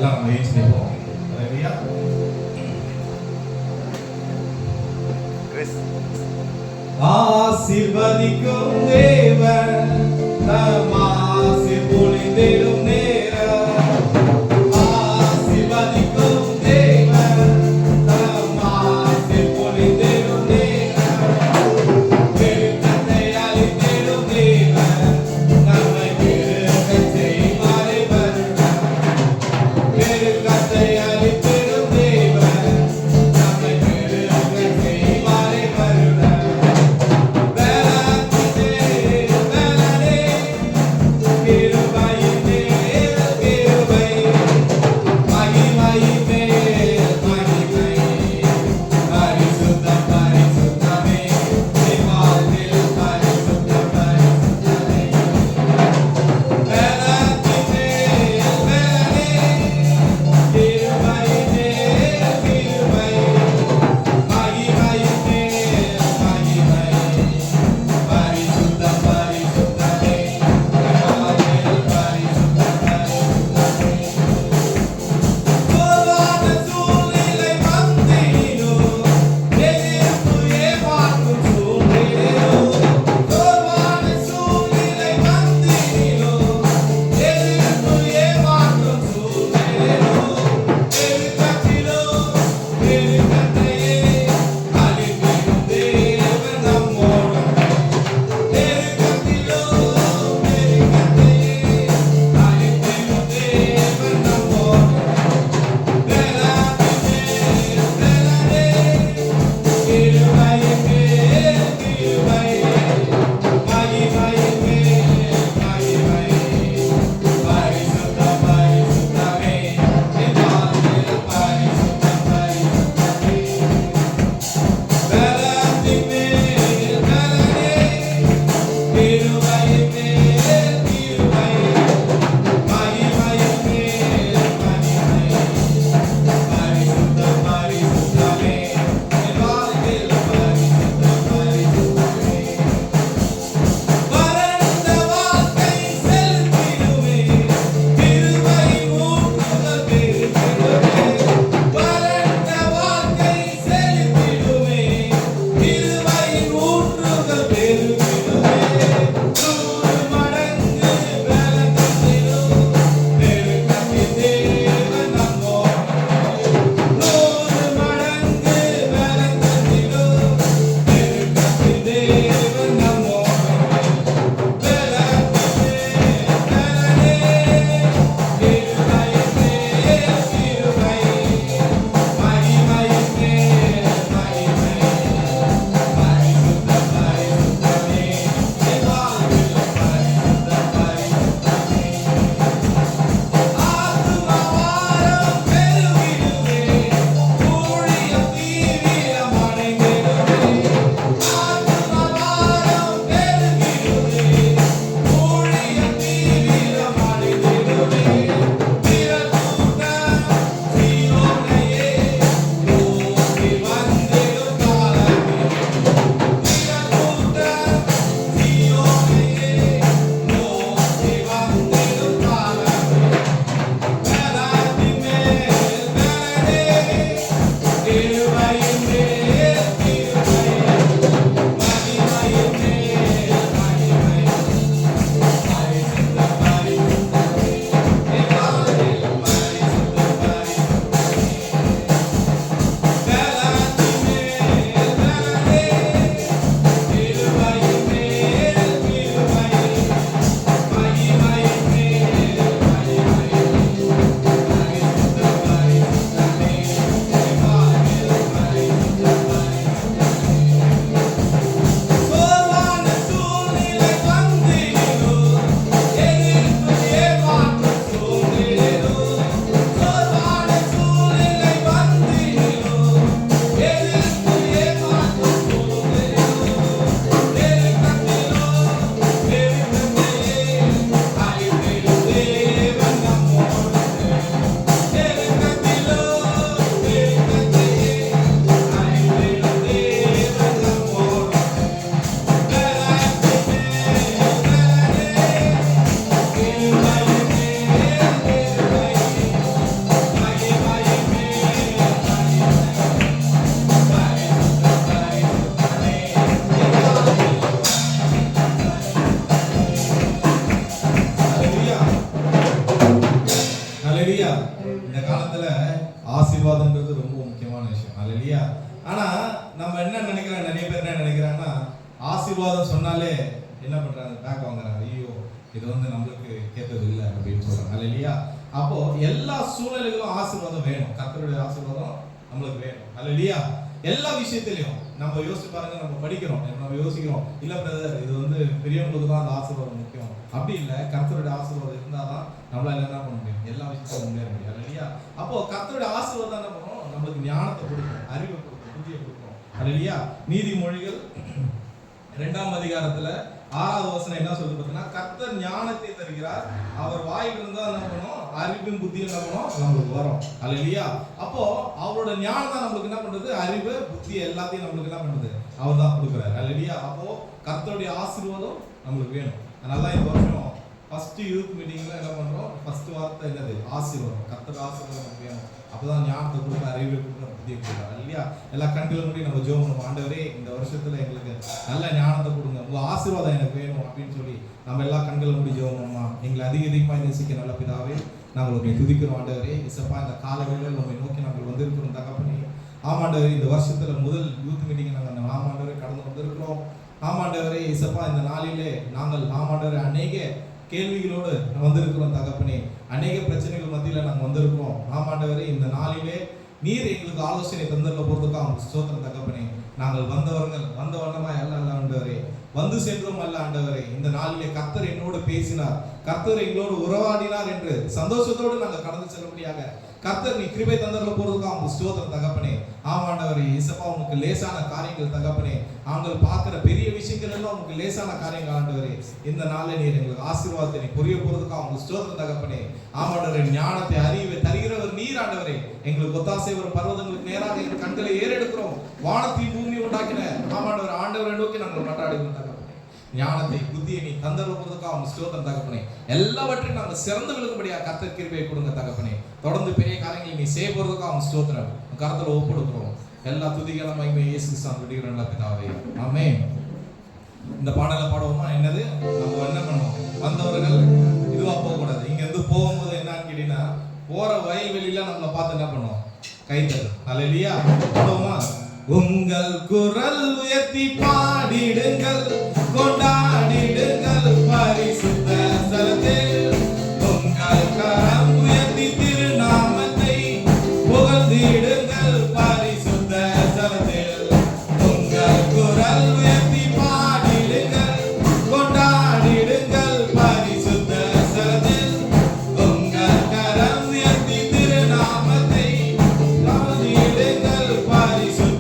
எல்லாம் நம்ம ஏஞ்சி நிற்போம். ஹalleluya. ஆசீர்வதிக்கும் தேவன் தம் ஆசீர் பொழிந்திடும் நேரம். ஆசீர்வதிக்கும் தேவன் தம் ஆசீர் பொழிந்திடும் நேரம். பெருக்கத்தை அளித்திடும் தேவன் நம்மை பெருகச் செய்வாரே வருடம். பெருக்கத்தை அளித்திடும் தேவன் நம்மை பெருகச் செய்வாரே வருடம். இந்த காலத்துல ஆசீர்வாதம்ன்றது ரொம்ப முக்கியமான விஷயம். அல்லேலூயா. ஆனா நம்ம என்ன நினைக்கிறோம், நிறைய பேர் என்ன நினைக்கிறாங்கன்னா ஆசீர்வாதம் சொன்னாலே என்ன பண்றாங்க, பேக் வாங்குறாங்க. ஐயோ இது நம்மளுக்கு கேட்டது இல்லை அப்படின்னு சொல்றாங்க. அல்லேலூயா. அப்போ எல்லா சூழ்நிலைகளும் ஆசீர்வாதம் வேணும். கர்த்தருடைய ஆசீர்வாதம் நம்மளுக்கு வேணும். அல்லேலூயா. எல்லா விஷயத்திலையும் நம்ம யோசிச்சு பாருங்க. நம்ம படிக்கிறோம், நம்ம யோசிக்கிறோம், இல்ல பிரதர் இது பெரியவங்களுக்கு தான் அந்த ஆசீர்வாதம் முக்கியம். அப்படி இல்லை, கர்த்தருடைய ஆசீர்வாதம் இருந்தாதான் நம்மளால என்ன பண்ண முடியும், எல்லா விஷயத்தையும் முன்னேற முடியும். அல்லேலூயா. அப்போ கர்த்தருடைய ஆசீர்வாதம் என்ன பண்ணும், நம்மளுக்கு ஞானத்தை கொடுக்கும், அறிவை கொடுக்கும், புத்தியை கொடுக்கும். அல்லேலூயா. நீதிமொழிகள் 2ஆம் அதிகாரத்துல 6வது வசனம் என்ன சொல்லுது பார்த்தீங்கன்னா, கர்த்தர் ஞானத்தை தருகிறார், அவர் வாயில் இருந்தா என்ன பண்ணும், அறிவும் புத்தியும் என்ன பண்ணும், நம்மளுக்கு வரும். அல்லேலூயா. அப்போ அவரோட ஞானம் தான் நம்மளுக்கு என்ன பண்றது, அறிவு புத்தி எல்லாத்தையும் நம்மளுக்கு என்ன பண்றது, அவர் தான் கொடுக்குறாரு. அல்லேலூயா. அப்போ கர்த்தருடைய ஆசீர்வாதம் நம்மளுக்கு வேணும். அதனால இந்த வருஷம் ஃபர்ஸ்ட் யூத் மீட்டிங்ல என்ன பண்றோம், ஃபர்ஸ்ட் வார்த்தை என்னது, ஆசீர்வாதம். கர்த்தருடைய ஆசீர்வாதம் நமக்கு வேணும். அப்பதான் ஞானத்தை கொடுக்க, அறிவை கொடுக்க, புத்தியை கொடுக்க. இல்லையா? எல்லா கண்களும் முடி நம்ம ஜெபம் பண்ணுவோம். ஆண்டவரே இந்த வருஷத்துல எங்களுக்கு நல்ல ஞானத்தை கொடுங்க, உங்க ஆசீர்வாதம் எனக்கு வேணும் அப்படின்னு சொல்லி நம்ம எல்லா கண்களும் முடி ஜெபம் பண்ணுவோம். எங்களை அதிகமாக நேசிக்க நல்ல பிதாவே, நாங்கள் உங்களை துதிக்கிறோம். ஆண்டவரே இசப்பா, இந்த காலங்களில் உங்களை நோக்கி நாங்கள் வந்திருக்கிறோம் தகப்பனே. ஆமாண்டவரே, இந்த வருஷத்துல முதல் யூத் மீட்டிங் நாங்கள் ஆமாண்டவரே கடந்து வந்திருக்கிறோம். ஆமாண்டவரே இசப்பா, இந்த நாளிலே நாங்கள் ஆமாண்டவரே அநேக கேள்விகளோடு வந்திருக்கிறோம் தகப்பனே. அநேக பிரச்சனைகள் மத்தியில் நாங்கள் வந்திருக்கிறோம். ஆமாண்டவரே, இந்த நாளிலே நீர் எங்களுக்கு ஆலோசனை தந்தரில் போகிறதுக்காக ஸ்தோத்திரம் தகப்பனே. நாங்கள் வந்த வண்ணமா அல்ல ஆண்டவரே, வந்து சென்றோம் அல்ல ஆண்டவரே. இந்த நாளிலே கர்த்தர் என்னோடு பேசினார், கர்த்தர் எங்களோடு உறவாடினார் என்று சந்தோஷத்தோடு நாங்கள் கடந்து செல்லும்படியாக கர்த்தர் நீ கிருபை தந்தரில் போகிறதுக்காக ஸ்தோத்திரம் தகப்பனே. ஆமாண்டவரே இசப்பா, உனக்கு லேசான காரியங்கள் தகப்பனே. நாங்கள் பார்க்கிற பெரிய விஷயங்கள் எல்லாம் உங்களுக்கு லேசான காரியங்கள் ஆண்டவரே. இந்த நாளில் நீர் எங்களுக்கு ஆசீர்வாதத்தை நீ புரிய போறதுக்காக உங்களுக்கு ஸ்தோத்திரம் தகப்பனே. ஆமாண்டவரே, ஞானத்தை அறிவை தருகிறவர் நீர் ஆண்டவரே. எங்களுக்கு ஒத்தாசை வரும் பர்வதங்களுக்கு நேராக எங்கள் கண்களை ஏறெடுக்கிறோம். வானத்தையும் பூமியை உண்டாக்கின ஆமாண்டவர் ஆண்டவரை நோக்கி நாங்கள் கொண்டாடுகிறோம் தகப்பனே. ஞானத்தை புத்தியை நீ தந்தரில் போறதுக்காக அவங்க ஸ்தோத்திரம் தகப்பனே. எல்லாவற்றையும் நாங்கள் சிறந்து விழுக்கும்படியா கர்த்தர் கிருபையை கொடுங்க தகப்பனே. தொடர்ந்து பெரிய காரியங்களை நீ செய்ய போறதுக்காக அவங்க ஸ்தோத்திரம் கர்த்தரை ஒப்புடுக்கிறோம். எல்லா துதிகளும் மகிமை இயேசு கிறிஸ்துவின் விடுகிறோம் நல்ல பிதாவே, ஆமென். இந்த பாடலை பாடுவோமா? என்னது, நம்ம என்ன பண்ணுவோம், வந்தவர்கள் இதுவா போகக்கூடாது. இங்க இருந்து போகும்போது என்னன்னு கேட்டீங்கன்னா, போற வயல்வெளியில நம்மளை பார்த்து என்ன பண்ணுவோம், கைத்தட்டு. அல்லேலூயா. பாடுவோமா? உங்கள் குரல் உயர்த்தி பாடிடுங்கள், கொண்டாடிடுங்கள் பரிசுத்த ஸ்தலத்தில். உங்கள் கரம் உயர்த்தி திருநாமத்தை புகழ்ந்திடுங்கள் பரிசுத்த ஸ்தலத்தில். உங்கள் குரல் உயர்த்தி பாடிடுங்கள், கொண்டாடிடுங்கள் பரிசுத்த ஸ்தலத்தில். உங்கள் கரம் உயர்த்தி திருநாமத்தை புகழ்ந்திடுங்கள் பரிசுத்த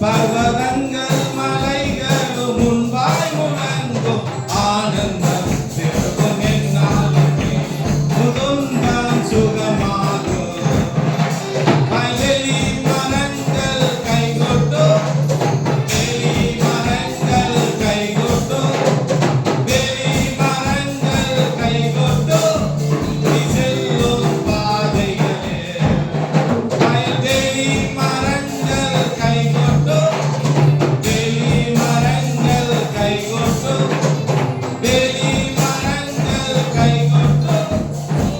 பர்வதங்கள் மலைகளும் முன்பாய் முழங்கும், ஆனந்தம் திரும்பும் என்னாலுமே முதுன்பம் சுகமாகும். வெளி மரங்கள் கைகொட்டும், வெளி மரங்கள் கைகொட்டும், வெளி மரங்கள் கைகொட்டும், நீ செல்லும் பாதைகளே. வெளி மரங்கள் கைகொட்டும், வெளி மரங்கள் கைகொட்டும், வெளி மரங்கள் கைகொட்டும்,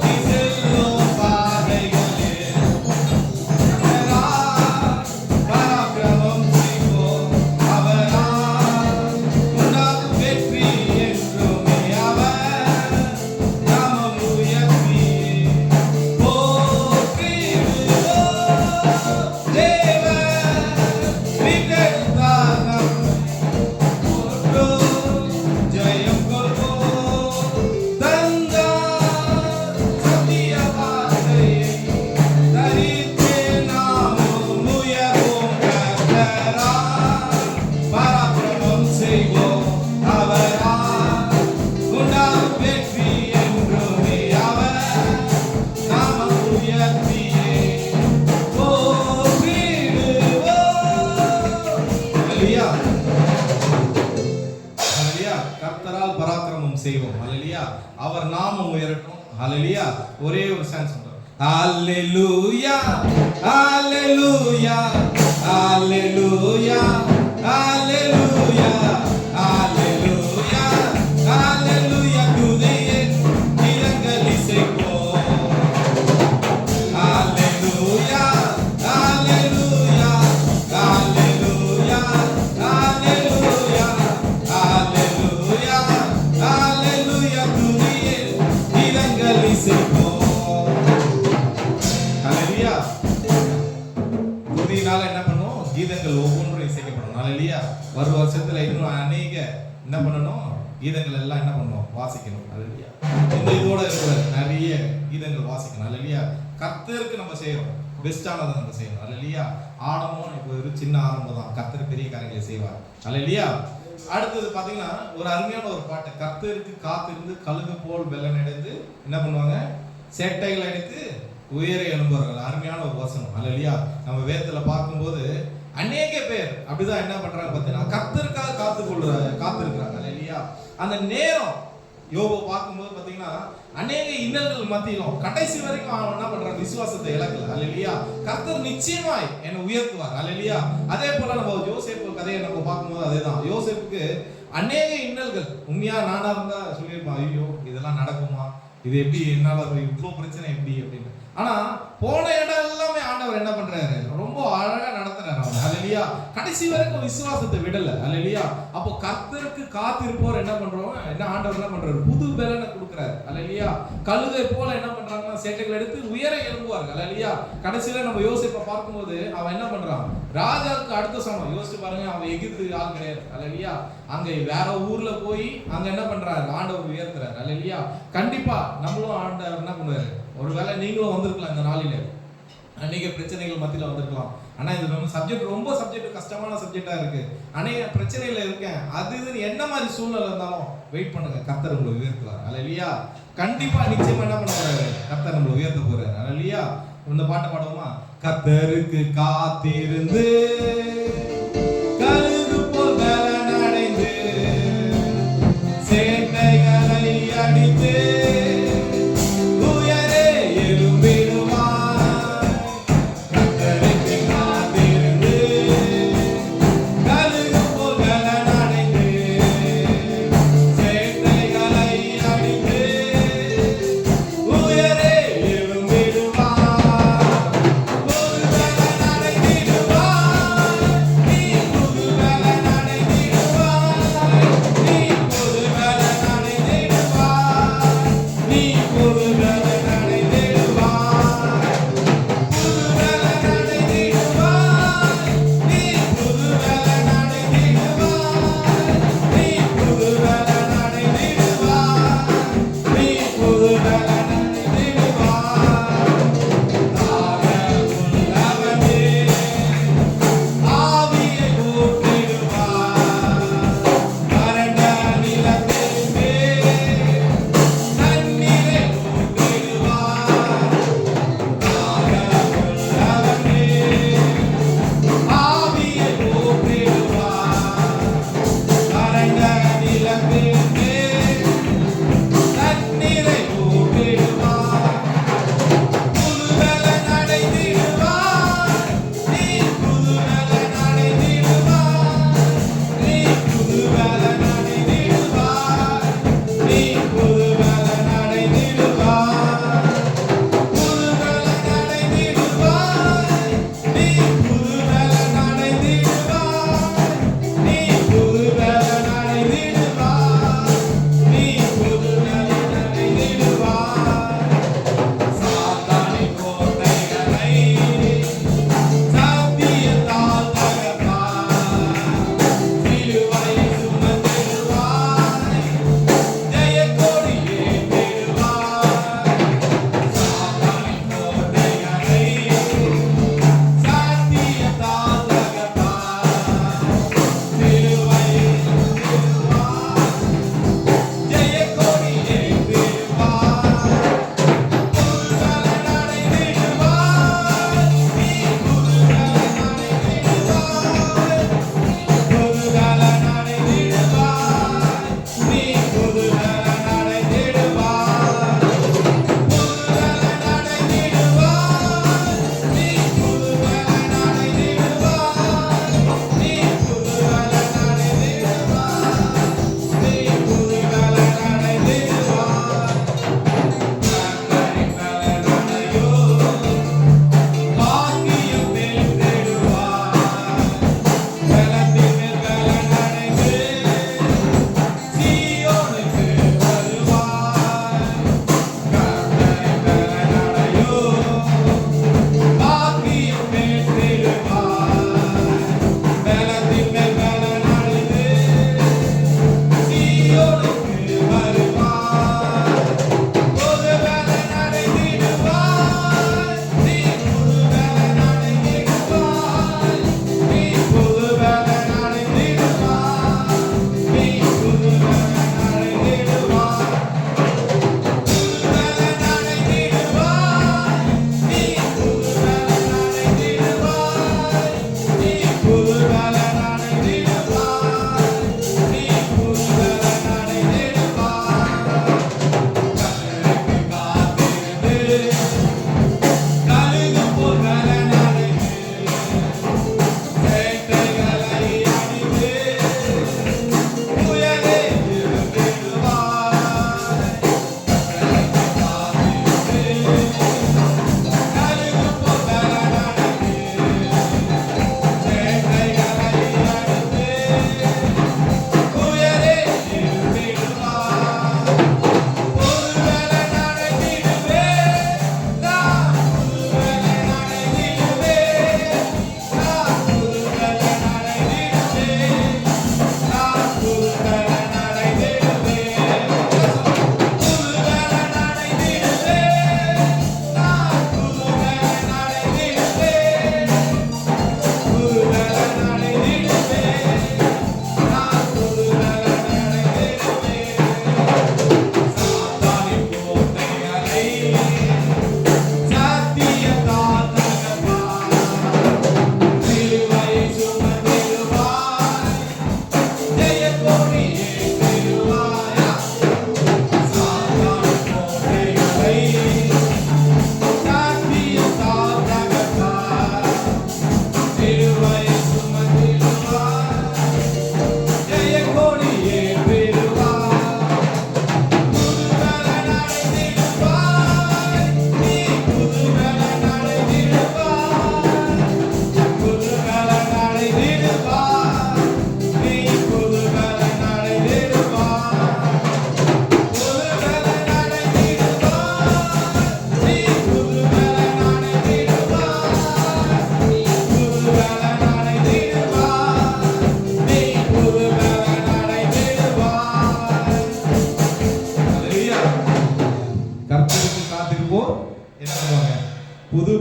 நீ செல்லும் பாதைகளே. அவரால் பராக்கிரமம் செய்வோம், அவரால் உண்டாகும் வெற்றி என்றுமே. அவர் நாமம் உயர்த்தி போற்றிடுவோம். தேவன் மீட்டெடுத்தார் நம்மை, போற்றோம், ஜெயம் கொள்வோம். தந்தார் சத்திய வார்த்தையை, தரித்தே நாமும் உயர்வோம். கர்த்தரால் பராக்கிரமம் செய்வோம், அவரால் கர்த்தரால் பராக்கிரமம் செய்வோம். ஹalleluya. அவர் நாமம் உயரட்டும். ஹalleluya. ஒரே ஒரு சான்ஸ் சொல்றோம். ஹalleluya ஹalleluya ஹalleluya ஹalleluya ஹalleluya ஹalleluya துதியே கீதங்கள் இசைப்போம். ஹalleluya ஹalleluya ஹalleluya ஹalleluya ஹalleluya ஹalleluya துதியே கீதங்கள் இசைப்போம். ஹalleluya. துதியினால என்ன பண்ணும்? கீதங்கள் ஒவ்வொன்றும் இசைக்கப்படும். ஹalleluya. ஒரு வருஷத்துல இன்னும் அநேக என்ன பண்ணணும்? கீதங்கள் எல்லாம் என்ன பண்ணணும்? வாசிக்கணும். ஹalleluya. இந்த இதோட இருக்கிற நிறைய கீதங்கள் வாசிக்கணும். ஹalleluya. கர்த்தருக்கு நம்ம செய்யறோம், பெஸ்டானதை நம்ம செய்யணும். ஹalleluya. ஆடமும் இப்போ ஒரு சின்ன ஆரம்பம் தான், கர்த்தர் பெரிய காரியங்களை செய்வார். ஹalleluya. அடுத்தது பாத்தீங்கன்னா ஒரு அருமையான ஒரு பாட்டு, கர்த்தருக்கு காத்திருந்து கழுகு போல் வெள்ளம் அடைந்து என்ன பண்ணுவாங்க? சேட்டைகள் அடித்து உயர எழும்புவார்கள். அருமையான ஒரு வசனம். ஹalleluya. நம்ம வேதத்துல பார்க்கும்போது அநேக பேர் அப்படிதான் என்ன பண்றாங்க பார்த்தீங்கன்னா, கர்த்தருக்காக காத்திருக்கிறாங்க. ஹalleluya. அந்த நேரம் யோபு பார்க்கும்போது பார்த்தீங்கன்னா அநேக இன்னல்கள் மத்தியிலும் கடைசி வரைக்கும் அவன் என்ன பண்றான்? விசுவாசத்தை இழக்கல. ஹalleluya. கர்த்தர் நிச்சயமாய் என்னை உயர்த்துவார். ஹalleluya. அதே போல நம்ம யோசேப்பு கதையை நம்ம பார்க்கும்போது அதேதான். யோசேப்புக்கு அநேக இன்னல்கள். உண்மையா நானா இருந்தா சொல்லியிருப்பான், ஐயோ இதெல்லாம் நடக்குமா, இது எப்படி, என்னால இவ்வளவு பிரச்சனை எப்படி அப்படின்னு. ஆனா போன இடம் எல்லாமே ஆண்டவர் என்ன பண்றாரு? ரொம்ப அழகா நடத்துறாரு அவன். ஹalleluya. கடைசி வரைக்கும் விசுவாசத்தை விடல. ஹalleluya. அப்போ கர்த்தருக்கு காத்திருப்போர் என்ன பண்றோம்? என்ன ஆண்டவர் என்ன பண்றாரு? புது பலனை கொடுக்கிறாரு. ஹalleluya. கழுகை போல என்ன பண்றாங்கன்னா சேட்டைகள் எடுத்து உயர எழும்புவார்கள். ஹalleluya. கடைசியில நம்ம யோசிப்பை பார்க்கும்போது அவன் என்ன பண்றான்? ராஜாவுக்கு அடுத்த சமம். யோசிச்சு பாருங்க, அவன் எகிப்து ஆள் கிடையாது. ஹalleluya. அங்க வேற ஊர்ல போய் அங்க என்ன பண்றாரு? ஆண்டவர் உயர்த்துறாரு. ஹalleluya. கண்டிப்பா நம்மளும் ஆண்டவர் என்ன பண்ணுவாரு? ஒருவேளை நீங்களும் வந்திருக்கலாம் இந்த நாளில, அநேக பிரச்சனைகள் மத்தியில வந்திருக்கலாம். ஆனா இது ரொம்ப சப்ஜெக்ட் கஷ்டமான சப்ஜெக்டா இருக்கு. அநேக பிரச்சனையில இருக்கேன், அது இதுன்னு என்ன மாதிரி சூழ்நிலை இருந்தாலும் வெயிட் பண்ணுங்க, கர்த்தர் உங்களை உயர்த்துவார். ஹalleluya. கண்டிப்பா நிச்சயமா என்ன பண்ண போறாரு? கர்த்தர் நம்மளை உயர்த்த போறாரு. ஹalleluya. இந்த பாட்டை பாடுவோமா? கர்த்தருக்கு காத்திருந்து கழுகு போல் பலன் அடைந்து சேட்டைகளை அடித்து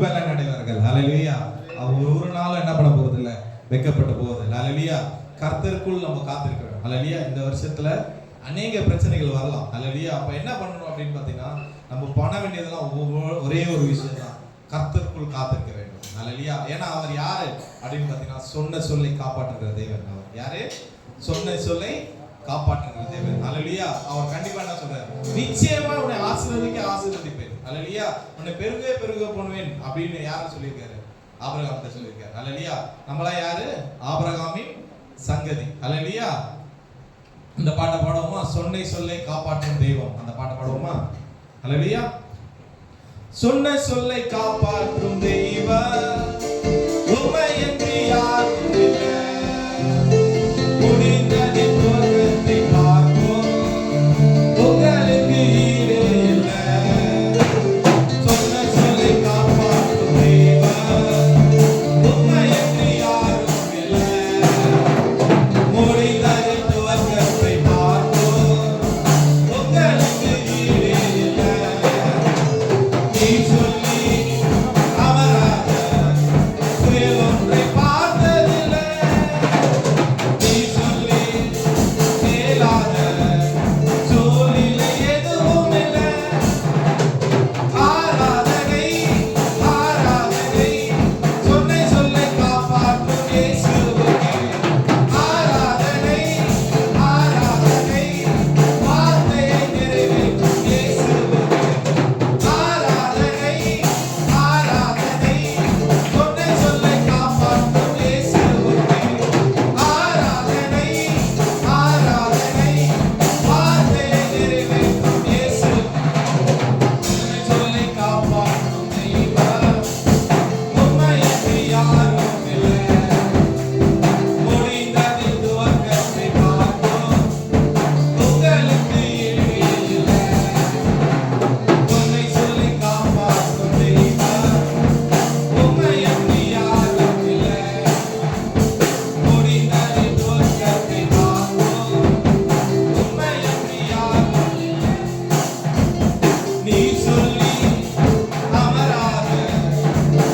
பலன் அடைவார்கள். ஹல்லேலூயா. அவங்க ஒரு நாளும் என்ன பண்ண போறது இல்ல, வெட்கப்பட்டு போவது. ஹல்லேலூயா. கர்த்தருக்குள் நம்ம காத்திருக்கிறோம். ஹல்லேலூயா. இந்த வருஷத்துல அநேக பிரச்சனைகள் வரலாம். ஹல்லேலூயா. அப்ப என்ன பண்ணணும் அப்படின்னு பாத்தீங்கன்னா, நம்ம பண்ண வேண்டியதெல்லாம் ஒரே ஒரு விஷயம் தான், கர்த்தருக்குள் காத்திருக்க வேண்டும். ஹல்லேலூயா. ஏன்னா அவர் யாரு அப்படின்னு பாத்தீங்கன்னா, சொன்ன சொல்லை காப்பாற்றுகிற தேவன். அவர் யாரு? சொன்ன சொல்லை காப்பாற்றுகிற தேவன். ஹல்லேலூயா. அவர் கண்டிப்பா என்ன சொல்றாரு, நிச்சயமா உன்னை ஆசீர்வதிப்பேன். ஹல்லேலூயா. உன்னை பெருக பண்ணுவேன் அப்படின்னு யாரை சொல்லியிருக்காரு? ஆபிரகாம்கிட்ட சொல்லியிருக்காரு. ஹல்லேலூயா. நம்மளா யாரு? ஆபிரகாமின் சங்கதி. ஹல்லேலூயா. இந்த பாட்டை பாடுவோமா? சொன்ன சொல்லை காப்பாற்றும் தெய்வம். அந்த பாட்டை பாடுவோமா? ஹல்லேலூயா. சொன்ன சொல்லை காப்பாற்றும் தெய்வம், உம்மை என்று யாரும் இல்லை. முடிந்ததை துவக்கத்தை பார்ப்போம், உங்களுக்கு ஈடே இல்லை. சொன்ன சொல்லை காப்பாற்றும் தெய்வம், உம்மை என்று யாரும் இல்லை. முடிந்ததை துவக்கத்தை பார்ப்போம், உங்களுக்கு ஈடே இல்லை. நீ சொல்லி அமராத புயல் ஒன்றை பார்த்ததில்லை. நீ சொல்லி கேளாத சூழ்நிலை எதுவும் இல்லை. ஆராதனை ஆராதனை சொன்ன சொல்லை காப்பாற்றும் இயேசுவுக்கே. ஆராதனை ஆராதனை வார்த்தையை நிறைவேற்றும் இயேசுவுக்கே. ஆராதனை ஆராதனை சொன்ன சொல்லை காப்பாற்றும் இயேசுவுக்கே. ஆராதனை ஆராதனை வார்த்தையை நிறைவேற்றும் இயேசுவுக்கே. சொன்ன சொல்லை காப்பாற்றும் தெய்வம், உம்மை என்று யாரும் இல்லை. முடிந்ததை துவக்கத்தை பார்ப்போம், உங்களுக்கு ஈடு இல்லை. உன்னை சொல்லி காப்பாற்றும் தெய்வம், உம்மை என்று யாரும் இல்லை. முடிந்ததை துவக்கத்தை பார்ப்போம், உம்மை என்று யாரும் இல்லை. நீ சொல்லி அமராத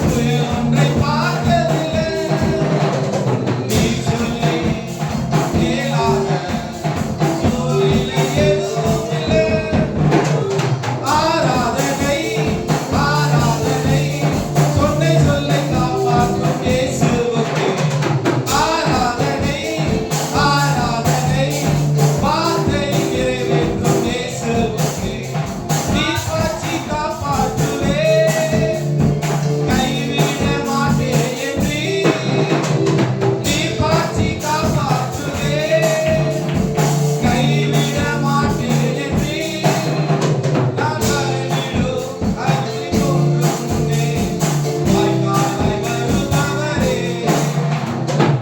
புயல் ஒன்றை பார்த்ததில்லை. நீ சொல்லி கேளாத சூழ்நிலை எதுவும் இல்லை. ஆராதனை ஆராதனை சொன்ன சொல்லை காப்பாற்றும் இயேசுவுக்கே. ஆராதனை ஆராதனை வார்த்தையை நிறைவேற்றும் இயேசுவுக்கே. நீ காட்சி காப்பாற்றுவேன், கைவிட மாட்டேன் என்று. நீ காட்சி காப்பாற்றுவேன், கைவிட மாட்டேன் என்று. நான் அறிந்திடும் அறிவை தோன்றும் முன்னே வாய்க்காலாய் வருபவரே.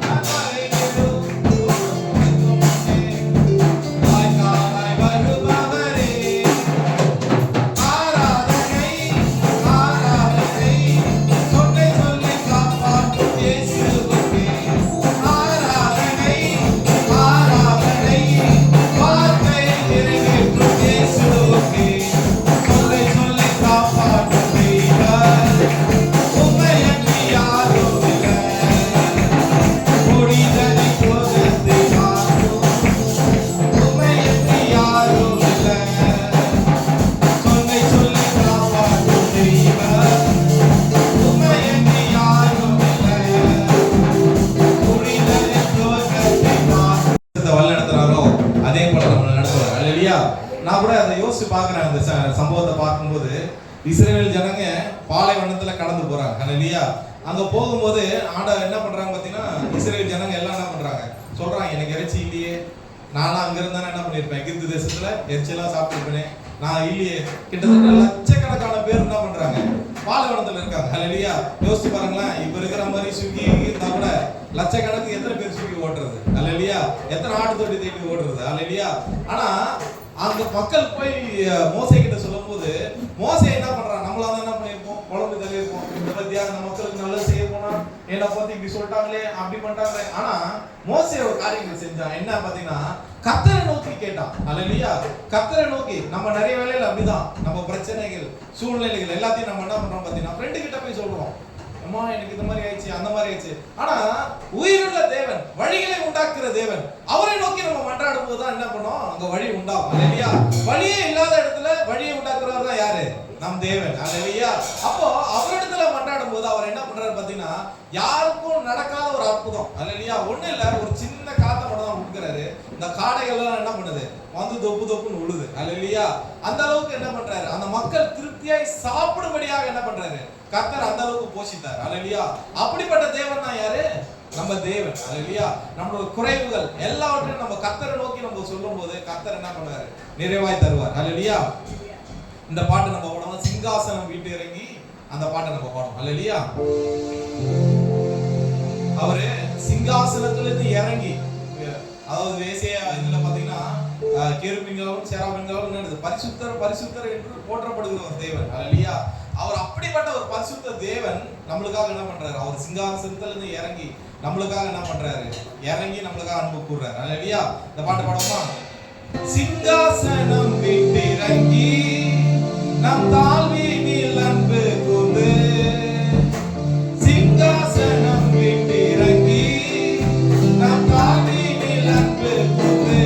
நான் அறிந்திடும் தோன்றும் முன்னே வாய்க்காலாய் வருபவரே. ஆராதனை ஆராதனை சொன்ன சொல்லை காப்பாற்றும் இயேசுவுக்கே. ஆராதனை ஆராதனை வார்த்தையை நிறைவேற்றும் இயேசுவுக்கே. சொல்லை சொல்லை காப்பாற்றும் தெய்வம், உம்மை என்று யாரும் இல்லை. முடிந்ததை துவக்கத்தை பார்ப்போம், உம்மை என்று யாரும் இல்லை. சொன்னை சொல்லி காப்பாற்றும் தெய்வம், உம்மை என்று யாரும் இல்லை. முடிந்ததை துவக்கத்தை பார்ப்போம். வழிநடத்துறாரோ அதே போல நம்ம நடத்துவார். ஹல்லேலூயா. நான் கூட அதை யோசிச்சு பார்க்கிறேன். அந்த சம்பவத்தை பார்க்கும்போது இஸ்ரவேல் ஜனங்க பாலைவனத்துல கடந்து போறாங்க. ஹல்லேலூயா. அங்க போகும்போது ஆண்டவர் என்ன பண்றாங்க பாத்தீங்கன்னா, இஸ்ரவேல் ஜனங்க எல்லாம் என்ன பண்றாங்க, சொல்றாங்க, எனக்கு இறைச்சி இல்லையே, நானும் அங்க இருந்தா என்ன பண்ணிருப்பேன், எகிப்து தேசத்துல எரிச்செல்லாம் சாப்பிட்டுருப்பேனே, நான் இல்லையே. கிட்டத்தட்ட லட்சக்கணக்கான பேர் என்ன பண்றாங்க, பாலைவனத்துல இருக்காங்க. ஹல்லேலூயா. யோசிச்சு பாருங்களேன், இப்ப இருக்கிற மாதிரி ஸ்விக்கி இருந்தா கூட லட்சக்கணக்கு எத்தனை பேர் ஸ்விக்கி ஓட்டுறது? ஹல்லேலூயா. எத்தனை ஆடு தொட்டி தேடி ஓடுறது? ஹல்லேலூயா. ஆனா அந்த மக்கள் போய் மோசே கிட்ட சொல்லும் போது மோசே என்ன பண்றான், நம்மளால என்ன பண்ணிருப்போம், குழம்பு தள்ளி இருப்போம். இந்த பத்தியா அந்த மக்களுக்கு நல்லது செய்ய போனா என்ன பத்தி இப்படி சொல்லிட்டாங்களே அப்படி பண்ணிட்டாங்களே. ஆனா மோசே ஒரு காரியங்கள் செஞ்சான். என்ன பாத்தீங்கன்னா கர்த்தரை நோக்கி கேட்டான். அல்லேலூயா. கர்த்தரை நோக்கி. நம்ம நிறைய வேளையில அப்படிதான் நம்ம பிரச்சனைகள் சூழ்நிலைகள் எல்லாத்தையும் நம்ம என்ன பண்றோம் பாத்தீங்கன்னா ஃப்ரெண்டு கிட்ட போய் சொல்றோம், அம்மா எனக்கு இந்த மாதிரி ஆயிடுச்சு அந்த மாதிரி ஆயிடுச்சு. ஆனா உயிருள்ள தேவன், வழிகளை உண்டாக்குற தேவன், அவரை நோக்கி நம்ம மன்றாடும் போது தான் என்ன பண்ணோம், அங்க வழி உண்டாகும். அல்லேலூயா. வழியே இல்லாத இடத்துல வழியை உண்டாக்குறவர் தான் யாரு? நம் தேவன். அல்லேலூயா. அப்போ அவரிடத்துல மன்றாடும் போது அவர் என்ன பண்றாரு பாத்தீங்கன்னா யாருக்கும் நடக்காத ஒரு அற்புதம். அல்லேலூயா. ஒண்ணு இல்ல, ஒரு சின்ன காத்த மட்டும் தான் கொடுக்குறாரு. இந்த காடைகள் எல்லாம் என்ன பண்ணுது, வந்து தொப்பு தொப்புன்னு உழுது. அல்லேலூயா. அந்த அளவுக்கு என்ன பண்றாரு, அந்த மக்கள் திருப்தியாய் சாப்பிடும்படியாக என்ன பண்றாரு, கர்த்தர் அந்த அளவுக்கு போஷித்தார். அல்லேலூயா. அப்படிப்பட்ட தேவன் தான் யாரு? நம்ம தேவன். அல்லேலூயா. நம்மளோட குறைவுகள் எல்லாவற்றையும் நம்ம கர்த்தரை நோக்கி நம்ம சொல்லும்போது கர்த்தர் என்ன பண்ணுவாரு, நிறைவாய் தருவார். அல்லேலூயா. இந்த பாட்டு நம்ம பாடுவோம், சிங்காசனம் விட்டு இறங்கி அந்த பாட்டை நம்ம பாடுவோம். அல்லேலூயா. அவரு சிங்காசனத்துல இருந்து இறங்கி, அதாவது ஏசாயா இதுல பாத்தீங்கன்னா கேருபீன்களும் சேராபீன்களும் என்னது, பரிசுத்தர் பரிசுத்தர் என்று போற்றப்படுகிற ஒரு தேவன். அல்லேலூயா. அவர் அப்படிப்பட்ட ஒரு பரிசுத்த தேவன் நம்மளுக்காக என்ன பண்றாரு, அவர் சிங்காசனத்துல இருந்து இறங்கி நம்மளுக்காக என்ன பண்றாரு, இறங்கி நம்மளுக்காக அன்பு கூறுறாரு. அல்லேலூயா. இந்த பாட்டு பாடுவோமா? சிங்காசனம் விட்டு இறங்கி நம் தாழ்வினில் அன்பு கூர்ந்து, சிங்காசனம் விட்டு இறங்கி நம் தாழ்வினில் அன்பு கூர்ந்து,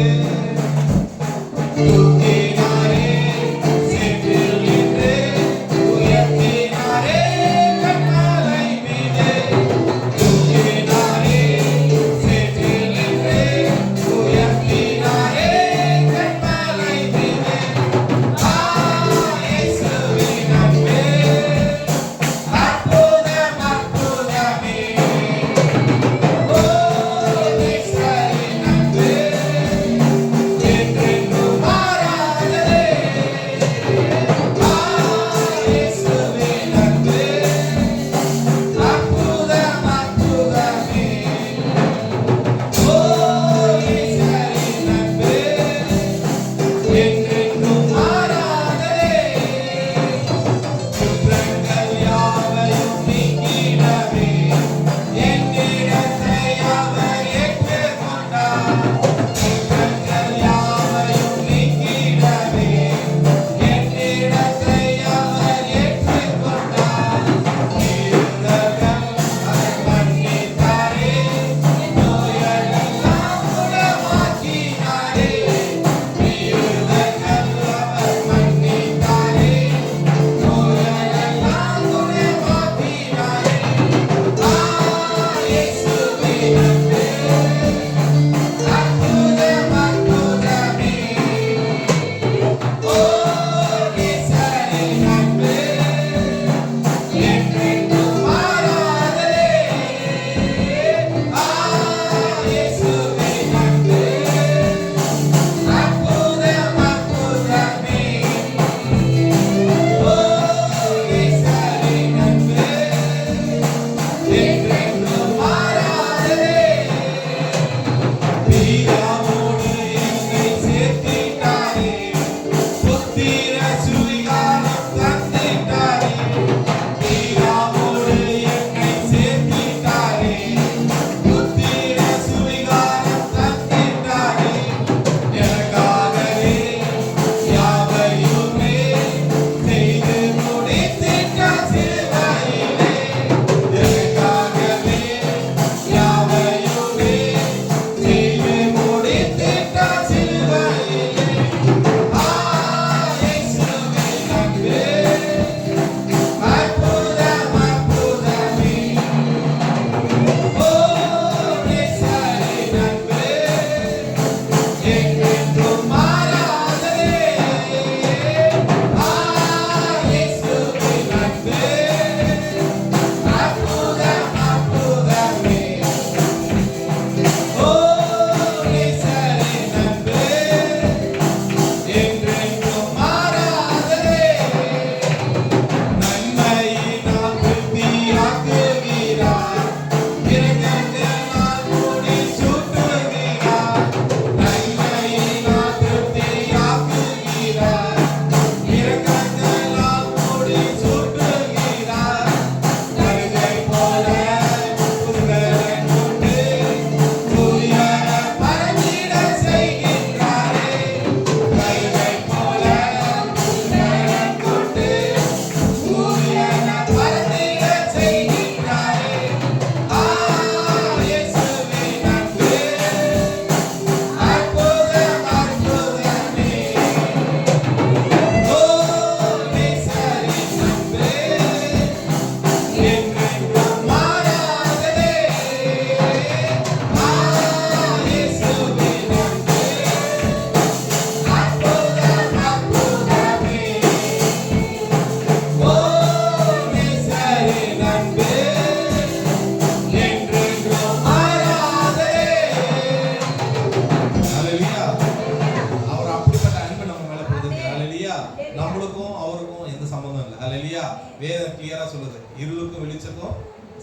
அல்லேலூயா. வேதம் கிளியரா சொல்லுது, இருளுக்கும் வெளிச்சத்துக்கும்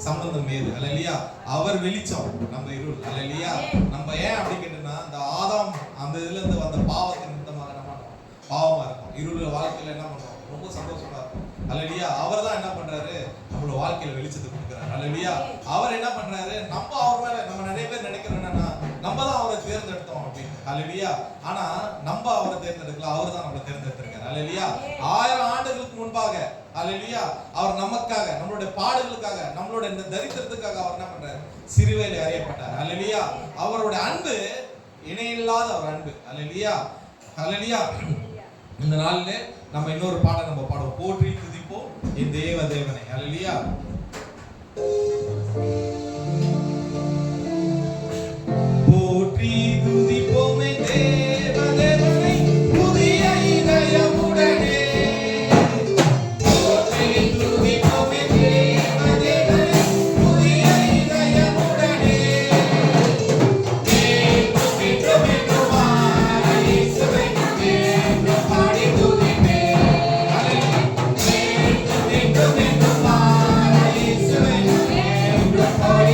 சம்பந்தம் ஏது. அல்லேலூயா. அவர் வெளிச்சம், நம்ம இருள். அல்லேலூயா. நம்ம ஏன் அப்படி கேட்டோம்னா, அந்த ஆதாம் அந்த இதுல இருந்து வந்த பாவத்தின் நிமித்தமாக என்ன பண்ணோம், பாவமா இருக்கும். இருள் வாழ்க்கையில என்ன பண்றோம், ரொம்ப சந்தோஷமா இருக்கும். அல்லேலூயா. அவர் தான் என்ன பண்றாரு, நம்மளோட வாழ்க்கையில வெளிச்சத்தை கொடுக்குறாரு. அல்லேலூயா. அவர் என்ன பண்றாரு, நம்ம அவர் மேல நம்ம நிறைய பேர் நினைக்கிறோம் என்னன்னா, நம்ம தான் அவரை தேர்ந்தெடுத்தோம் அப்படின்னு. அல்லேலூயா. ஆனா நம்ம அவரை தேர்ந்தெடுக்கல, அவர் தான் நம்மளை தேர்ந்தெடுத்திருக்காரு. அல்லேலூயா. 1000 ஆண்டுகளுக்கு முன்பாக அல்லேலூயா அவர் நமக்காக, நம்மளுடைய பாடுகளுக்காக, நம்மளோட இந்த தரித்திரத்துக்காக அவர் என்ன பண்றாரு, சிலுவையிலே அறையப்பட்டார். அல்லேலூயா. அவருடைய அன்பு இணையில்லாத ஒரு அன்பு. அல்லேலூயா. அல்லேலூயா. இந்த நாள்ல நம்ம இன்னொரு பாடல் நம்ம பாடுவோம், போற்றி துதிப்போம் என் தேவ தேவனை. அல்லேலூயா. போற்றி துதிப்போம் என் தேவ தேவனை புதிய இதயமுடனே. போற்றி துதிப்போம் என் தேவ தேவனை புதிய இதயமுடனே. என்றும் என்றும் என்றுமாய் இயேசுவை என்றும் பாடி துதிப்பேன். என்றும் என்றும் என்றுமாய் இயேசுவை என்றும் பாடி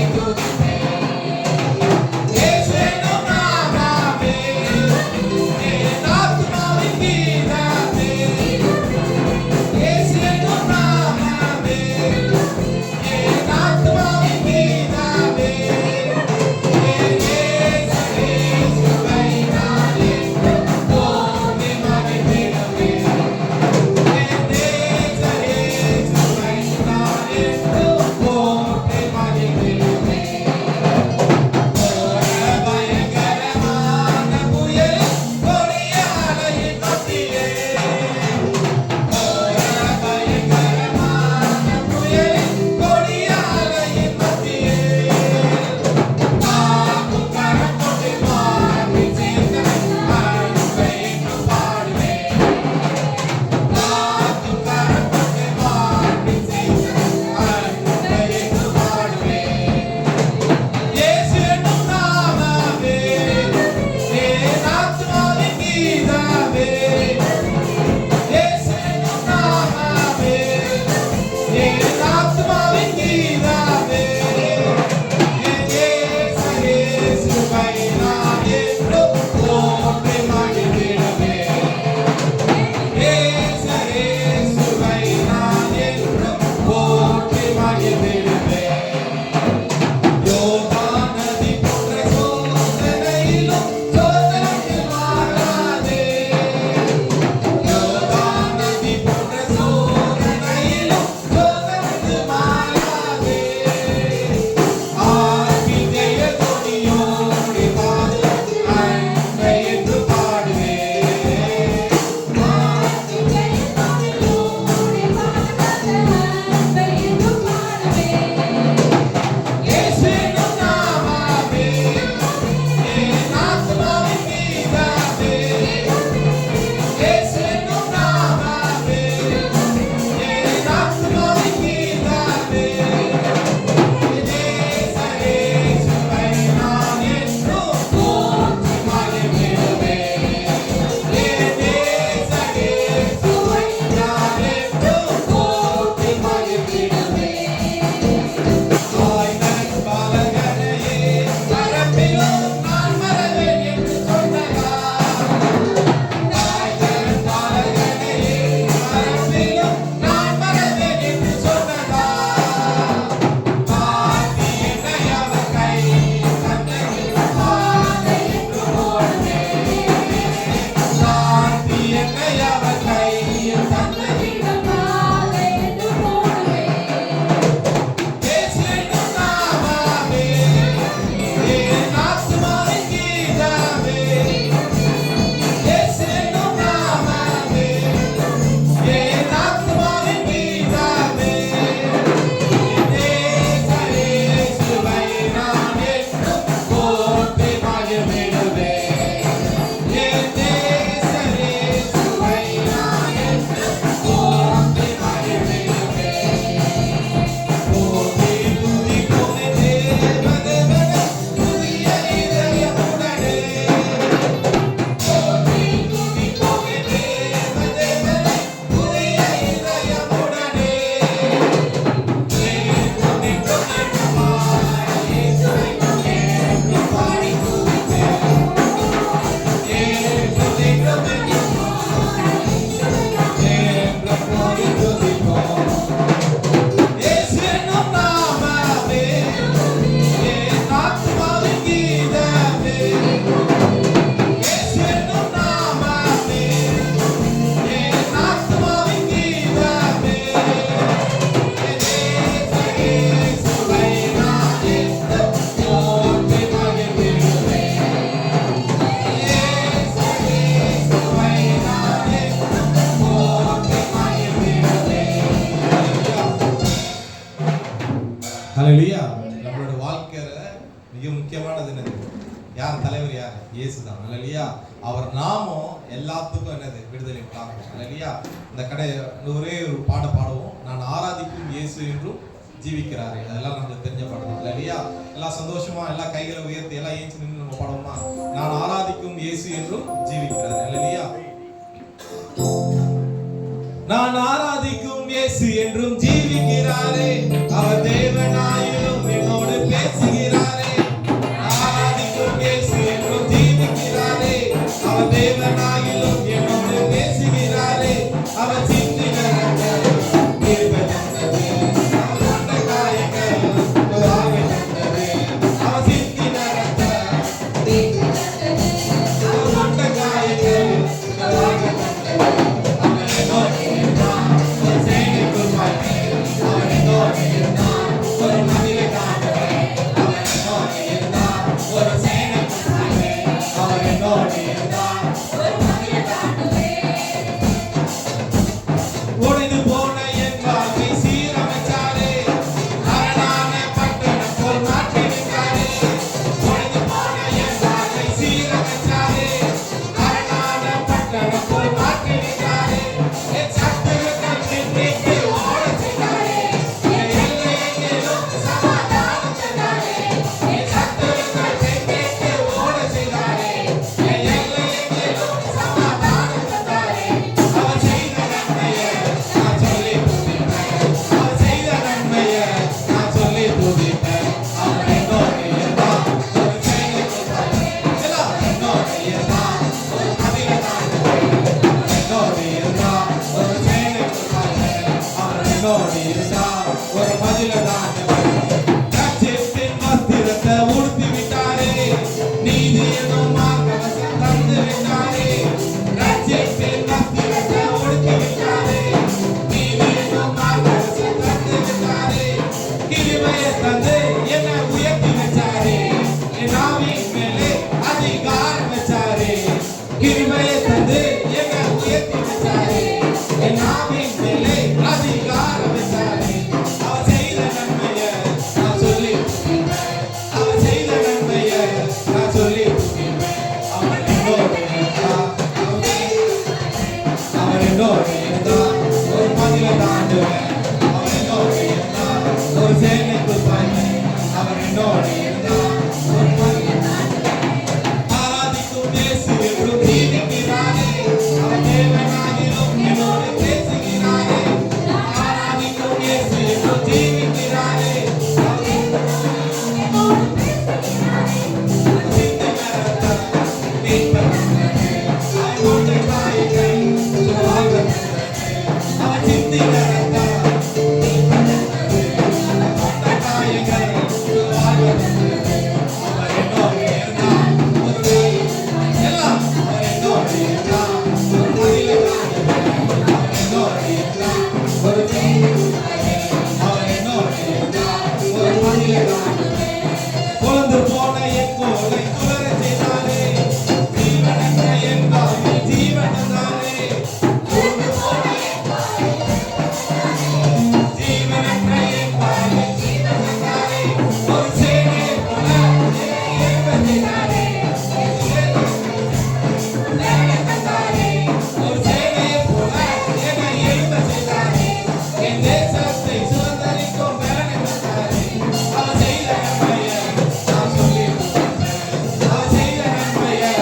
தலைவர் யார்? இயேசு தான். அல்லேலூயா. அவர் நாமம் எல்லாத்துக்கும் என்னது? விடுதலை உண்டாகும். அல்லேலூயா. இந்த ஒரே ஒரு பாடுவோம். நான் ஆராதிக்கும் இயேசு என்றும் ஜீவிக்கிறாரே. அதெல்லாம் நமக்கு தெரிஞ்ச பாடம். அல்லேலூயா. எல்லாம் சந்தோஷமா எல்லாம் கைகளை உயர்த்தி எல்லாம் ஏஞ்சி நின்று நம்ம பாடுவோமா? நான் ஆராதிக்கும் இயேசு என்றும் ஜீவிக்கிறாரே. அல்லேலூயா. நான் ஆராதிக்கும் இயேசு என்றும் ஜீவிக்கிறாரே. அவர் தேவனாயிலும் என்னோடு பேசுகிறாரே. ஆராதிக்கும் இயேசு என்றும் ஜீவிக்கிறாரே. அவர் தேவனாயிலும் என்னோடு பேசுகிறாரே. அவர் சிந்தின ரத்தம் கிருபை தந்தது. அவர் கொண்ட காயங்கள் ஆவி தந்தது. அவர் சிந்தின ரத்தம் கிருபை தந்தது. அவர் கொண்ட காயங்கள் ஆவி தந்தது. ஒளிந்து போன என் வாழ்க்கை சீரமைச்சாரே. அரணான பட்டணம் போல் மாற்றிவிட்டாரே. ஒளிந்து போன என் வாழ்க்கை சீரமைச்சாரே. அரணான பட்டணம் போல் மாற்றிவிட்டாரே. என் சத்துருக்கள் பின்னிட்டு ஓட செய்தாரே. என் எல்லையெங்கிலும் சமாதானம் தந்தாரே. என் சத்துருக்கள் பின்னிட்டு ஓட செய்தாரே. என் எல்லையெங்கிலும் சமாதானம் தந்தாரே. அவர் செய்த நன்மையை நான் சொல்லி துதிப்பேன். அவர் செய்த நன்மையை நான் சொல்லி துதிப்பேன். அவர் என்னோடு இருந்தார். ஒரு செயலை கொடுத்தார். எல்லாம் என்னோடு இருந்தார். ஒரு பதிலை தாண்டுவேன். அவர் என்னோடு இருந்தார். ஒரு செயலை கொடுத்தார். அவர் என்னோடு இருந்தார். ஒரு பதிலை தாண்டுவேன். ரட்சிப்பின் வஸ்திரத்தை உடுத்தி விட்டாரே. நீதி என்னும் மார்க்கவசம் தந்து விட்டாரே. ரட்சிப்பின் வஸ்திரத்தை உடுத்தி விட்டாரே. நீதி என்னும் மார்க்கவசம் தந்து விட்டாரே. கிருபையை தந்து என்னை உயர்த்தி வச்சாரே. என் ஆவியின் மேலே அதிகாரம் வச்சாரே. கிருபையை தந்து என்னை உயர்த்தி வச்சாரே. என் ஆவியின் மேலே அதிகாரம் வச்சாரே. அவர் செய்த நன்மையை நான் சொல்லி துதிப்பேன். அவர் செய்த நன்மையை நான் சொல்லி துதிப்பேன். அவர் என்னோடு இருந்தார். அவர் என்னோடு இருந்தார். ஒரு பதிலை தாண்டுவேன். அவர் என்னோடு இருந்தார். ஒரு செயலை கொடுப்பாய். அவர் என்னோடு இருந்தார். ஒரு பதிலை ஆராதிக்கும் இயேசு என்றும் ஜீவிக்கிறாரே. அவர் தேவனாகிலும் என்னோடு பேசுகிறாரே. ஆராதிக்கும் இயேசு என்றும் ஜீவிக்கிறாரே. அவர் சிந்தின ரத்தம் மீட்பை தந்தது. அவர் கொண்ட காயங்கள் சுகமாக தந்தது. அவர் சிந்தின ரத்தம் மீட்பை தந்தது. அவர் கொண்ட காயங்கள் சுகமாக தந்தது. அவர் என்னோடு இருந்தார். ஒரு எல்லாம் அவர் என்னோடு இருந்தார். ஒரு பதிலை தாண்டுவேன். அவர் என்னோடு இருந்தார். ஒரு அவர் என்னோடு இருந்தார். ஒரு பதிலை தாண்டுவேன். கொழுந்து போன என் கோலை குளிரச் செய்தாரே. ஜீவனற்ற என் வாழ்வில் ஜீவன் தந்தாரே. கொழுந்து போன என் ஜீவனற்ற என் வாழ்வில் ஜீவன் தந்தாரே. ஒரு சேனையைப் போல என்னை எழுப்பச் செய்தாரே. வேலை தந்தாரே. ஒரு சேனையைப் போல என்னை எழுப்பச் செய்தாரே. என் தேசத்தை சுதந்தரிக்கும் பலனை தந்தாரே. அவர் செய்த நன்மையை நான் சொல்லி துதிப்பேன். அவர் செய்த நன்மையை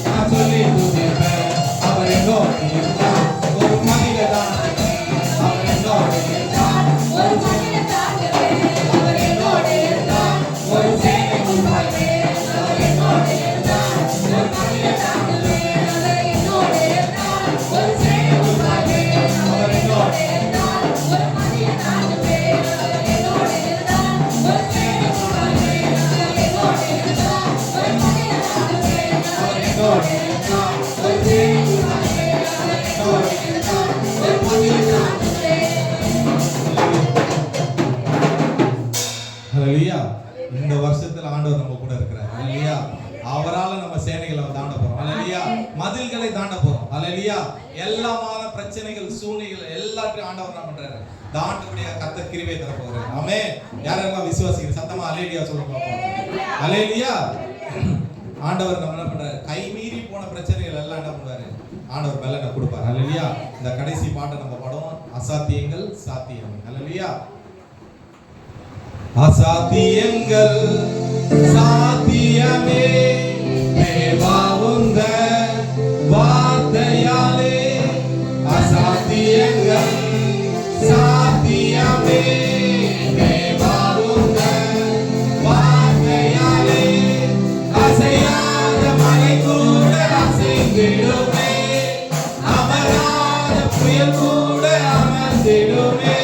நான் சொல்லி துதிப்பேன். அவர் என்னோடு இருந்தார். ஒரு மனித தாண்டுவேன். அவர் என்னோடு இருந்தார். ஒரு மனித தாண்டுவேன். அவர் என்னோடு இருந்தார். ஒரு சேனை உருவாக்குவேன். அவர் என்னோடு இருந்தார். ஒரு மனித தாண்டுவேன். அவர் என்னோடு இருந்தார். ஒரு சேனை உருவாக்குவேன். அவர் என்னோடு இருந்தார். ஒரு மனித தாண்டுவேன். அவர் என்னோடு இருந்தார். ஒரு சேனை உருவாக்குவேன். அவர் என்னோடு இருந்தார். ஒரு மனித தாண்டுவேன். அவர் என்னோடு இருந்தார். ஒரு சேனை உருவாக்குவேன். அவர் என்னோடு இருந்தார். ஒரு மனித தாண்டுவேன். ஹல்லேலூயா. இந்த வருஷத்துல ஆண்டவர் நம்ம கூட இருக்கிறார். ஹல்லேலூயா. அவரால நம்ம சேனைகளை தாண்ட போறோம். ஹல்லேலூயா. மதில்களை தாண்ட போறோம். ஹல்லேலூயா. எல்லாமான பிரச்சனைகள் சூழ்நிலைகள் எல்லாத்தையும் ஆண்டவர் என்ன பண்றாரு? தாண்டக்கூடிய கர்த்தர் கிருபை தர போறாரு. ஆமென். யாரெல்லாம் விசுவாசிக்கிறீங்க சத்தமா ஹல்லேலூயா சொல்லுங்க பாப்போம். ஹல்லேலூயா. ஆண்டவர் நம்ம என்ன பண்றாரு, கை மீறி போன பிரச்சனைகள் எல்லாம் என்ன பண்றாரு, ஆண்டவர் பலனை கொடுப்பார். ஹல்லேலூயா. இந்த கடைசி பாட்டை நம்ம பாடுவோம், அசாத்தியங்கள் சாத்தியம். ஹல்லேலூயா. அசாத்தியங்கள் சாத்தியமே தேவா உந்த வார்த்தையாலே, அசாத்தியங்கள் சாத்தியமே தேவா உந்த வார்த்தையாலே, அசையாத மலை கூட அசைந்திடுமே, அமராத புயல் கூட அமர்ந்திடுமே,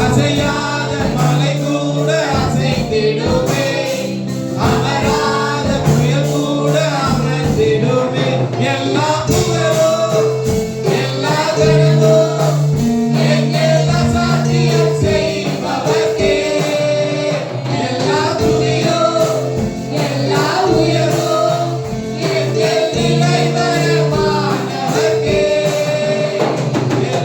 அசையாத மலை கூட அசைந்திடுமே, அமராத புயல் கூட அமர்ந்திடுமே. எல்லா புகழும் எல்லா கனமும் எங்கெல்லாம் சாத்தியம் செய்பவர்க்கே, எல்லா துதியும் எல்லா உயர்வும் எங்கள் நிலைவரமானவர்க்கே, எல்லா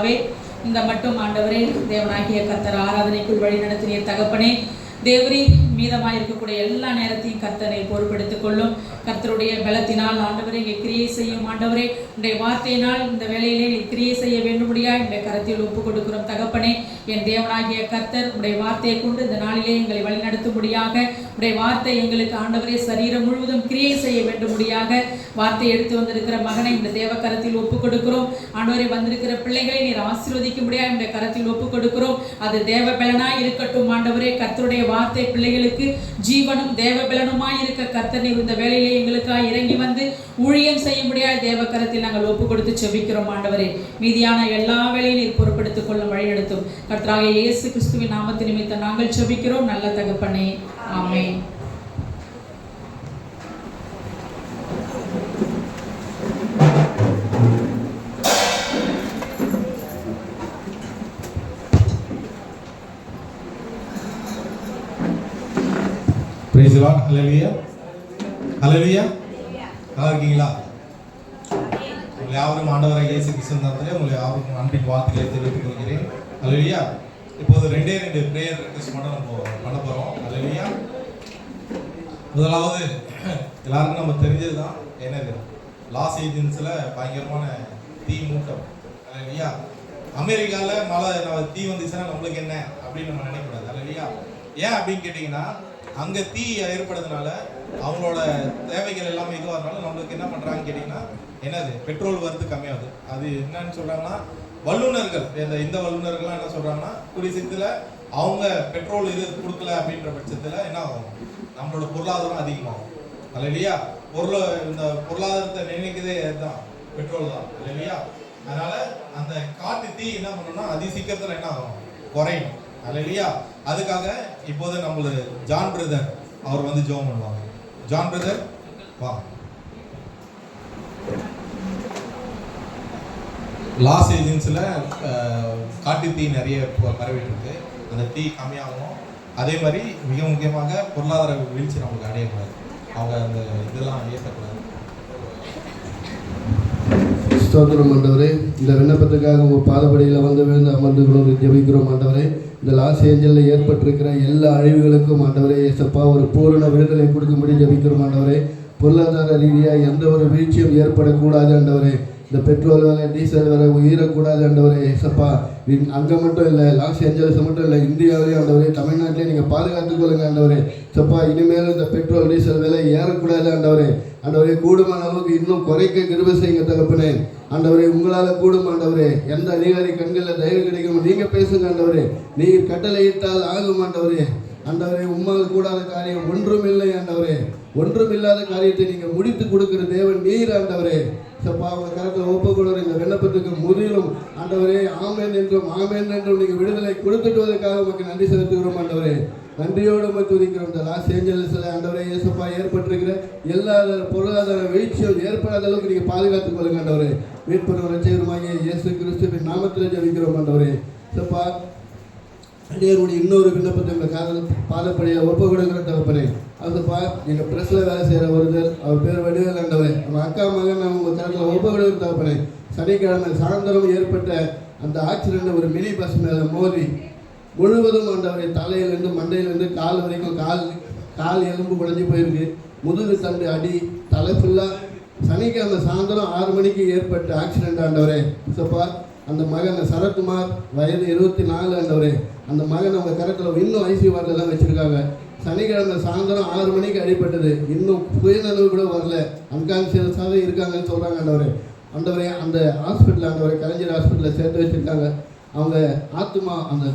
பிதாவே, இந்த மட்டும் ஆண்டவரே தேவனாகிய கர்த்தர் ஆராதனைக்குள் வழி நடத்திய தகப்பனே, தேவரீர் மீதமாக இருக்கக்கூடிய எல்லா நேரத்தையும் கர்த்தரை பொறுப்பெடுத்துக் கொள்ளும். கர்த்தருடைய பலத்தினால் ஆண்டவரை இங்கே கிரியை செய்யும். ஆண்டவரே உடைய வார்த்தையினால் இந்த வேலையிலே கிரியை செய்ய வேண்டும்படியா இந்த கரத்தில் ஒப்புக் கொடுக்கிறோம் தகப்பனே. என் தேவனாகிய கர்த்தர் உடைய வார்த்தையை கொண்டு இந்த நாளிலே எங்களை வழிநடத்தும்படியாக, உடைய வார்த்தை எங்களுக்கு ஆண்டவரே சரீரம் முழுவதும் கிரியை செய்ய வேண்டும்படியாக வார்த்தை எடுத்து வந்திருக்கிற மகனை இந்த தேவ கரத்தில் ஒப்புக் கொடுக்கிறோம். ஆண்டவரை வந்திருக்கிற பிள்ளைகளை நீர் ஆசீர்வதிக்கும்படியா இந்த கரத்தில் ஒப்புக் கொடுக்கிறோம். அது தேவ பலனாய் இருக்கட்டும். ஆண்டவரே கர்த்தருடைய வார்த்தை பிள்ளைகளுக்கு ஜீவனும் தேவ பலனுமாய் இருக்க கர்த்தர் நீர் இந்த வேலையிலே எங்களுக்காக இறங்கி வந்து ஊழியம் செய்யும்படியாய் தேவ கரத்தில் நாங்கள் ஒப்பு கொடுத்து செபிக்கிறோம். ஆண்டவரே மீதியான எல்லா வேலையும் நீர் பொறுப்பெடுத்துக் கொள்ள வழிநடத்தும். கர்த்தராகிய இயேசு கிறிஸ்துவின் நாமத்து நிமித்தம் நாங்கள் செபிக்கிறோம் நல்ல தகப்பனே, ஆமென். Praise the Lord. Hallelujah. Hallelujah. நல்லா இருக்கீங்களா? உங்களை யாவரும் ஆண்டவராகிய இயேசு கிறிஸ்துவின் நாமத்திலே உங்களை யாவருக்கும் அன்பின் வாழ்த்துக்களை தெரிவித்துக் கொள்கிறேன். ஹல்லேலூயா. இப்போது 2 பிரேயர் ரிக்வெஸ்ட் மட்டும் நம்ம பண்ண போறோம். ஹல்லேலூயா. முதலாவது எல்லாருக்கும் நம்ம தெரிஞ்சதுதான், என்னது, லாஸ் ஏஞ்சல்ஸ்ல பயங்கரமான தீ மூட்டம். ஹல்லேலூயா. அமெரிக்கால மழை தீ வந்துச்சுன்னா நம்மளுக்கு என்ன அப்படின்னு நம்ம நினைக்கக்கூடாது. ஹல்லேலூயா. ஏன் அப்படின்னு கேட்டீங்கன்னா, அங்கே தீ ஏற்படுறதுனால அவங்களோட தேவைகள் எல்லாமே இதுவாகிறதுனால நம்மளுக்கு என்ன பண்ணுறாங்கன்னு கேட்டிங்கன்னா, என்னது, பெட்ரோல் வரது கம்மியாகுது. அது என்னன்னு சொல்கிறாங்கன்னா, வல்லுநர்கள் இந்த வல்லுநர்கள்லாம் என்ன சொல்கிறாங்கன்னா, கூடிய சீக்கிரத்தில் அவங்க பெட்ரோல் இது கொடுக்கல அப்படின்ற பட்சத்தில் என்ன ஆகும், நம்மளோட பொருளாதாரம் அதிகமாகும். அல்லையா, இந்த பொருளாதாரத்தை நினைக்கிறதே தான் பெட்ரோல் தான். இல்லையா, அதனால அந்த காட்டு தீ என்ன பண்ணணும்னா அதி சீக்கிரத்தில் என்ன ஆகும், குறையும். அல்லையா, அதுக்காக இப்போது நம்மளுக்கு ஜான் பிரதர் அவர் வந்து ஜெபம் பண்ணுவாங்க. ஜான் பிரதர் வா. லாஸ் ஏஜென்சியில் காட்டு தீ நிறைய பரவிட்டு இருக்கு. அந்த தீ கம்மியாகும். அதே மாதிரி மிக முக்கியமாக பொருளாதார வீழ்ச்சி நம்மளுக்கு அடையக்கூடாது. அவங்க அந்த இதெல்லாம் ஏற்றக்கூடாது. ஸ்தோத்திரம் ஆண்டவரே, இந்த விண்ணப்பத்துக்காக உங்கள் பாதப்படியில் வந்து விழுந்து அமர்ந்து கொண்டு ஜெபிக்கிறோம் ஆண்டவரே. இந்த லாஸ் ஏஞ்சலில் ஏற்பட்டிருக்கிற எல்லா அழிவுகளுக்கும் ஆண்டவரே ஏசப்பா ஒரு பூரண விடுதலை கொடுக்கும்படி ஜெபிக்கிறோம் ஆண்டவரே. பொருளாதார ரீதியாக எந்த ஒரு வீழ்ச்சியும் ஏற்படக்கூடாது ஆண்டவரே. இந்த பெட்ரோல் விலை, டீசல் விலை உயிரக்கூடாது ஆண்டவரே ஏசப்பா. அங்கே மட்டும் இல்லை, லாஸ் ஏஞ்சல்ஸ் மட்டும் இல்லை, இந்தியாவிலேயும் ஆண்டவரே, தமிழ்நாட்டிலேயே நீங்கள் பாதுகாத்துக் கொள்ளுங்க ஆண்டவரே. சப்பா இனிமேல் இந்த பெட்ரோல் டீசல் விலை ஏறக்கூடாது ஆண்டவரே. ஆண்டவரே கூடுமான அளவுக்கு இன்னும் குறைக்க கிருபை செய்யுங்க தகப்பனே. ஆண்டவரே உங்களால் கூடும் ஆண்டவரே. எந்த அதிகாரி கண்களில் தயவு கிடைக்கும் நீங்கள் பேசுங்க ஆண்டவரே. நீங்கள் கட்டளையிட்டால் ஆகும் ஆண்டவரே. ஆண்டவரே உம்மால் கூடாத காரியம் ஒன்றும் இல்லை ஆண்டவரே. ஒன்றும் இல்லாத காரியத்தை நீங்கள் முடித்து கொடுக்கிற தேவன் நீர் ஆண்டவரே. சப்பா அவங்க கருத்தில் ஒப்பு கொடுற இந்த விண்ணப்பத்துக்கு முதிரும் ஆண்டவரே ஆமேன் என்றும் ஆமேன் என்றும் நீங்கள் விடுதலை கொடுத்துட்டுவதற்காக உங்களுக்கு நன்றி செலுத்துகிறோம் ஆண்டவரே. நன்றியோடு நம்ம துதிக்கிறோம். இந்த லாஸ் ஏஞ்சல்ஸில் ஆண்டவரே இயேசப்பா ஏற்பட்டிருக்கிற எல்லா பொருளாதார வீழ்ச்சியும் ஏற்படாத அளவுக்கு நீங்கள் பாதுகாத்துக் கொள்ளுங்க ஆண்டவரே. மீட்பரும் ரட்சகருமாகிய இயேசு கிறிஸ்துவின் நாமத்தில் ஜெபிக்கிறோம் ஆண்டவரே. சப்பா அடியாருடைய இன்னொரு விண்ணப்பத்தை உங்கள் பாதப்படியை ஒப்பு கொடுக்கிற தகப்பனே. அதுப்பா நீங்கள் ப்ரெஸ்ஸில் வேலை செய்கிற ஒருத்தர், அவர் பேர் வடிவேல் ஆண்டவரே. நம்ம அக்கா மகன் உங்கள் கருத்தில் ஒப்பு கொடுக்கிற தகப்பனே. சனிக்கிழமை சாயந்தரம் ஏற்பட்ட அந்த ஆக்சிடென்ட் ஒரு மினி பஸ் மேலே மோதி முழுவதும் ஆண்டவரை தலையிலேருந்து மண்டையிலேருந்து கால் வரைக்கும் கால் எலும்பு குறைஞ்சி போயிருக்கு. முதுகு தண்டு அடி, தலை ஃபுல்லாக. சனிக்கிழமை சாயந்தரம் 6 மணிக்கு ஏற்பட்ட ஆக்சிடென்ட் ஆண்டவரே. சப்பா அந்த மகன் சரத்குமார் வயது 24 ஆண்டவரே. அந்த மகன் அவங்க கரத்தில் இன்னும் ஐசியூ வார்டில் தான் வச்சுருக்காங்க. சனிக்கிழமை சாயந்தரம் 6 மணிக்கு அடிப்பட்டது. இன்னும் சுயநலவு கூட வரல, அன்கான்சியஸாகவே இருக்காங்கன்னு சொல்கிறாங்க ஆண்டவரே. ஆண்டவரே அந்த ஹாஸ்பிட்டல் ஆண்டவரே கலைஞர் ஹாஸ்பிட்டலில் சேர்த்து வச்சுருக்காங்க. அவங்க ஆத்மா அந்த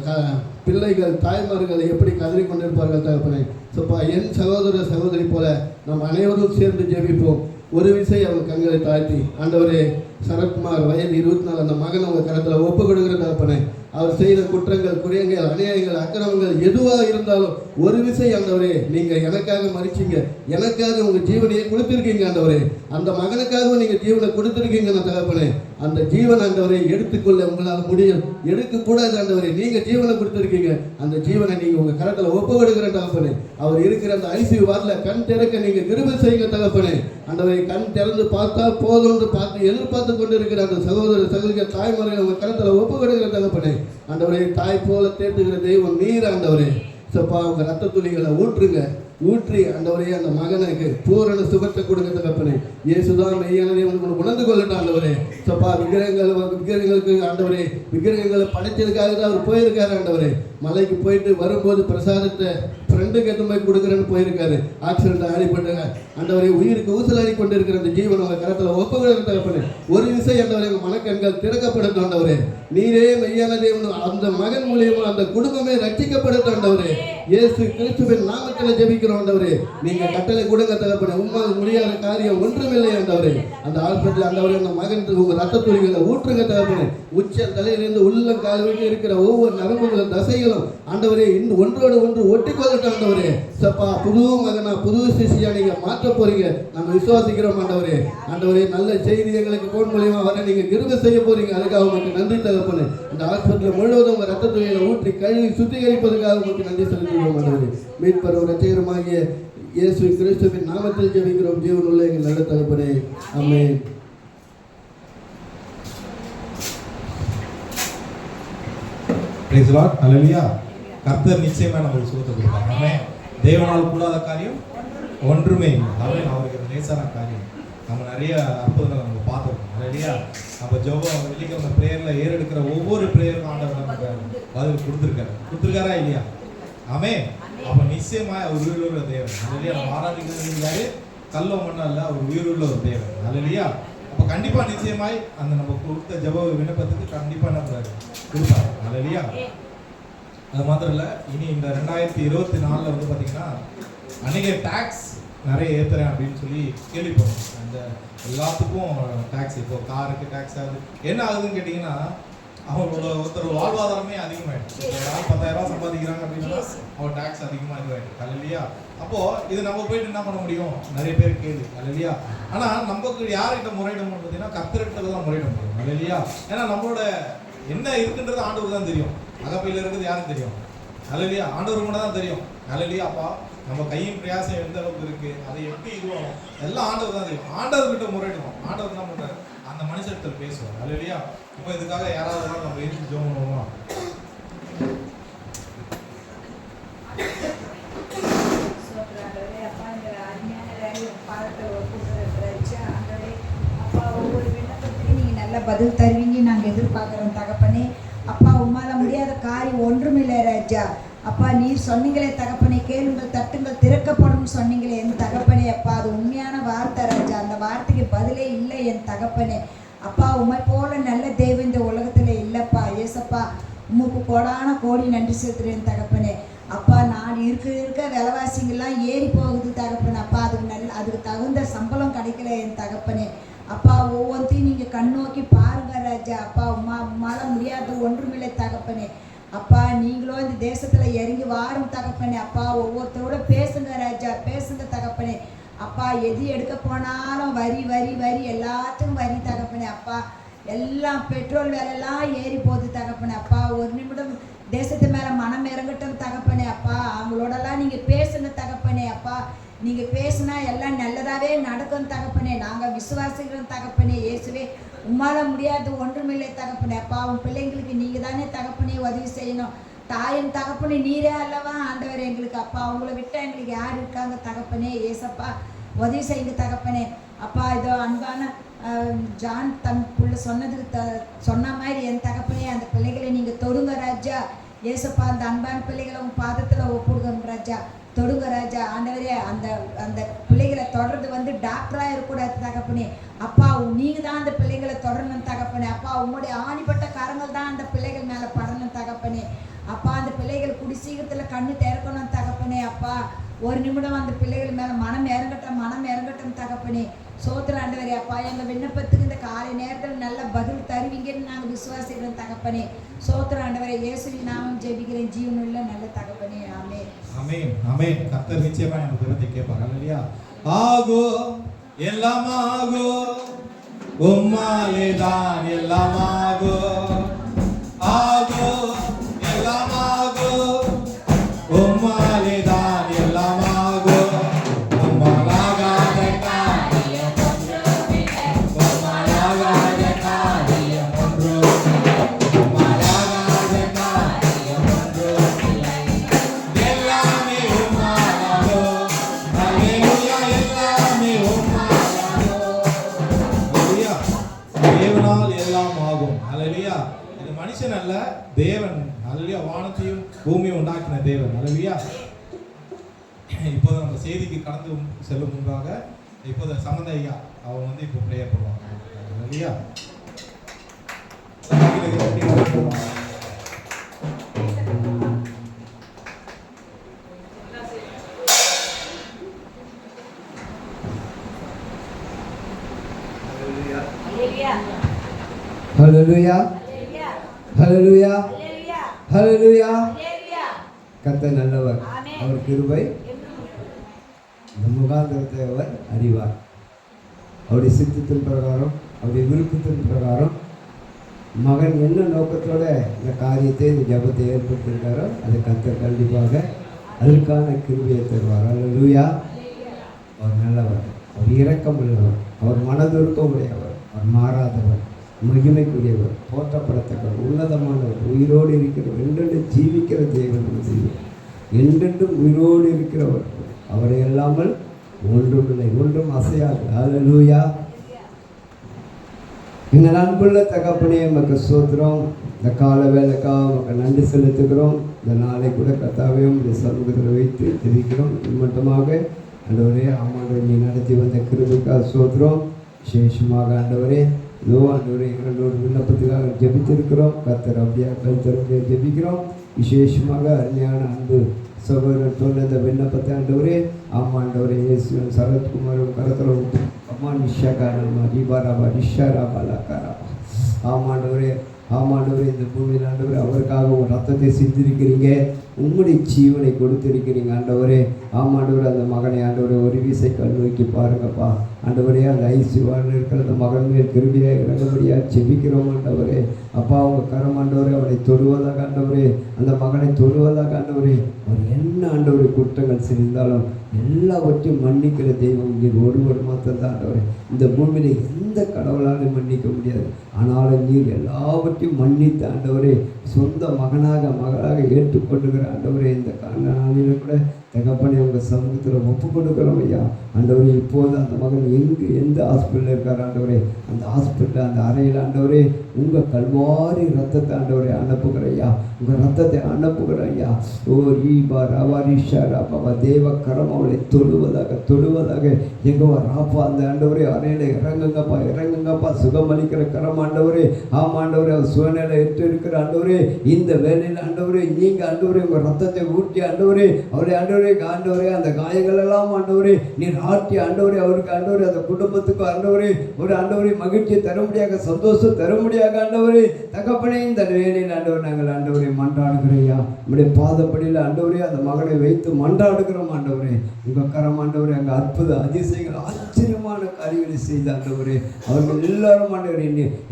பிள்ளைகள் தாய்மார்கள் எப்படி கதறி கொண்டிருப்பார்கள் தகப்பனே. சப்பா என் சகோதர சகோதரி போல நாம் அனைவரும் சேர்ந்து ஜெபிப்போம். ஒரு விசை அவங்க கண்களை தாழ்த்தி ஆண்டவரே சரத்குமார் வயது 24 அந்த மகன் உங்கள் கரத்தில் ஒப்பு கொடுக்கிற தகப்பனே. அவர் செய்த குற்றங்கள், குறையங்கள், அநியாயங்கள், அக்கிரமங்கள் எதுவாக இருந்தாலும் ஒரு விசை ஆண்டவரே நீங்கள் எனக்காக மறிச்சிங்க, எனக்காக உங்கள் ஜீவனையை கொடுத்துருக்கீங்க ஆண்டவரே. அந்த மகனுக்காகவும் நீங்கள் ஜீவனை கொடுத்துருக்கீங்க தகப்பனே. அந்த ஜீவன் ஆண்டவரை எடுத்துக்கொள்ள உங்களால் முடியும். எடுக்கக்கூடாது ஆண்டவரே. நீங்கள் ஜீவனை கொடுத்துருக்கீங்க. அந்த ஜீவனை நீங்கள் உங்கள் கரத்தில் ஒப்பு கொடுக்கிற தகப்பனே. அவர் இருக்கிற அந்த ஐசியூ வார்டில் கண் திறக்க நீங்கள் கிருபை செய்யுங்க தகப்பனே. ஆண்டவரை கண் திறந்து பார்த்தா போதும்னு பார்த்து எதிர்பார்த்து கொண்டு இருக்கிற அந்த சகோதர சகோதரிகள் தாய்மார்களை உங்கள் கரத்தில் ஒப்பு கொடுக்கிற தகப்பனே. ஆண்டவரை தாய் போல தேற்றுகிற தெய்வம் நீர் ஆண்டவரே. சப்பா உங்கள் ரத்த துளிகளை ஊற்றி ஆண்டவரே அந்த மகனுக்கு பூரண சுகத்தை கொடுங்க தகப்பனே. இயேசுதான் மெய்யான தேவன் உணர்ந்து கொள்ளட்டும் ஆண்டவரே. சப்பா விக்கிரகங்களுக்கு ஆண்டவரே விக்கிரகங்களை படைச்சதுக்காக தான் அவர் போயிருக்காரு ஆண்டவரே. மலைக்கு போயிட்டு வரும்போது பிரசாதத்தை ஃப்ரெண்டுக்கு எந்த மாதிரி கொடுக்குறேன்னு போயிருக்காரு. ஆக்சிடென்ட் ஆடிப்பட்டாங்க ஆண்டவரே. உயிருக்கு ஊசலாடி கொண்டு இருக்கிற அந்த ஜீவன் உங்கள் கரத்தில் ஒப்புகிற தகப்பனே. ஒரு விஷயம் ஆண்டவரே உங்கள் மனக்கண்கள் திறக்கப்படட்டும் ஆண்டவரே. நீரே மெய்யான தேவன். அந்த மகன் மூலியமா அந்த குடும்பமே ரட்சிக்கப்படட்டும் ஆண்டவரே. இயேசு கிறிஸ்துவின் நாமத்தில் ஜெபிக்கிறோம் ஆண்டவரே. நீங்க கட்டளை கொடுங்க தகப்பனே. உம்மால் முடியாத காரியம் ஒன்றுமில்லை ஆண்டவரே. அந்த ஹாஸ்பிட்டல் ஆண்டவரே அந்த மகன் உங்க ரத்த துளிகளை ஊற்றுங்க தகப்பனே. உச்ச தலையிலிருந்து உள்ளம் கால் வரைக்கும் இருக்கிற ஒவ்வொரு நரம்புகளும் தசைகளும் ஆண்டவரே இன்னும் ஒன்றோடு ஒன்று ஒட்டி கொள்ளட்டும் ஆண்டவரே. சப்பா புது மகனா புது சிசியா நீங்க மாற்ற போறீங்க. நாங்க விசுவாசிக்கிறோம் ஆண்டவரே. ஆண்டவரே நல்ல செய்தி எங்களுக்கு போன் மூலியமா வர நீங்க கிருபை செய்ய போறீங்க. அதுக்காக உங்களுக்கு நன்றி தகப்பனே. இந்த ஹாஸ்பிட்டல் முழுவதும் உங்க ரத்த துளிகளை ஊற்றி கழுவி சுத்திகரிப்பதற்காக உங்களுக்கு நன்றி செலுத்துகிறோம் ஆண்டவரே. மீட்பரும் ரட்சகருமாகிய இயேசு கிறிஸ்துவின் நாமத்தில் ஜெபிக்கிறோம் ஜீவனுள்ள எங்கள் நல்ல தகப்பனே. Amen. Praise the Lord. Hallelujah. கர்த்தர் நிச்சயமா நமக்கு சுகத்தை கொடுப்பார். ஆமென். தேவனால் கூடாத காரியம் ஒன்றுமே இல்லை. ஆமென். அவருக்கு லேசான காரியம். நம்ம நிறைய அற்புதங்களை நம்ம பார்த்துருக்கோம். ஹல்லேலூயா. நம்ம ஜெபம் வெள்ளிக்கிழமை பிரேயர்ல ஏறெடுக்கிற ஒவ்வொரு பிரேயருக்கும் ஆண்டவர் நமக்கு பதில் கொடுத்துருக்காரா இல்லையா? ஆமென். அப்ப நிச்சயமா அவர் உயிருள்ள தேவன். ஹல்லேலூயா. நம்ம ஆராதிக்கிறது கல்லோ மண்ணா இல்ல, அவர் உயிருள்ள ஒரு தேவன். ஹல்லேலூயா. அப்ப கண்டிப்பா நிச்சயமாய் அந்த நம்ம கொடுத்த ஜெப விண்ணப்பத்துக்கு கண்டிப்பா நம்ம கொடுப்பாரு. ஹல்லேலூயா. அது மாத்திரம் இல்ல, இனி இந்த 2024 வந்து பாத்தீங்கன்னா அநேக டாக்ஸ் நிறைய ஏத்துறேன் அப்படின்னு சொல்லி கேள்விப்படும். அந்த எல்லாத்துக்கும் டாக்ஸ், இப்போ காருக்கு டாக்ஸ் ஆகுது. என்ன ஆகுதுன்னு கேட்டீங்கன்னா அவங்களோட ஒருத்தர் வாழ்வாதாரமே அதிகமாயிடுச்சு. ஒரு நாள் 10,000 சம்பாதிக்கிறாங்க அப்படின்னா அவன் டாக்ஸ் அதிகமாக இதுவாயிடுச்சு. ஹல்லேலூயா. அப்போ இது நம்ம போயிட்டு என்ன பண்ண முடியும்? நிறைய பேர் கேள்வி. ஹல்லேலூயா. ஆனா நமக்கு யார்கிட்ட முறையிடணும் பார்த்தீங்கன்னா கர்த்தர்கிட்ட தான் முறையிட முடியும். ஹல்லேலூயா. ஏன்னா நம்மளோட என்ன இருக்குன்றது ஆண்டவருக்கு தான் தெரியும். அகப்பையில் இருக்கிறது யாருக்கு தெரியும்? ஹல்லேலூயா. ஆண்டவருக்கு கூட தான் தெரியும். ஹல்லேலூயா. அப்பா நம்ம கையின் பிரயாசம் எந்த அளவுக்கு இருக்கு, அதை எப்படி இதுவும் எல்லாம் ஆண்டவர் தான் தெரியும். ஆண்டவர்கிட்ட முறையிடணும். ஆண்டவர் தான் பண்றாரு, அந்த மனுஷத்தில் பேசுவார். ஹல்லேலூயா. இப்போ இதுக்காக யாராவது நம்ம எழுதி ஜெபம் பண்ணுவோமா? பதில் தருவீங்க நாங்கள் எதிர்பார்க்குறோம் தகப்பனே. அப்பா உம்மால முடியாத காரியம் ஒன்றுமில்லை ராஜா. அப்பா நீர் சொன்னீங்களே தகப்பனே, கேளுங்கள் தட்டுங்கள் திறக்கப்படும் சொன்னீங்களே என் தகப்பனே. அப்பா அது உண்மையான வார்த்தை ராஜா. அந்த வார்த்தைக்கு பதிலே இல்லை என் தகப்பனே. அப்பா உம்மை போல நல்ல தெய்வம் இந்த உலகத்தில் இல்லைப்பா. ஏசப்பா உமக்கு கோடான கோடி நன்றி செலுத்துறேன் தகப்பனே. அப்பா நான் இருக்க விலைவாசிங்கெல்லாம் ஏறி போகுது தகப்பனே. அப்பா அதுக்கு தகுந்த சம்பளம் கிடைக்கல என் தகப்பனே. அப்பா ஒவ்வொன்றையும் நீங்கள் கண்ணோக்கி பாருங்க ராஜா. அப்பா உம்மால முடியாத ஒன்றுமில்லை தகப்பனே. அப்பா நீங்களும் இந்த தேசத்தில் இறங்கி வாரும் தகப்பனே. அப்பா ஒவ்வொருத்தரோட பேசுங்க ராஜா, பேசுங்க தகப்பனே. அப்பா எது எடுக்க போனாலும் வரி வரி வரி, எல்லாத்துக்கும் வரி தகப்பனே. அப்பா எல்லாம் பெட்ரோல் விலையெல்லாம் ஏறி போகுது தகப்பனே. அப்பா ஒரு நிமிடம் தேசத்து மேலே மனம் இறங்கட்டும் தகப்பனே. அப்பா அவங்களோடலாம் நீங்கள் பேசுங்க தகப்பனே. அப்பா நீங்கள் பேசுனா எல்லாம் நல்லதாகவே நடக்கும் தகப்பனே. நாங்கள் விசுவாசிக்கிறோம் தகப்பனே. இயேசுவே உம்மால முடியாது ஒன்றுமில்லை தகப்பனே. அப்பா உன் பிள்ளைங்களுக்கு நீங்கள் தானே தகப்பனே உதவி செய்யணும். தாயின் தகப்பனே நீரே அல்லவா ஆண்டவர் எங்களுக்கு. அப்பா அவங்கள விட்டால் எங்களுக்கு யார் இருக்காங்க தகப்பனே. ஏசப்பா உதவி செய்யுங்க தகப்பனே. அப்பா இதோ அன்பான ஜான் தன் புள்ள சொன்னதுக்கு சொன்ன மாதிரி என் தகப்பனே அந்த பிள்ளைகளை நீங்கள் தொடுங்க ராஜா. ஏசப்பா அந்த அன்பான பிள்ளைகளை உன் பாதத்தில் ஒப்புடுங்க ராஜா. தொடுங்க ராஜா. ஆண்டவரே அந்த அந்த பிள்ளைகளை தொடர்ந்து டாக்டராக இருக்கக்கூடாது தகப்பனே. அப்பா நீங்கள் தான் அந்த பிள்ளைகளை தொடரணும் தகப்பனே. அப்பா உங்களுடைய ஆணிப்பட்ட கரங்கள் தான் அந்த பிள்ளைகள் மேலே படணும் தகப்பனே. அப்பா அந்த பிள்ளைகள் குடி சீக்கிரத்தில் கண்ணு திறக்கணும் தகப்பனே. அப்பா ஒரு நிமிடம் அந்த பிள்ளைகள் மேலே மனம் இறங்கட்டும் தகப்பனே. சோத்திர ஆண்டவரே. அப்பா எங்கள் விண்ணப்பத்துக்கு இந்த காலை நேரத்தில் நல்ல பதில் தருவீங்கன்னு நாங்கள் விசுவாசிக்கிறோம் தகப்பனே. சோத்திர ஆண்டவரே. இயேசுவின் நாமம் ஜெபிக்கிறேன் ஜீவனுள்ள நல்ல தகப்பனே. ஆமென். ஆமென். ஆமென். கர்த்தர் நிச்சயமா நம்ம ஜெபத்தை கேட்பார். ஹல்லேலூயா. ஆகோ எல்லாம் ஆகோ உம்மாலே தான் எல்லாம் ஆகும், ஆகும், எல்லாம் ஆகும். உம்மாலே தான் எல்லாம் ஆகும். உம்மாலாகாத காரியம் ஒன்றுமில்லை. உம்மாலாகாத காரியம் ஒன்றுமில்லை. உம்மாலாகாத காரியம் ஒன்றுமில்லை. எல்லாமே உம்மாலாகும். அல்லேலூயா, எல்லாமே உம்மாலாகும். அல்லேலூயா. தேவனால் எல்லாம் ஆகும். அல்லேலூயா. இது மனுஷன் அல்ல, தேவன். அல்லேலூயா. வானத்தையும் பூமியும் உண்டாக்கின தேவன். அல்லேலூயா. இப்போது நம்ம செய்திக்கு கடந்து செல்லும் முன்பாக இப்போது சம்பந்த ஐயா அவங்க வந்து இப்போ ப்ரேயர் பண்ணுவாங்க. அல்லேலூயா. ஹல்லேலூயா, ஹல்லேலூயா, ஹல்லேலூயா. கர்த்தர் நல்லவர், அவர் கிருபை இந்த முகாந்திரத்தை அவர் அறிவார். அவருடைய சித்தத்தின் பிரகாரம், அவருடைய விருப்பத்தின் பிரகாரம் மகன் என்ன நோக்கத்தோட இந்த காரியத்தை, இந்த ஜபத்தை ஏற்படுத்தியிருக்காரோ அதை கர்த்தர் கண்டிப்பாக அதற்கான கிருபையை தருவார். ஹல்லேலூயா. அவர் நல்லவர், அவர் இரக்கம் உள்ளவர், அவர் மனதுருக்கம் உடையவர், அவர் மாறாதவர், மகிமைக்குரியவர், போற்றப்படத்தக்கவர், உன்னதமானவர், உயிரோடு இருக்கிறவர், என்றென்றும் ஜீவிக்கிற தேவன், என்றென்றும் உயிரோடு இருக்கிறவர். அவரை இல்லாமல் ஒன்றுமில்லை, ஒன்றும் அசையாது. ஹல்லேலூயா. எங்கள் அன்புள்ள தகப்பனே, உமக்கு ஸ்தோத்திரம். இந்த கால வேலைக்காக உமக்கு நன்றி செலுத்துகிறோம். இந்த நாளை கூட கர்த்தாவே உம்முடைய சமூகத்தில் வைத்து ஜெபிக்கிறோம். இது மட்டுமாக ஆண்டவரே, ஆமாண்டவரே, நீ நடத்தி வந்த கிருபைக்காக ஸ்தோத்திரம். விசேஷமாக ஆண்டவரே, இதோ ஆண்டவரே, எங்களோட விண்ணப்பத்துக்காக ஜெபித்திருக்கிறோம். கர்த்தர் அப்படியே கருத்தருடைய ஜெபிக்கிறோம். விசேஷமாக அருமையான அன்பு சகோதரர் சொன்ன இந்த விண்ணப்பத்தை ஆண்டவரே, ஆமாண்டவரே, இயேசு சரத்குமாரும் கரத்தரும் அம்மா நிஷாகாரமா தீபாராபா நிஷாராபாலாக்காராபா. ஆமாண்டவரே, ஆமாண்டவரே, இந்த பூமியில் ஆண்டவரே அவருக்காக ஒரு ரத்தத்தை சிந்திருக்கிறீங்க, உங்களுடைய ஜீவனை கொடுத்திருக்கிறீங்க ஆண்டவரே. ஆமாண்டவரே, அந்த மகனை ஆண்டவரே ஒரு வீசை கண் நோக்கி பாருங்கப்பா ஆண்டவரே. அந்த ஐசிவான் இருக்கிற அந்த மகன் மேல் கிருபையாக இறங்கும்படியாக ஜெபிக்கிறோம் ஆண்டவரே. அப்பா, அவங்க கரம் ஆண்டவரே அவனை தொடுவதாக ஆண்டவரே, அந்த மகனை தொடுவதாக ஆண்டவரே. அவர் என்ன ஆண்டவரே குற்றங்கள் செய்தாலும் எல்லாவற்றையும் மன்னிக்கிற தெய்வம் நீர் ஒருவர் மாத்திரம் ஆண்டவரே. இந்த பூமியில எந்த கடவுளாலும் மன்னிக்க முடியாது, ஆனாலும் நீர் எல்லாவற்றையும் மன்னித்த ஆண்டவரே, சொந்த மகனாக மகளாக ஏற்றுக்கொண்டுகிற ஆண்டவரே. இந்த நாளில் கூட தகப்பனை உங்கள் சமூகத்தில் ஒப்பு கொடுக்குறோம் ஐயா ஆண்டவரே. இப்போது அந்த மகன் எந்த ஹாஸ்பிட்டலில் இருக்கார் ஆண்டவரே, அந்த ஹாஸ்பிட்டலில் அந்த அறையில் ஆண்டவரே உங்கள் கல்வாரி ரத்தத்தை ஆண்டவரே அனுப்புகிற ஐயா, உங்கள் ரத்தத்தை அனுப்புகிற ஐயா. ஓ ரீபா ரவா ரிஷா ராபா தேவ கரம் அவளை தொடுவதாக எங்கவா ராப்பா அந்த ஆண்டவரே அறையில் இறங்குங்கப்பா, இறங்குங்கப்பா. சுகமளிக்கிற கரம் ஆண்டவரே. ஆமாம் ஆண்டவரே, அவர் சுவநிலை எட்டு இருக்கிற ஆண்டவரே. இந்த வேலையில் ஆண்டவரே நீங்கள் ஆண்டவரே உங்கள் ரத்தத்தை ஊட்டி ஆண்டவரே அவரை ஆண்டவரே ஆண்டவரே அந்த காயங்கள் எல்லாம் ஆண்டவரே நீர் ஆட்டி ஆண்டவரே அவருக்கு ஆண்டவரே அந்த குடும்பத்துக்கு ஆண்டவரே ஒரு ஆண்டவரே மகிழ்ச்சியை தர முடியாத, சந்தோஷம் தர முடியாத ஆண்டவரே. தகப்பனே, இந்த வேலையில் ஆண்டவர் நாங்கள் ஆண்டவரை மன்றாடுகிறையா நம்முடைய பாதப்படியில் ஆண்டவரே அந்த மகனை வைத்து மன்றாடுகிறோம் ஆண்டவரே. உங்கள் கரம் ஆண்டவரே அங்கே அற்புத அதிசயங்கள் ஆச்சரியமான காரியங்களை செய்த ஆண்டவரே. அவர்கள் எல்லாரும் ஆண்டவரே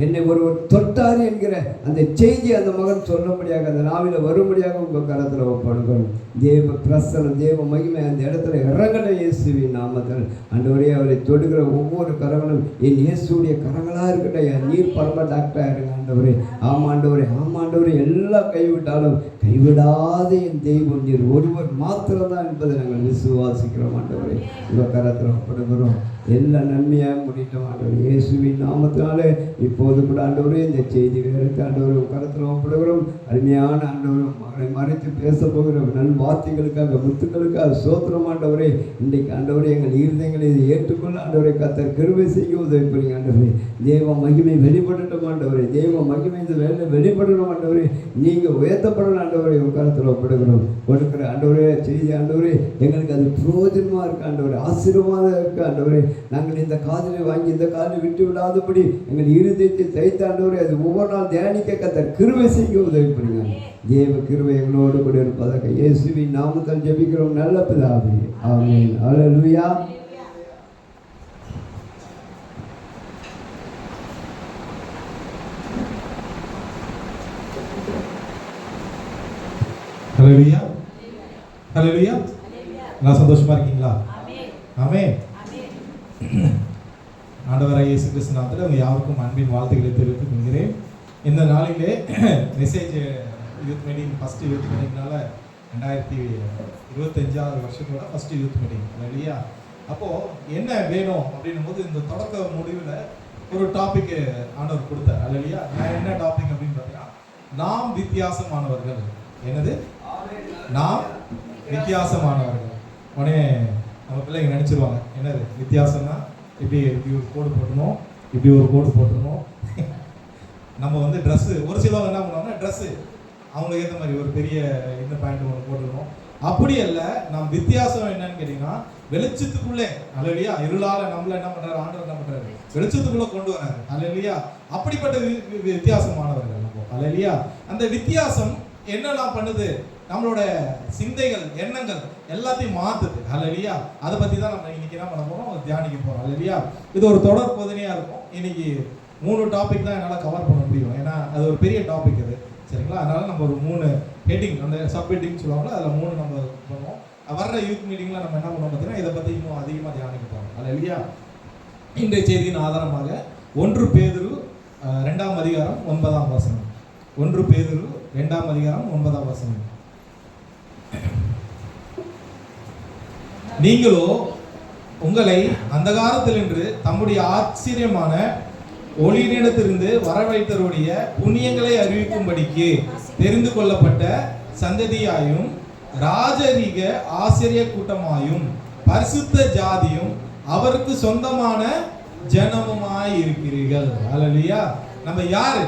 என்னை ஒருவர் தொட்டார் என்கிற அந்த செய்தி அந்த மகன் சொல்லும்படியாக அந்த நாவில் வரும்படியாக உங்கள் கரத்தில் ஒப்படுகிறோம். தேவ பிரசனம், தேவ மகிமை அந்த இடத்துல இறங்கல இயேசுவின் நாமத்தில் ஆண்டவரே. அவரை தொடுகிற ஒவ்வொரு கரங்களும் என் இயேசுடைய கரங்களாக இருக்கட்டும். என் நீர் பரம டாக்டராக இருங்க ஆண்டவரே. ஆமாண்டவரே, ஆமாண்டவரே, எல்லாம் கைவிட்டாலும் கைவிடாத என் தெய்வம் நீர் ஒருவர் மாத்திரம்தான் என்பதை நாங்கள் விசுவாசிக்கிறோம் ஆண்டவரே. உங்கள் கரத்தில் ஒப்படுகிறோம். எல்லா நன்மையாக முடிட்டோம் ஆண்டவரே இயேசுவின் நாமத்தினாலே. இப்போது கூட ஆண்டவரே இந்த செய்தி வேறுக்கு ஆண்டவரை கரத்தில் ஒப்படுகிறோம். அருமையான ஆண்டவரும் மகளை மறைத்து பேச போகிற நல் வார்த்தைகளுக்காக முத்துக்களுக்காக சோத்திரம் ஆண்டவரே. இன்றைக்கு ஆண்டவரே எங்கள் இருதயங்களை இதை ஏற்றுக்கொள்ள ஆண்டவரை கர்த்தர் கிருபை செய்ய உதவி புரியுங்க ஆண்டவரே. தேவ மகிமை வெளிப்படட்டும் ஆண்டவரே. தேவ மகிமை இந்த வேலை வெளிப்படணும் ஆண்டவரே. நீங்கள் உயர்த்தப்படணும் ஆண்டவரை உங்கள் கரத்தில் ஒப்படுகிறோம். கொடுக்குற ஆண்டவரே செய்தி ஆண்டவரே எங்களுக்கு அது பிரயோஜனமாக இருக்கு ஆண்டவரே, ஆசீர்வாதம் இருக்கு ஆண்டவரே. நாங்கள் இந்த காதலை வாங்கி இந்த காதலை விட்டு விடாதபடி எங்கள் இருதயத்தை தைத்த ஆண்டவரே அது ஒவ்வொரு நாள் தியானிக்க கர்த்தர் கிருபை செய்ய உதவி புரியுங்க. தேவ கிருபை எங்களோடு கூட இருப்பதாக இயேசுவின் நாமத்தில் ஜெபிக்கிறோம் நல்ல பிதாவே, ஆமென். ஹல்லேலூயா. ஹல்லேலூயா, ஹல்லேலூயா. நான் சந்தோஷமா இருக்கீங்களா? ஆமென். ஆண்டவராகிய இயேசு கிறிஸ்து நாமத்தில் உங்கள் யாருக்கும் அன்பின் வாழ்த்துக்களை தெரிவித்துக் கொள்கிறேன். இந்த நாளிலே message youth meeting first youth மீட்டிங்னால 2025 வருஷத்தோட ஃபஸ்ட்டு யூத் மீட்டிங் இல்லையா? அப்போது என்ன வேணும் அப்படின்னும் போது இந்த தொடக்க முடிவில் ஒரு டாபிக் ஆண்டவர் கொடுத்தார் இல்லையா? நான் என்ன டாபிக் அப்படின்னு பார்த்தீங்கன்னா, நாம் வித்தியாசமானவர்கள். என்னது? நாம் வித்தியாசமானவர்கள். உடனே நம்ம பிள்ளைங்க நினச்சிருவாங்க, என்னது வித்தியாசம்னா இப்படி ஒரு கோடு போட்டணும், இப்படி ஒரு கோடு போட்டுருணும். நம்ம வந்து ட்ரெஸ்ஸு ஒரு சிலவங்க என்ன பண்ணுவாங்கன்னா, ட்ரெஸ்ஸு அவங்களுக்கு ஏற்ற மாதிரி ஒரு பெரிய இந்த பேண்ட் ஒன்று போட்டுருக்கணும். அப்படி அல்ல, நம்ம வித்தியாசம் என்னன்னு கேட்டிங்கன்னா, வெளிச்சத்துக்குள்ளே அல்லையா, இருளால் நம்மள என்ன பண்ணுறாரு, ஆண்டவர் என்ன பண்ணுறாரு, வெளிச்சத்துக்குள்ளே கொண்டு வராரு அல்லையா. அப்படிப்பட்ட வித்தியாசமானவர்கள் நம்ம அல்லையா. அந்த வித்தியாசம் என்னெல்லாம் பண்ணுது, நம்மளோட சிந்தைகள், எண்ணங்கள் எல்லாத்தையும் மாற்றுது அல்லையா. அதை பற்றி தான் நம்ம இன்னைக்கு என்ன பண்ண போகிறோம், தியானிக்க போகிறோம் அல்லையா. இது ஒரு தொடர் போதனையாக இருக்கும். இன்னைக்கு 3 டாபிக் தான் என்னால் கவர் பண்ண முடியும், ஏன்னா அது ஒரு பெரிய டாபிக் அது, சரிங்களா. அதனால நம்ம ஒரு 3 ஹெட்டிங், அந்த சப் ஹெட்டிங் சொல்லுவாங்களோ அதில் 3 நம்ம பண்ணுவோம். வர்ற யூத் மீட்டிங்கில் நம்ம என்ன பண்ணுவோம் பார்த்தீங்கன்னா, இதை பற்றி இன்னும் அதிகமாக தியானிக்க போகிறோம் அல்லையா. இன்றைய செய்தியின் ஆதாரமாக 1 பேதுரு 2ஆம் அதிகாரம் 9ஆம் வசனம். 1 பேதுரு 2ஆம் அதிகாரம் 9ஆம் வசனம். நீங்களோ உங்களை அந்தகாரத்திலிருந்து தம்முடைய ஆச்சரியமான ஒளியினிடத்திலிருந்து வரவைத்தருடைய புண்ணியங்களை அறிவிக்கும்படிக்கு தெரிந்து கொள்ளப்பட்ட சந்ததியாயும் ராஜரீக ஆசிரிய கூட்டமாயும் பரிசுத்த ஜாதியும் அவருக்கு சொந்தமான ஜனமுமாய் இருக்கிறீர்கள் அல்லேலூயா. நம்ம யாரு,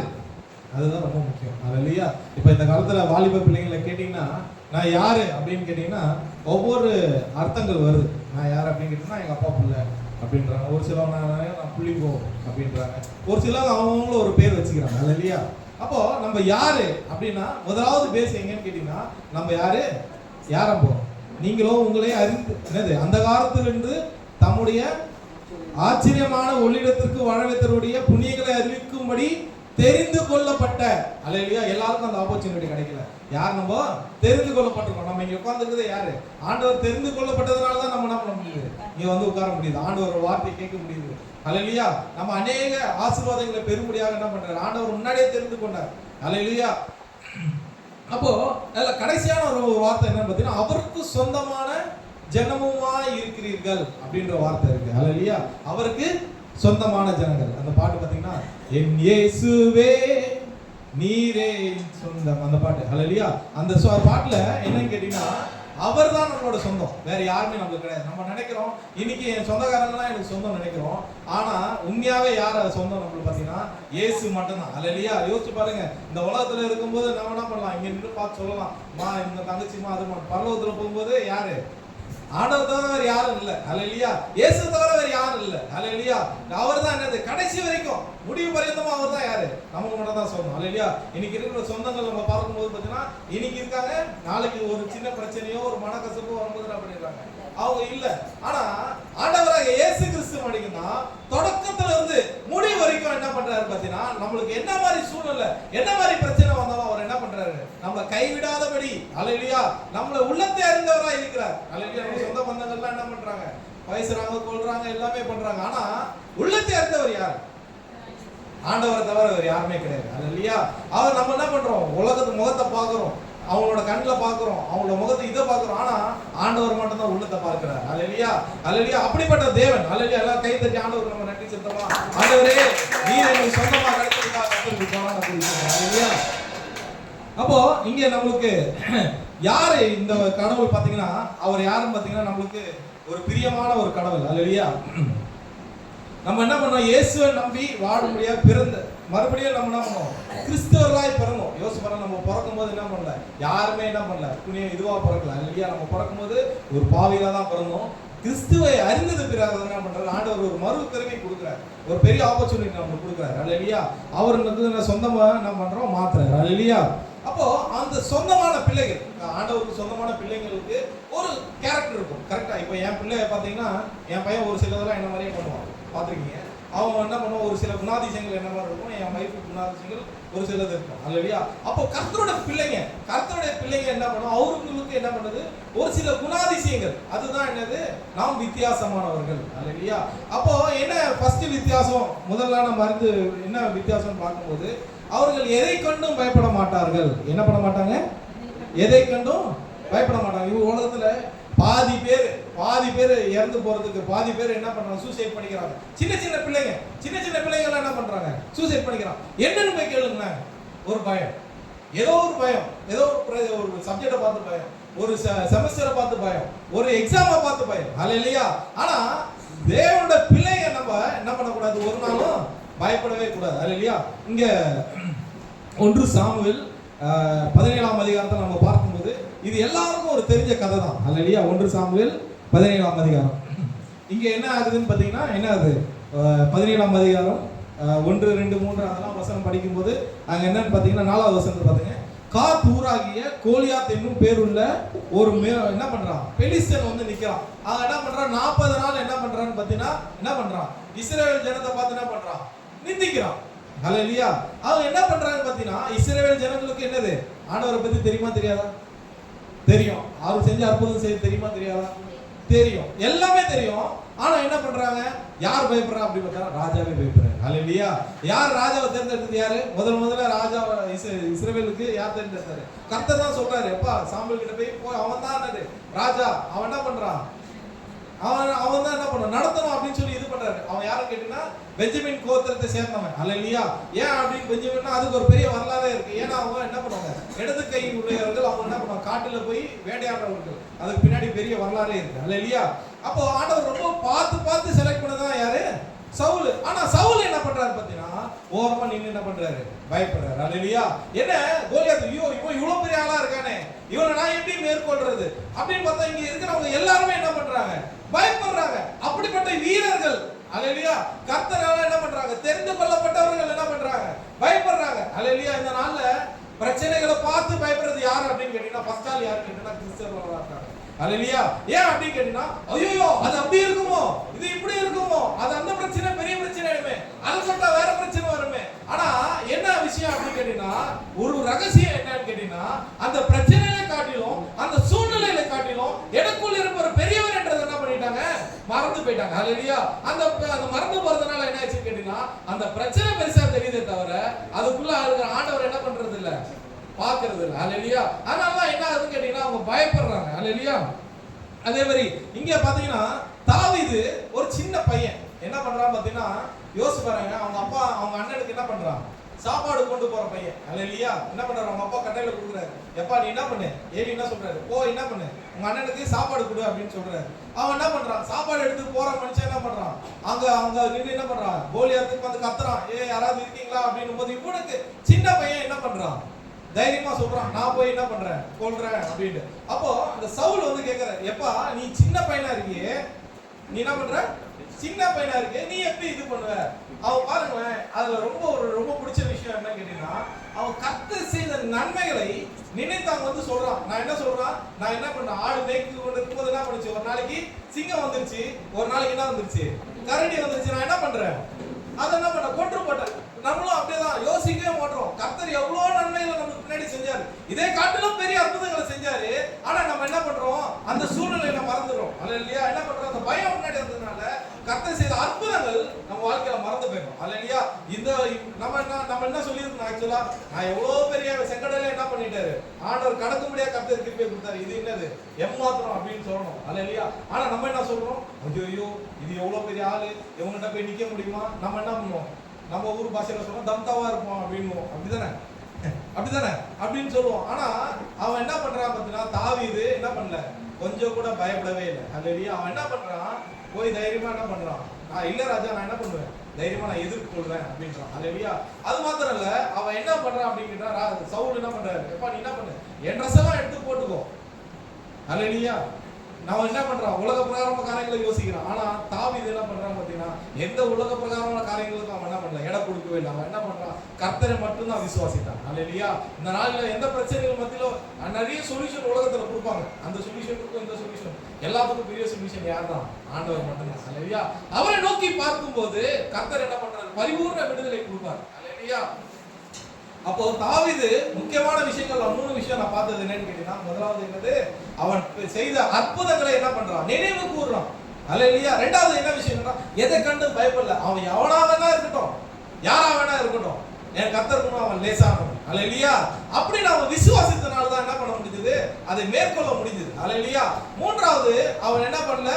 அதுதான் ரொம்ப முக்கியம் அல்லேலூயா. இப்போ இந்த காலத்தில் வாலிப பிள்ளைங்களை கேட்டிங்கன்னா, நான் யாரு அப்படின்னு கேட்டிங்கன்னா ஒவ்வொரு அர்த்தங்கள் வருது. நான் யார் அப்படின்னு கேட்டிங்கன்னா, எங்கள் அப்பா பிள்ளை அப்படின்றாங்க. ஒரு சிலவங்க நான் புள்ளிங்கோ அப்படின்றாங்க. ஒரு சிலவங்க அவங்களும் ஒரு பேர் வச்சுக்கிறாங்க அல்லையா. அப்போ நம்ம யாரு அப்படின்னா, முதலாவது பேஸ் எங்கன்னு கேட்டீங்கன்னா, நம்ம யாரை போறோம். நீங்களோ உங்களே அறிந்து, என்னது, அந்த காலத்திலிருந்து தம்முடைய ஆச்சரியமான ஒளியிடத்திற்கு வரவைத்தருடைய புண்ணியங்களை அறிவிக்கும்படி தெரிந்து கொள்ளப்பட்ட அல்லையா. எல்லாருக்கும் அந்த ஆப்பர்ச்சுனிட்டி கிடைக்கல. யார் நம்ம தெரிந்து கொள்ளப்பட்டிருக்கோம். நம்ம இங்க உட்கார்ந்துருக்கிறது யாரு, ஆண்டவர் தெரிந்து கொள்ளப்பட்டதுனால தான் நம்ம என்ன பண்ண முடியுது, இங்க வந்து உட்கார முடியுது, ஆண்டவர் வார்த்தையை கேட்க முடியுது அல்லையா. நம்ம அநேக ஆசீர்வாதங்களை பெரும்படியாக என்ன பண்றாரு, ஆண்டவர் முன்னாடியே தெரிந்து கொண்டார் அல்லையா. அப்போ அதில் கடைசியான ஒரு வார்த்தை என்னன்னு பார்த்தீங்கன்னா, அவருக்கு சொந்தமான ஜனமுமாய் இருக்கிறீர்கள் அப்படின்ற வார்த்தை இருக்கு அல்லையா. அவருக்கு சொந்தமான ஜனங்கள். அந்த பாட்டு பார்த்தீங்கன்னா, என் இயேசுவே நீரே சொந்தம், அந்த பாட்டு அல்லேலூயா. அந்த பாட்டுல என்னன்னு கேட்டீங்கன்னா, அவர் தான் நம்மளோட சொந்தம், வேற யாருமே நம்மளுக்கு கிடையாது. நம்ம நினைக்கிறோம் இன்னைக்கு என் சொந்தக்காரங்களாம் எனக்கு சொந்தம் நினைக்கிறோம். ஆனா உண்மையாவே யார் சொந்தம் நம்மளுக்கு பார்த்தீங்கன்னா, இயேசு மட்டும்தான் அல்லேலூயா. யோசிச்சு பாருங்க, இந்த உலகத்துல இருக்கும்போது நம்ம என்ன பண்ணலாம், இங்க நின்று பார்த்து சொல்லலாம், மா இந்த தங்கச்சிமா அது. பரலோகத்துல போகும்போது யாரு, ஆண்டவர் தவிர வேற யாரும் இல்லை அல்லேலூயா. இயேசு தவிர வேற யாரும் இல்லை அல்லேலூயா. அவர் தான் என்னது, கடைசி வரைக்கும் முடிவு பரியந்தமா அவர் தான் யாரு, நமக்கு மட்டும் தான் சொந்தம் அல்லேலூயா. இன்னைக்கு இருக்கிற சொந்தங்கள் நம்ம பார்க்கும்போது பார்த்தீங்கன்னா, இன்னைக்கு இருக்காங்க, நாளைக்கு ஒரு சின்ன பிரச்சனையோ ஒரு மனக்கசப்போ வரும்போது என்ன பண்ணிடுறாங்க, அவங்க இல்லை. ஆனா ஆண்டவராக இயேசு கிறிஸ்து அப்படிங்கன்னா, தொடக்கத்துல இருந்து முடிவு வரைக்கும் என்ன பண்றாரு பார்த்தீங்கன்னா, நம்மளுக்கு என்ன மாதிரி சூழ்நிலை, என்ன மாதிரி பிரச்சனை வந்தாலும் அவர் என்ன பண்றாரு, நம்மளை கைவிடாதபடி அல்லேலூயா, நம்மள உள்ளத்தை அறிந்தவராக இருக்கிறார் அல்லேலூயா. நம்ம சொந்த பந்தங்கள்லாம் என்ன பண்றாங்க, பேசுறாங்க, கொள்றாங்க, எல்லாமே பண்றாங்க. ஆனா உள்ளத்தை அறிந்தவர் யார், ஆண்டவரை தவிர வேற யாருமே கிடையாது அல்லேலூயா. அவர் நம்ம என்ன பண்றோம், உலகத்து முகத்தை பார்க்கிறோம், அவங்களோட கண்ணில் பார்க்கிறோம், அவங்களோட முகத்தை இதை பார்க்கிறோம். ஆனா ஆண்டவர் மட்டும் தான் உள்ளத்தை பார்க்கிறார் அல்லேலூயா அல்லேலூயா. அப்படிப்பட்ட தேவன் அல்லேலூயா. எல்லாம் கை தட்டி ஆண்டவர் நம்ம நன்றி செலுத்தலாம். ஆண்டவரே, நீர் எனக்கு சொந்தமா கிடைச்சதுக்காக கர்த்தருக்கு போலாம் அல்லேலூயா. அப்போ இங்க நம்மளுக்கு யாரு இந்த கடவுள் பாத்தீங்கன்னா, அவர் யாருன்னு பாத்தீங்கன்னா, நம்மளுக்கு ஒரு பிரியமான ஒரு கடவுள் அல்லேலூயா. நம்ம என்ன பண்ணோம், இயேசுவை நம்பி வாழ முடியாது பிறந்த மறுபடியும் நம்ம என்ன பண்ணோம், கிறிஸ்தவர்களாய் பிறந்தோம். யோசிச்சு பாருங்க, நம்ம பிறக்கும் போது என்ன பண்ணல, யாருமே என்ன பண்ணல, புண்ணியம் இதுவா பிறக்கல அல்லையா. நம்ம பிறக்கும் போது ஒரு பாவியில தான் பிறந்தோம். கிறிஸ்துவை அறிந்தது பிறகு என்ன பண்றாரு, ஆண்டவர் ஒரு மறு பிறவி கொடுக்குறாரு, ஒரு பெரிய ஆப்பர்ச்சுனிட்டி நமக்கு கொடுக்குறாரு அல்லையா. அவர் வந்து சொந்தமா என்ன பண்றோம், மாத்துறாரு அல்லையா. அப்போ அந்த சொந்தமான பிள்ளைகள், ஆண்டவருக்கு சொந்தமான பிள்ளைங்களுக்கு ஒரு கேரக்டர் இருக்கும் கரெக்டா. இப்போ என் பிள்ளை பார்த்தீங்கன்னா, என் பையன் ஒரு சிலதெல்லாம் என்ன மாதிரியே பண்ணுவான் பார்த்துருக்கீங்க. அவன் என்ன பண்ணுவான், ஒரு சில குணாதிசயங்கள் என்ன மாதிரி இருக்கும், என் வைஃபு குணாதிசயங்கள் ஒரு சிலது இருக்கும். அல்லையா? அப்போ கர்த்தருடைய பிள்ளைங்க என்ன பண்ணும், அவங்களுக்கு என்ன பண்ணுது, ஒரு சில குணாதிசயங்கள், அதுதான் என்னது, நாம் வித்தியாசமானவர்கள். அல்லையா? அப்போ என்ன ஃபர்ஸ்ட் வித்தியாசம், முதல்ல நம்ம அறிந்து என்ன வித்தியாசம் பார்க்கும்போது, அவர்கள் எதை கண்டும் பயப்பட மாட்டார்கள். என்ன பண்ண மாட்டாங்க? எதை கண்டும் பயப்பட மாட்டாங்க. இவங்க உலகத்துல பாதி பேர் இறந்து போறதுக்கு பாதி பேர் என்ன பண்றாங்க, சூசைட் பண்ணிக்கிறாங்க. சின்ன பிள்ளைங்க என்ன பண்றாங்க, சூசைட் பண்ணிக்கிறாங்க. என்னன்னு போய் கேளுங்க, ஒரு பயம், ஏதோ ஒரு சப்ஜெக்டை பார்த்து பயம், ஒரு செமஸ்டரை பார்த்து பயம், ஒரு எக்ஸாமை பார்த்து பயம். அல்லேலூயா. ஆனா தேவனோட பிள்ளைங்க நம்ம என்ன பண்ணக்கூடாது, ஒரு நாளும் பயப்படவே கூடாது. அல்லேலூயா. இங்க 1 சாமுவேல் 17ஆம் அதிகாரத்தை நம்ம பார்க்கும்போது இது எல்லாருக்கும் ஒரு தெரிஞ்ச கதை தான். அல்லேலூயா. 1 சாமுவேல் 17ஆம் அதிகாரம். இங்க என்ன ஆகுதுன்னு பாத்தீங்கன்னா, என்ன ஆகுது, 17ஆம் அதிகாரம் 1, 2, 3 அதெல்லாம் வசனம் படிக்கும்போது அங்க என்னன்னு பாத்தீங்கன்னா, 4வது வசனத்தை பாத்தீங்க, காத் ஊராகிய கோலியாத் என்னும் பேருள்ள ஒரு என்ன பண்றான், பெலிஸ்தன் வந்து நிக்கிறான். அவன் என்ன பண்றான், 40 நாள் என்ன பண்றான்னு பாத்தீங்கன்னா, என்ன பண்றான், இஸ்ரவேல் ஜனத்தை பார்த்து என்ன பண்றான், நிந்திக்கிறான். அல்லேலூயா. அவங்க என்ன பண்றாங்க பாத்தீங்கன்னா, இஸ்ரவேல் ஜனங்களுக்கு என்னது, ஆண்டவரை பத்தி தெரியுமா தெரியாதா? தெரியும். அவர் செஞ்ச அற்புதம் செய்ய தெரியுமா தெரியாதா? தெரியும், எல்லாமே தெரியும். ஆனா என்ன பண்றாங்க, யார் பயப்படுறா அப்படி பார்த்தா, ராஜாவே பயப்படுறாரு. அல்லேலூயா. யார் ராஜாவை தேர்ந்தெடுத்தது, யாரு முதல்ல ராஜா இஸ்ரவேலுக்கு யார் தேர்ந்தெடுத்தாரு, கர்த்தர் தான் சொல்றாரு. எப்பா சாமுவேல் கிட்ட போய் அவன் தான் என்னது ராஜா, அவன் என்ன பண்றான், அவன் தான் என்ன பண்ண நடத்தணும் அப்படின்னு சொல்லி இது பண்றாரு. அவன் யாரும் கேட்டீங்கன்னா, பெஞ்சமின் கோத்திரத்தை சேர்ந்தவன். அல்லேலூயா. ஏன் அப்படின்னு பெஞ்சமின்னா அதுக்கு ஒரு பெரிய வரலாறே இருக்கு. ஏன்னா அவங்க என்ன பண்ணுவாங்க, இடது கை உடையவர்கள், அவங்க என்ன பண்ணுவாங்க, காட்டுல போய் வேட்டையாடுறவர்கள். அதுக்கு பின்னாடி பெரிய வரலாறே இருக்கு. அல்லேலூயா. அப்போ ஆண்டவர் ரொம்ப பார்த்து செலக்ட் பண்ணதான் யாரு, சவுல். ஆனா சவுல் என்ன பண்றாரு பாத்தீங்கன்னா, ஓரமா நின்னு என்ன பண்றாரு, பயப்படுறாரு. அல்லேலூயா. என்ன கோலியாத், ஐயோ இவன் இவ்வளவு பெரிய ஆளா இருக்கானே, இவனை நான் எப்படி மேற்கொள்றது அப்படின்னு பார்த்தா, இங்க இருக்கிறவங்க எல்லாருமே என்ன பண்றாங்க, பயப்படுறாங்க. அப்படிப்பட்ட வீரர்கள், அல்லேலூயா, கர்த்தரால என்ன பண்றாங்க, தெரிந்து கொள்ளப்பட்டவர்கள் என்ன பண்றாங்க, பயப்படுறாங்க. அல்லேலூயா. இந்த நாள்ல பிரச்சனைகளை பார்த்து பயப்படுறது யார் அப்படின்னு கேட்டீங்கன்னா, ஃபர்ஸ்ட் ஆள் யாரு கேட்டீங்கன்னா, கிறிஸ்தவர்களா இருக்காங்க. அல்லேலூயா. ஏன் அப்படின்னு கேட்டீங்கன்னா, ஐயோ அது அப்படி இருக்குமோ, இது இப்படி இருக்குமோ, அது அந்த பிரச்சனை பெரிய பிரச்சனை ஆயிடுமே, அதை சொல்லிட்டா வேற பிரச்சனை வருமே. ஆனா என்ன விஷயம் அப்படின்னு கேட்டீங்கன்னா, ஒரு ரகசியம் என்னன்னு கேட்டீங்கன்னா, அந்த பிரச்சனையில காட்டிலும் அந்த சூழ்நிலையில காட்டிலும் எனக்குள்ள இருக்க ஒரு பெரியவர் என்றதை என்ன பண்ணிட்டாங்க, மறந்து போயிட்டாங்க. அல்லேலூயா. அந்த மறந்து போறதுனால என்ன ஆச்சு கேட்டீங்கன்னா, அந்த பிரச்சனை பெருசா தெரியுதே தவிர அதுக்குள்ள ஆண்டவர் என்ன பண்றது இல்ல, பாக்குறது இல்ல. அல்லேலூயா. அதனால என்ன ஆகுதுன்னு கேட்டீங்கன்னா, அவங்க பயப்படுறாங்க. அல்லேலூயா. அதே மாதிரி இங்க பாத்தீங்கன்னா, தாவீது ஒரு சின்ன பையன் என்ன பண்றான் பாத்தீங்கன்னா, யோசிச்சு பாருங்க, அவங்க அண்ணனுக்கு என்ன பண்றான், சாப்பாடு கொண்டு போற பையன். அல்லேலூயா. என்ன பண்றாரு, அவங்க அப்பா கட்டையில கொடுக்குறாரு, எப்பா நீ என்ன பண்ணு, ஏலி என்ன சொல்றாரு, போ என்ன பண்ணு, உங்க அண்ணனுக்கு சாப்பாடு கொடு அப்படின்னு சொல்றாரு. அவன் என்ன பண்றான், சாப்பாடு எடுத்து போற மனுஷன் என்ன பண்றான், அவங்க நின்று என்ன பண்றான், கோலியாத்துக்கு வந்து கத்துறான், யாராவது இருக்கீங்களா அப்படின்னு போது, இவனுக்கு சின்ன பையன் என்ன பண்றான், தைரியமா சொல்றான், நான் போய் என்ன பண்றேன், கொல்றேன் அப்படின்னு. அப்போ அந்த சவுல் வந்து கேக்குறாரு, எப்பா நீ சின்ன பையனா இருக்கியே, நீ என்ன பண்ற, சின்ன பையனா இருக்கு, நீ எப்படி இது பண்ணுவ? அவன் பாருங்களேன், அதுல ரொம்ப பிடிச்ச விஷயம் என்ன கேட்டீங்கன்னா, அவன் கர்த்தர் செய்த நன்மைகளை நினைத்து அவங்க வந்து சொல்றான். நான் என்ன சொல்றான், நான் என்ன பண்ண, ஆடு மேய்க்கு கொண்டு இருக்கும்போது என்ன பண்ணுச்சு, ஒரு நாளைக்கு சிங்கம் வந்துருச்சு, ஒரு நாளைக்கு என்ன வந்துருச்சு, கரடி வந்துருச்சு. நான் என்ன பண்றேன், அதை என்ன பண்ண, கொன்று போட்டேன். நம்மளும் அப்படியேதான் யோசிக்கவே மாட்டோம். கர்த்தர் எவ்வளவு நன்மைகளை நமக்கு பின்னாடி செஞ்சாரு, இதே காட்டிலும் பெரிய அற்புதங்களை செஞ்சாரு. ஆனா நம்ம என்ன பண்றோம், அந்த சூழ்நிலையில மறந்துடுறோம். அல்லேலூயா. என்ன பண்றோம், அந்த பயம் முன்னாடி இருந்ததுனால கர்த்தர் செய்த அற்புதங்கள் நம்ம வாழ்க்கையில மறந்து போயிடும். அல்லேலூயா. இந்த நம்ம என்ன சொல்லியிருக்கோம், ஆக்சுவலா நான் எவ்வளவு பெரிய செங்கடல என்ன பண்ணிட்டாரு, ஆண்டவர் கடக்க முடியாது, கர்த்தர் கிருபை கொடுத்தாரு, இது என்னது ஏமாத்திரம் அப்படின்னு சொல்லணும். அல்லேலூயா. ஆனா நம்ம என்ன சொல்றோம், ஐயோ இது எவ்வளவு பெரிய ஆளு, இவங்ககிட்ட போய் நிக்க முடியுமா, நம்ம என்ன பண்ணுவோம், நம்ம ஊர் பாஷையில சொல்றோம், தம்தாவா இருப்போம் அப்படின்னு. அப்படிதானே அப்படின்னு சொல்லுவோம். ஆனா அவன் என்ன பண்றான் பாத்தீங்கன்னா, தாவீது என்ன பண்ணல, கொஞ்சம் கூட பயப்படவே இல்லை. அல்லேலூயா. அவன் என்ன பண்றான், போய் தைரியமா என்ன பண்றான், நான் இல்ல ராஜா, நான் என்ன பண்ணுவேன், தைரியமா நான் எதிர்கொள்வேன் அப்படின்றான். அல்லேலூயா. அது மாத்திரம் இல்ல, அவன் என்ன பண்றான் அப்படின்னா, சவுல் என்ன பண்றாரு, எப்பா நீ என்ன பண்ணு, என் ட்ரெஸ் எல்லாம் எடுத்து போட்டுக்கோ. அல்லேலூயா. நம்ம என்ன பண்றோம், உலக பிரகாரமான காரியங்களை யோசிக்கிறோம். ஆனா தாவீது என்ன பண்றான் பாத்தீங்கன்னா, எந்த உலக பிரகாரமான காரியங்களுக்கும் அவன் என்ன பண்ணல, இடம் கொடுக்கவே இல்லை. அவன் என்ன பண்றான், கர்த்தரை மட்டும்தான் விசுவாசித்தான். அல்லேலூயா. இந்த நாளில் எந்த பிரச்சனைகள் மத்தியிலும் நிறைய சொல்யூஷன் உலகத்துல கொடுப்பாங்க. அந்த சொல்யூஷனுக்கும் இந்த சொல்யூஷன் எல்லாத்துக்கும் பெரிய சொல்யூஷன் யார் தான்? ஆண்டவர் மட்டும்தான். அல்லேலூயா. அவரை நோக்கி பார்க்கும்போது கர்த்தர் என்ன பண்றாரு, பரிபூர்ண விடுதலை கொடுப்பார். அல்லேலூயா. அப்போ தாவீது முக்கியமான விஷயங்கள் 3 விஷயம் நான் பார்த்தது என்னன்னு கேட்டீங்கன்னா, முதலாவது என்னது, அவன் செய்த அற்புதங்களை என்ன பண்றான், நினைவு கூறுறான். அல்லேலூயா. ரெண்டாவது என்ன விஷயம்னா, எதை கண்டு பயப்படல. அவன் எவனா வேணா இருக்கட்டும், யாரா வேணா இருக்கட்டும், என் கர்த்தருக்கு அவன் லேசானவன். அல்லேலூயா. அப்படி நாம விசுவாசித்தனால தான் என்ன பண்ண முடிஞ்சது, அதை மேற்கொள்ள முடிஞ்சது. அல்லேலூயா. மூன்றாவது, அவன் என்ன பண்ணல,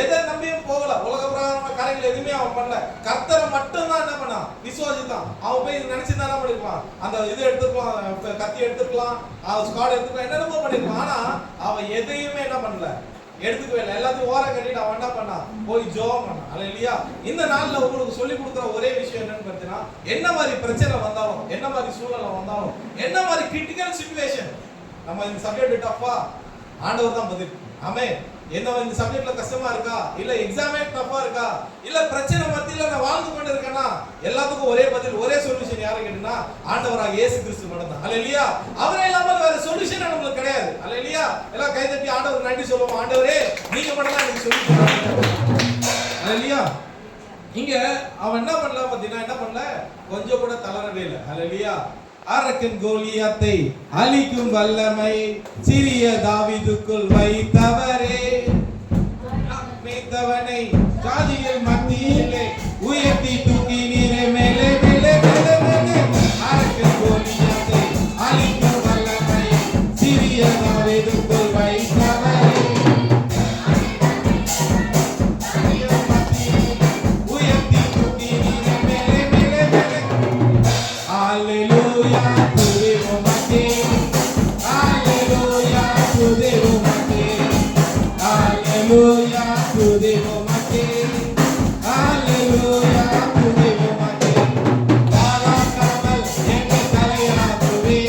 எதை நம்பியும் போகல, உலக பிரகாரமான காரியங்கள் எதுவுமே அவன் பண்ணல, கர்த்தரை மட்டும் தான் என்ன பண்ணான், விசுவாசித்தான். அவன் போய் நினைச்சிருந்தா என்ன பண்ணிருப்பான், அந்த இது எடுத்துக்கலாம், கத்தி எடுத்துக்கலாம், ஸ்காட் எடுத்துக்கலாம், என்னென்னமோ பண்ணிருப்பான். ஆனா அவன் எதையுமே என்ன பண்ணல, எடுத்துக்கவே இல்லை. எல்லாத்தையும் ஓரம் கட்டிட்டு அவன் என்ன பண்ணான், போய் ஜெபம் பண்ணான். அல்லேலூயா. இந்த நாள்ல உங்களுக்கு சொல்லி கொடுக்குற ஒரே விஷயம் என்னன்னு பார்த்தீங்கன்னா, என்ன மாதிரி பிரச்சனை வந்தாலும், என்ன மாதிரி சூழ்நிலை வந்தாலும், என்ன மாதிரி கிரிட்டிக்கல் சிச்சுவேஷன், நம்ம இந்த சப்ஜெக்ட் டஃப்பா, ஆண்டவர் தான் பதில். ஆமென். என்ன இந்த சப்ஜெக்ட்ல கஷ்டமா இருக்கா, இல்ல எக்ஸாமே டஃப்பா இருக்கா, இல்ல பிரச்சனை மத்தியில நான் வாழ்ந்து கொண்டு இருக்கேன்னா, எல்லாத்துக்கும் ஒரே பதில், ஒரே சொல்யூஷன் யாரை கேட்டீங்கன்னா, ஆண்டவராக இயேசு கிறிஸ்து மட்டும்தான். அல்லேலூயா. அவரே இல்லாமல் வேற சொல்யூஷன் நமக்கு கிடையாது. அல்லேலூயா. எல்லாம் கை தட்டி ஆண்டவருக்கு நன்றி சொல்லுவோம். ஆண்டவரே, நீங்க மட்டும் தான் எனக்கு சொல்யூஷன். அல்லேலூயா. இங்க அவன் என்ன பண்ணல பாத்தீங்கன்னா, என்ன பண்ணல, கொஞ்சம் கூட தளரவே இல்லை. அல்லேலூயா. அரக்கன் கோலியாத்தை அழிக்கும் வல்லமை சிறிய தாவீதுக்குள் வைத்தவரே, மேய்த்தவனை ஜாதிகள் மத்தியிலே உயர்த்தி தூக்கி நீரே மேலே மேலே மேலே மேலே. அரக்கன் கோலியாத்தை அழிக்கும் வல்லமை சிறிய தாவீதுக்குள் வைத்தவரே, உயர்த்தி தூக்கி நீரே மேலே மேலே மேலே. Hallelujah, துதிப்போம் உமக்கே. Hallelujah, துதிப்போம் உமக்கே. Hallelujah, துதிப்போம் உமக்கே. Hallelujah, துதிப்போம் உமக்கே. தாழாக்காமல் என்னை தலையாக்குவே,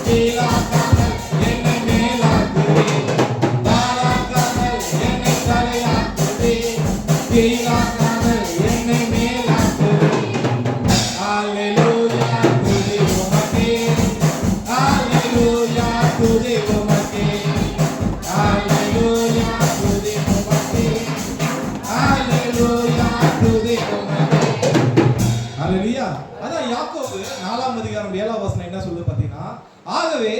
கீழாக்காமல் என்னை மேலாக்குவே. தாழாக்காமல் என்னை தலையாக்குவே, கீழாக்காமல் என்னை மேலாக்குவே. Hallelujah, துதிப்போம் உமக்கே. Hallelujah, துதிப்போம் உமக்கே. Hallelujah, துதிப்போம் உமக்கே. Hallelujah, துதிப்போம் உமக்கே. Hallelujah. அதான் யாக்கோபு 4ஆம் அதிகாரம் 7ஆம் வசனம் என்ன சொல்லுது பாத்தீங்கன்னா, ஆகவே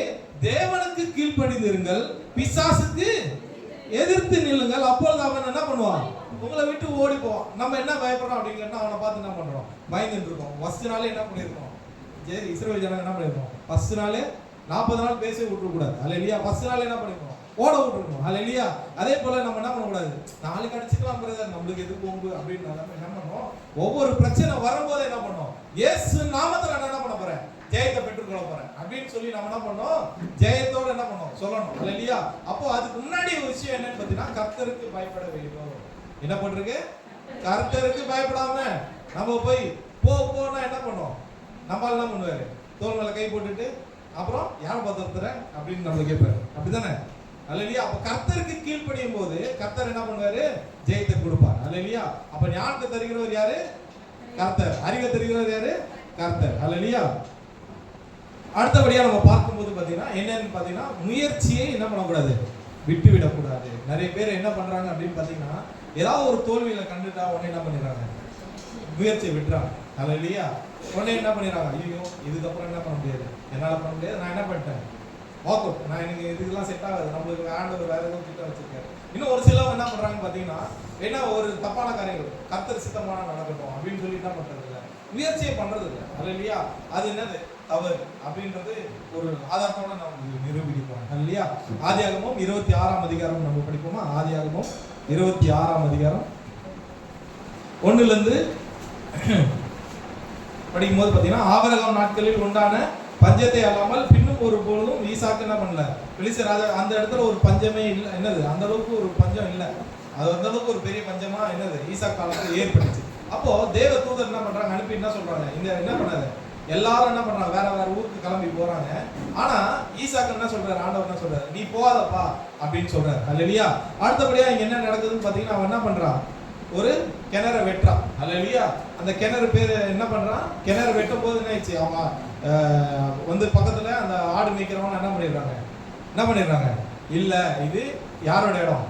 தேவனுக்கு கீழ்ப்படிந்திருங்கள், பிசாசுக்கு எதிர்த்து நில்லுங்கள், அப்பொழுது அவன் என்ன பண்ணுவான், உங்களை விட்டு ஓடி போவான். நம்ம என்ன பயப்படுறோம் அப்படின்னு அவனை பார்த்து என்ன பண்றோம், பயந்துட்டு இருக்கோம். ஃபர்ஸ்ட் நாளே என்ன பண்ணிருக்கோம், இஸ்ரவேல் ஜனங்க என்ன பண்ணிருக்கோம், ஃபர்ஸ்ட் நாளே 40 நாள் பேச விட்டுற கூடாது. அல்லேலூயா. ஃபர்ஸ்ட் நாளே என்ன பண்ணிருக்கோம், ஓட விட்டுருக்கோம். அல்லேலூயா. அதே போல நம்ம என்ன பண்ண கூடாது, நாளைக்கு அடிச்சுக்கலாம் பிரதர், நம்மளுக்கு எது போம்பு அப்படின்னு நம்ம என்ன பண்ணோம், ஒவ்வொரு பிரச்சனை வரும்போது என்ன பண்ணோம், இயேசு நாமத்துல நான் என்ன பண்ண போறேன், ஜெயத்தை பெற்றுக்கொள்ள போறேன் அப்படின்னு சொல்லி நம்ம என்ன பண்ணோம், ஜெயத்தோட என்ன பண்ணோம் சொல்லணும். அல்லேலூயா. அப்போ அதுக்கு முன்னாடி ஒரு விஷயம் என்னன்னு பார்த்தீங்கன்னா, கர்த்தருக்கு பயப்பட வேண்டும். என்ன பண்றீங்க, கர்த்தருக்கு பயப்படாம நம்ம போய் போனா என்ன பண்ணோம், நம்மளால என்ன பண்ணுவாரு, தோல் மேல கை போட்டுட்டு அப்புறம் யாரை பார்த்துற அப்படின்னு நம்ம கேட்பாரு. அப்படிதானே? அல்லேலூயா. அப்ப கர்த்தருக்கு கீழ்ப்படியும் போது கர்த்தர் என்ன பண்ணுவாரு, ஜெயத்தை கொடுப்பார். அல்லேலூயா. அப்ப ஞானத்தை தருகிறவர் யாரு, கர்த்தர். அறிவை தருகிறவர் யாரு, கர்த்தர். அல்லேலூயா. அடுத்தபடியா நம்ம பார்க்கும்போது பாத்தீங்கன்னா என்னன்னு பாத்தீங்கன்னா, முயற்சியை என்ன பண்ணக்கூடாது, விட்டு விடக்கூடாது. நிறைய பேர் என்ன பண்றாங்க அப்படின்னு பாத்தீங்கன்னா, ஏதாவது ஒரு தோல்வியில கண்டுட்டா உடனே என்ன பண்ணிடுறாங்க, முயற்சியை விட்டுறாங்க. அல்லேலூயா. உடனே என்ன பண்ணிடுறாங்க, ஐயோ இதுக்கப்புறம் என்ன பண்ண முடியாது, என்னால பண்ண முடியாது, நான் என்ன பண்ணிட்டேன், வாக் அவுட், நான் எனக்கு இதுக்கெல்லாம் செட் ஆகாது, நம்மளுக்கு ஆண்டவர் வேற ஏதோ திட்டம் வச்சிருக்காரு. இன்னும் ஒரு சிலவங்க என்ன பண்றாங்கன்னு பாத்தீங்கன்னா, என்ன ஒரு தப்பான காரியங்கள், கர்த்தர் சித்தமான நடக்கட்டும் அப்படின்னு சொல்லி என்ன பண்றது இல்லை, முயற்சியே பண்றது இல்லை. அல்லேலூயா. அது என்னது, தவறு அப்படின்றது ஒரு ஆதாரத்தோட நம்ம நிரூபிக்கிறோம். இல்லையா? ஆதியாகமம் 26ஆம் அதிகாரம் நம்ம படிப்போமா? ஆதியாகமம் 26ஆம் அதிகாரம் 1லிருந்து படிக்கும் போது பாத்தீங்கன்னா, ஆபிரகாம் நாட்களில் உண்டான பஞ்சத்தை அல்லாமல் பின்னும் ஒரு பொழுதும் ஈசாக்கு என்ன பண்ணல, பெலிஸ்தர் ராஜா அந்த இடத்துல ஒரு பஞ்சமே இல்லை. என்னது, அந்த அளவுக்கு ஒரு பஞ்சம் இல்லை, அது அந்த அளவுக்கு ஒரு பெரிய பஞ்சமா என்னது ஈசாக்கு காலத்துல ஏற்பட்டுச்சு. அப்போ தேவ தூதர் என்ன பண்றாங்க, அனுப்பி என்ன சொல்றாங்க, இந்த என்ன பண்ணாத எல்லாரும் என்ன பண்றாங்க, வேற வேற ஊருக்கு கிளம்பி போறாங்க. ஆனா ஈசாக்கு என்ன சொல்றாரு, ஆண்டவர் என்ன சொல்றாரு, நீ போகாதப்பா அப்படின்னு சொல்றாரு. அல்லேலூயா. அடுத்தபடியா இங்க என்ன நடக்குதுன்னு பாத்தீங்கன்னா, அவன் என்ன பண்றான், ஒரு கிணற வெட்டுறான். அல்லேலூயா. அந்த கிணறு பேரு என்ன பண்றான், கிணறு வெட்டும் போது என்ன ஆயிடுச்சு, அவங்க வந்து பக்கத்துல அந்த ஆடு மேய்க்கிறவங்க என்ன பண்ணிடுறாங்க, இல்ல இது யாரோட இடம்,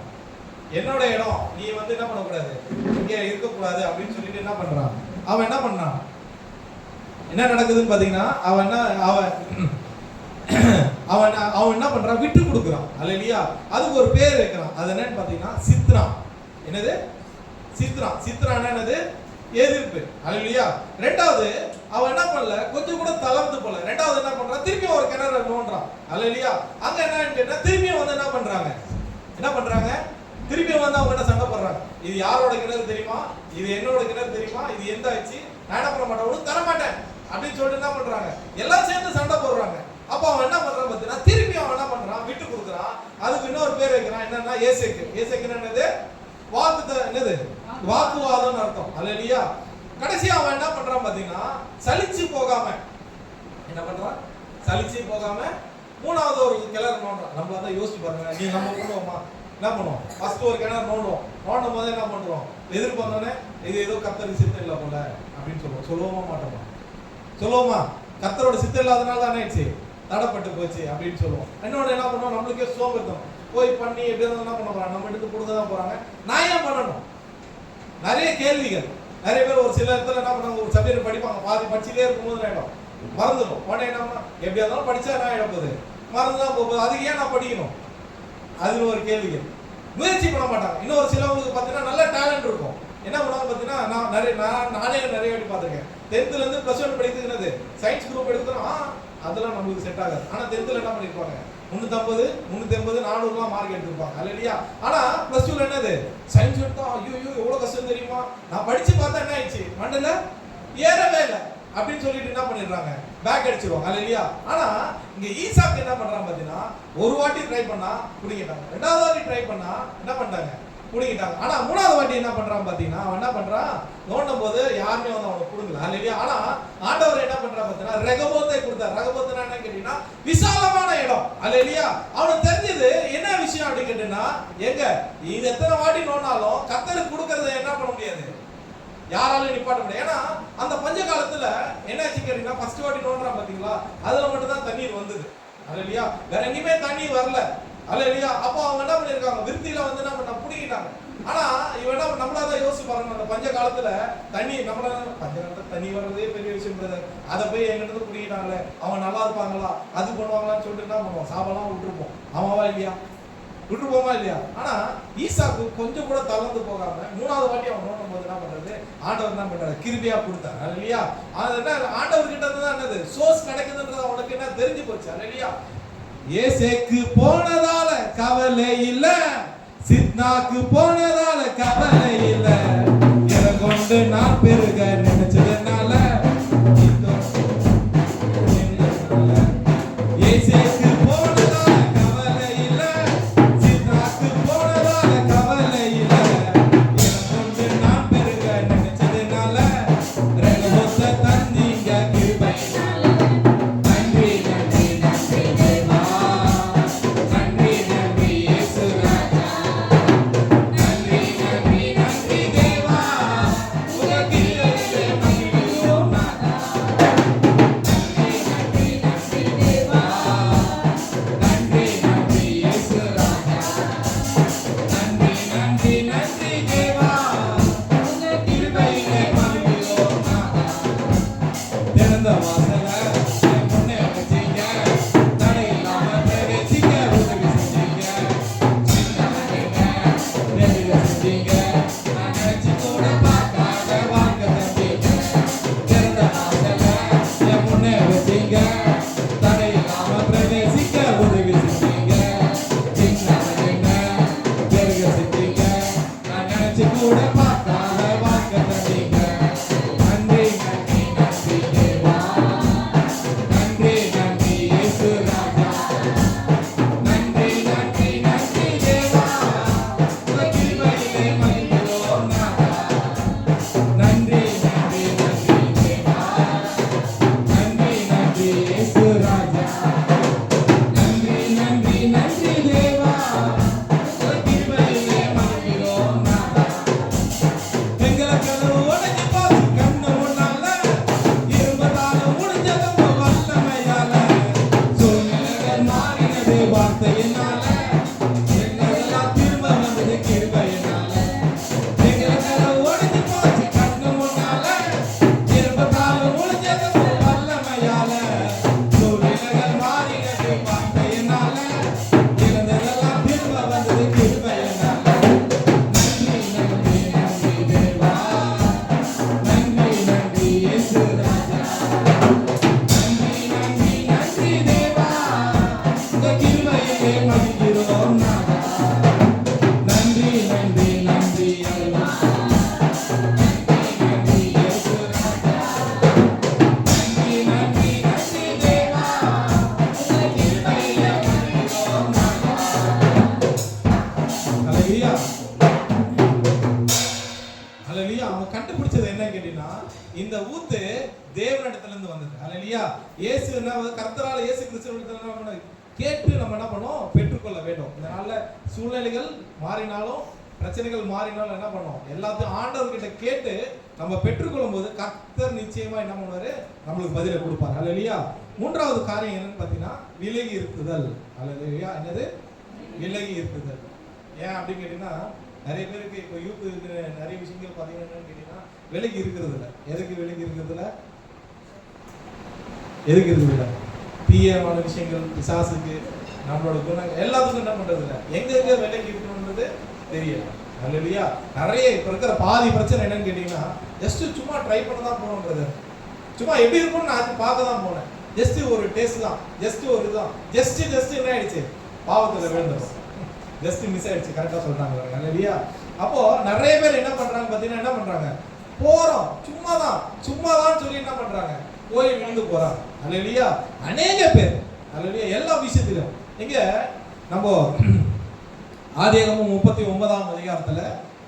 என்னோட இடம், நீ வந்து என்ன பண்ணக்கூடாது, இங்க இருக்கக்கூடாது அப்படின்னு சொல்லிட்டு என்ன பண்றான், அவன் என்ன பண்ணான், என்ன நடக்குதுன்னு பாத்தீங்கன்னா, அவன் என்ன பண்றான், விட்டு கொடுக்குறான். அல்லேலூயா. அதுக்கு ஒரு பேர் வைக்கிறான். அது என்னன்னு பாத்தீங்கன்னா சித்ரா. என்னது, சித்ரா. சித்ரான்னா என்னது, எதிர்ப்பு. அல்லேலூயா. ரெண்டாவது அவன் என்ன பண்ணல, கொஞ்சம் கூட தளர்ந்து போல. ரெண்டாவது என்ன பண்றான், திருப்பி ஒரு கிணறு நோண்டுறான். அல்லேலூயா. அங்க என்ன திருப்பியும் வந்து என்ன பண்றாங்க, திருப்பியும் வந்து அவங்க என்ன சண்டை போடுறாங்க, இது யாரோட கிணறு தெரியுமா, இது என்னோட கிணறு தெரியுமா, இது எந்த ஆச்சு, நான் என்ன பண்ண மாட்டேன், உனக்கு தர மாட்டேன் அப்படின்னு சொல்லிட்டு என்ன பண்றாங்க, எல்லாம் சேர்ந்து சண்டை போடுறாங்க. அப்ப அவன் என்ன பண்றான் பார்த்தீங்கன்னா, திருப்பி அவன் என்ன பண்றான், விட்டு கொடுக்குறான். அதுக்கு இன்னொரு பேர் வைக்கிறான். என்னன்னா ஏசேக்கு. ஏசேக்குன்னு என்னது, வாக்குவாதம் அர்த்தம். அல்லேலூயா. கடைசி அவன் என்ன பண்றான் பாத்தீங்கன்னா, சலிச்சு போகாம என்ன பண்றான், சலிச்சு போகாம மூணாவது ஒரு கிணறு நோண்டுறான். நம்மள தான் யோசிச்சு பாருங்க, நீ நம்ம பண்ணுவோமா, என்ன பண்ணுவோம், ஃபர்ஸ்ட் ஒரு கிணறு நோண்டும் போது என்ன பண்றோம், எதிர்பார்த்தோன்னே இது ஏதோ கர்த்தருக்கு சித்தம் இல்லை போல அப்படின்னு சொல்லுவோமா மாட்டோமா, சொல்லுவோமா, கர்த்தரோட சித்தம் இல்லாதனால தான் ஆயிடுச்சு, தடைப்பட்டு போச்சு அப்படின்னு சொல்லுவோம். இன்னொன்று என்ன பண்ணுவோம், நம்மளுக்கே சோம்பேறித்தனம், போய் பண்ணி எப்படி என்ன பண்ண போறாங்க, நம்ம எடுத்து கொடுக்க தான் போறாங்க, நான் ஏன் பண்ணணும், நிறைய கேள்விகள். நிறைய பேர் ஒரு சில இடத்துல என்ன பண்ணாங்க, ஒரு சப்ஜெக்ட் படிப்பாங்க, பாதி படிச்சுட்டே இருக்கும்போது ஆயிடும், மறந்துடும். உடனே என்ன எப்படியா இருந்தாலும் படிச்சா என்ன ஆயிடும் போகுது, மறந்துதான் போகுது, அதுக்கு ஏன் நான் படிக்கணும், அதுல ஒரு கேள்விகள். முயற்சி பண்ண மாட்டாங்க. இன்னொரு சிலவங்களுக்கு பார்த்தீங்கன்னா நல்ல டேலண்ட் இருக்கும், என்ன பண்ணுவாங்க பார்த்தீங்கன்னா, நானே நிறைய வாட்டி பார்த்துருக்கேன். 10th இருந்து +1 படிக்கிறது என்னது, சயின்ஸ் குரூப் எடுக்கிறோம், அதெல்லாம் நம்மளுக்கு செட் ஆகாது. ஆனா 10th என்ன பண்ணிருப்பாங்க, 350 380 400 மார்க் எடுத்திருப்பாங்க. அல்லேலூயா. ஆனா +2 என்னது, சயின்ஸ் எடுத்தா ஐயோ எவ்வளவு கஷ்டம் தெரியுமா, நான் படிச்சு பார்த்தா என்ன ஆயிடுச்சு, மண்டல ஏறவே இல்லை அப்படின்னு சொல்லிட்டு என்ன பண்ணிடுறாங்க, பேக் அடிச்சிருவாங்க. அல்லேலூயா. ஆனா இங்க ஈசாக்கு என்ன பண்றான் பாத்தீங்கன்னா, ஒரு வாட்டி ட்ரை பண்ணா புடிங்கிட்டாங்க, ரெண்டாவது வாட்டி ட்ரை பண்ணா என்ன பண்ணிட்டாங்க, புடிங்கிட்டாங்க. ஆனா மூணாவது வாட்டி என்ன பண்றான் பாத்தீங்கன்னா, அவன் என்ன பண்றான், நோண்டும் போது யாருமே வந்து அவனை புடுங்கல. அல்லேலூயா. ஆனா ஆண்டவர் என்ன பண்றான் பாத்தீங்கன்னா, ரெகபோத்தை கொடுத்தார். ரெகபோத்துனா என்ன கேட்டீங்கன்னா, விசாலமான இடம். அல்லேலூயா. அவனுக்கு தெரிஞ்சது என்ன விஷயம் அப்படின்னு கேட்டீங்கன்னா, எங்க இது எத்தனை வாட்டி நோண்டாலும் கர்த்தருக்கு கொடுக்கறத என்ன பண்ண முடியாது, யாராலும் நிப்பாட்ட முடியாது. ஏன்னா அந்த பஞ்ச காலத்துல என்னாச்சு கேட்டீங்கன்னா, ஃபர்ஸ்ட் வாட்டி நோண்டுறான் பாத்தீங்களா, அதுல மட்டும் தான் தண்ணீர் வந்தது. அல்லேலூயா. வேற எங்கேயுமே தண்ணீர் வரல. அல்லேலூயா. அப்போ அவங்க என்ன பண்ணிருக்காங்க, விருத்தியில வந்து என்ன பண்ண புடிங்கிட்டாங்க. ஆனா இவன் என்ன, நம்மளாதான் யோசிச்சு பாருங்க, அந்த பஞ்ச காலத்துல தண்ணி பஞ்ச காலத்துல தண்ணி வர்றதே பெரிய விஷயம் பிரதர், அதை போய் எங்கிட்ட புடிங்கிட்டாங்களே, அவங்க நல்லா இருப்பாங்களா, அது பண்ணுவாங்களான்னு சொல்லிட்டு என்ன பண்ணுவோம், சாபெல்லாம் விட்டுருப்போம். ஆமாவா இல்லையா, விட்டுருப்போமா இல்லையா. ஆனா ஈசாக்கு கொஞ்சம் கூட தளர்ந்து போகாம மூணாவது வாட்டி அவன் நோண்டும் போது என்ன பண்றது, ஆண்டவர் என்ன பண்றாரு, கிருபையா கொடுத்தார். அல்லேலூயா. அது என்ன, ஆண்டவர் கிட்ட இருந்து தான் என்னது சோர்ஸ் கிடைக்குதுன்றது அவனுக்கு என்ன தெரிஞ்சு போச்சு. அல்லேலூயா. ஏசேக்கு போனதால கவலை இல்ல, சித்னாக்கு போனதால கவலை இல்ல, இதை கொண்டு நான் பெருக நினைச்சதுனால ஏசேக்கு போனதால கவலை இல்ல, சித்னாக்கு போனதால கவலை இல்ல, இதை கொண்டு நான் பெருக நினைச்சதுனால ரெகபோத்தை தந்தீங்க கிருபையினால. நன்றி நன்றி நன்றி தேவா, நன்றி நன்றி இயேசு ராஜா, நன்றி நன்றி நன்றி தேவா, உங்க கிருபையிலே மாறினது வார்த்தையினால, எங்களெல்லாம் திரும்ப வந்தது கிருபையினால. எங்களை மேல ஒடிஞ்சு போச்சு கண்ணு முன்னால, இருபத்தாறு முடிஞ்சது வல்லமையால. சூழ்நிலைகள் மாறினது வார்த்தையினால, இழந்ததெல்லாம் திரும்ப வந்தது கிருபையினால. நன்றி நன்றி நன்றி தேவா, நன்றி நன்றி இயேசு ராஜா. நன்றி நன்றி நன்றி தேவா, உங்க கிருபையை மதிக்கிறோம் நாங்கள். நன்றி நன்றி நன்றி தேவா, நன்றி நன்றி இயேசு ராஜா. நன்றி நன்றி நன்றி தேவா, உங்க கிருபையை மதிக்கிறோம் நாங்கள். ஹல்லேலூயா. ஹல்லேலூயா. அவங்க கண்டுபிடிச்சது என்ன கேட்டீங்கன்னா, இந்த ஊத்து தேவனிடத்துல இருந்து வந்தது. ஹல்லேலூயா. இயேசு கர்த்தரால் இயேசு கிறிஸ்துவிடத்துல கேட்டு நம்ம என்ன பண்ணோம், பெற்றுக்கொள்ள வேண்டும். இந்த நாள்ல சூழ்நிலைகள் மாறினாலும் பிரச்சனைகள் மாறினாலும் என்ன பண்ணோம், எல்லாத்தையும் ஆண்டவர்கிட்ட கேட்டு நம்ம பெற்றுக்கொள்ளும் போது கர்த்தர் நிச்சயமா என்ன பண்ணுவாரு, நம்மளுக்கு பதிலை கொடுப்பார். ஹல்லேலூயா. மூன்றாவது காரியம் என்னன்னு பார்த்தீங்கன்னா, விலகி இருக்குதல். ஹல்லேலூயா. என்னது? விலகி இருக்குதல். ஏன் அப்படின்னு கேட்டீங்கன்னா, நிறைய பேருக்கு இப்போ யூத் நிறைய விஷயங்கள் பார்த்தீங்கன்னா என்னன்னு கேட்டீங்கன்னா, விலகி இருக்கிறது இல்லை. எதுக்கு விலகி இருக்கிறது இல்லை? எதுக்கு இருக்குது இல்லை? தீயமான விஷயங்கள், பிசாசுக்கு, நம்மளோட குணங்கள் எல்லாத்துக்கும் என்ன பண்றது இல்லை, எங்க விலகி இருக்கணும்ன்றது தெரியல. ஹல்லேலூயா. நிறைய இப்போ இருக்கிற பாதி பிரச்சனை என்னன்னு கேட்டீங்கன்னா, ஜஸ்ட் சும்மா ட்ரை பண்ண தான் போகணுன்றது. சும்மா எப்படி இருக்கும்னு நான் பார்க்க தான் போனேன். ஜஸ்ட் ஒரு டேஸ்ட் தான், ஜஸ்ட் ஒரு இதுதான், ஜஸ்ட் என்ன ஆயிடுச்சு, பாவத்தில் விழுந்துடும். ஜஸ்ட் மிஸ் ஆயிடுச்சு. கரெக்டாக சொல்றாங்க. ஹல்லேலூயா. அப்போ நிறைய பேர் என்ன பண்றாங்க பார்த்தீங்கன்னா, என்ன பண்றாங்க, போறோம் சும்மாதான் சொல்லி என்ன பண்றாங்க, போய் விழுந்து போறாங்க. ஹல்லேலூயா. அநேக பேர் ஹல்லேலூயா எல்லா விஷயத்திலும். இங்க நம்ம ஆதியாகமம் 39ஆம் அதிகாரத்துல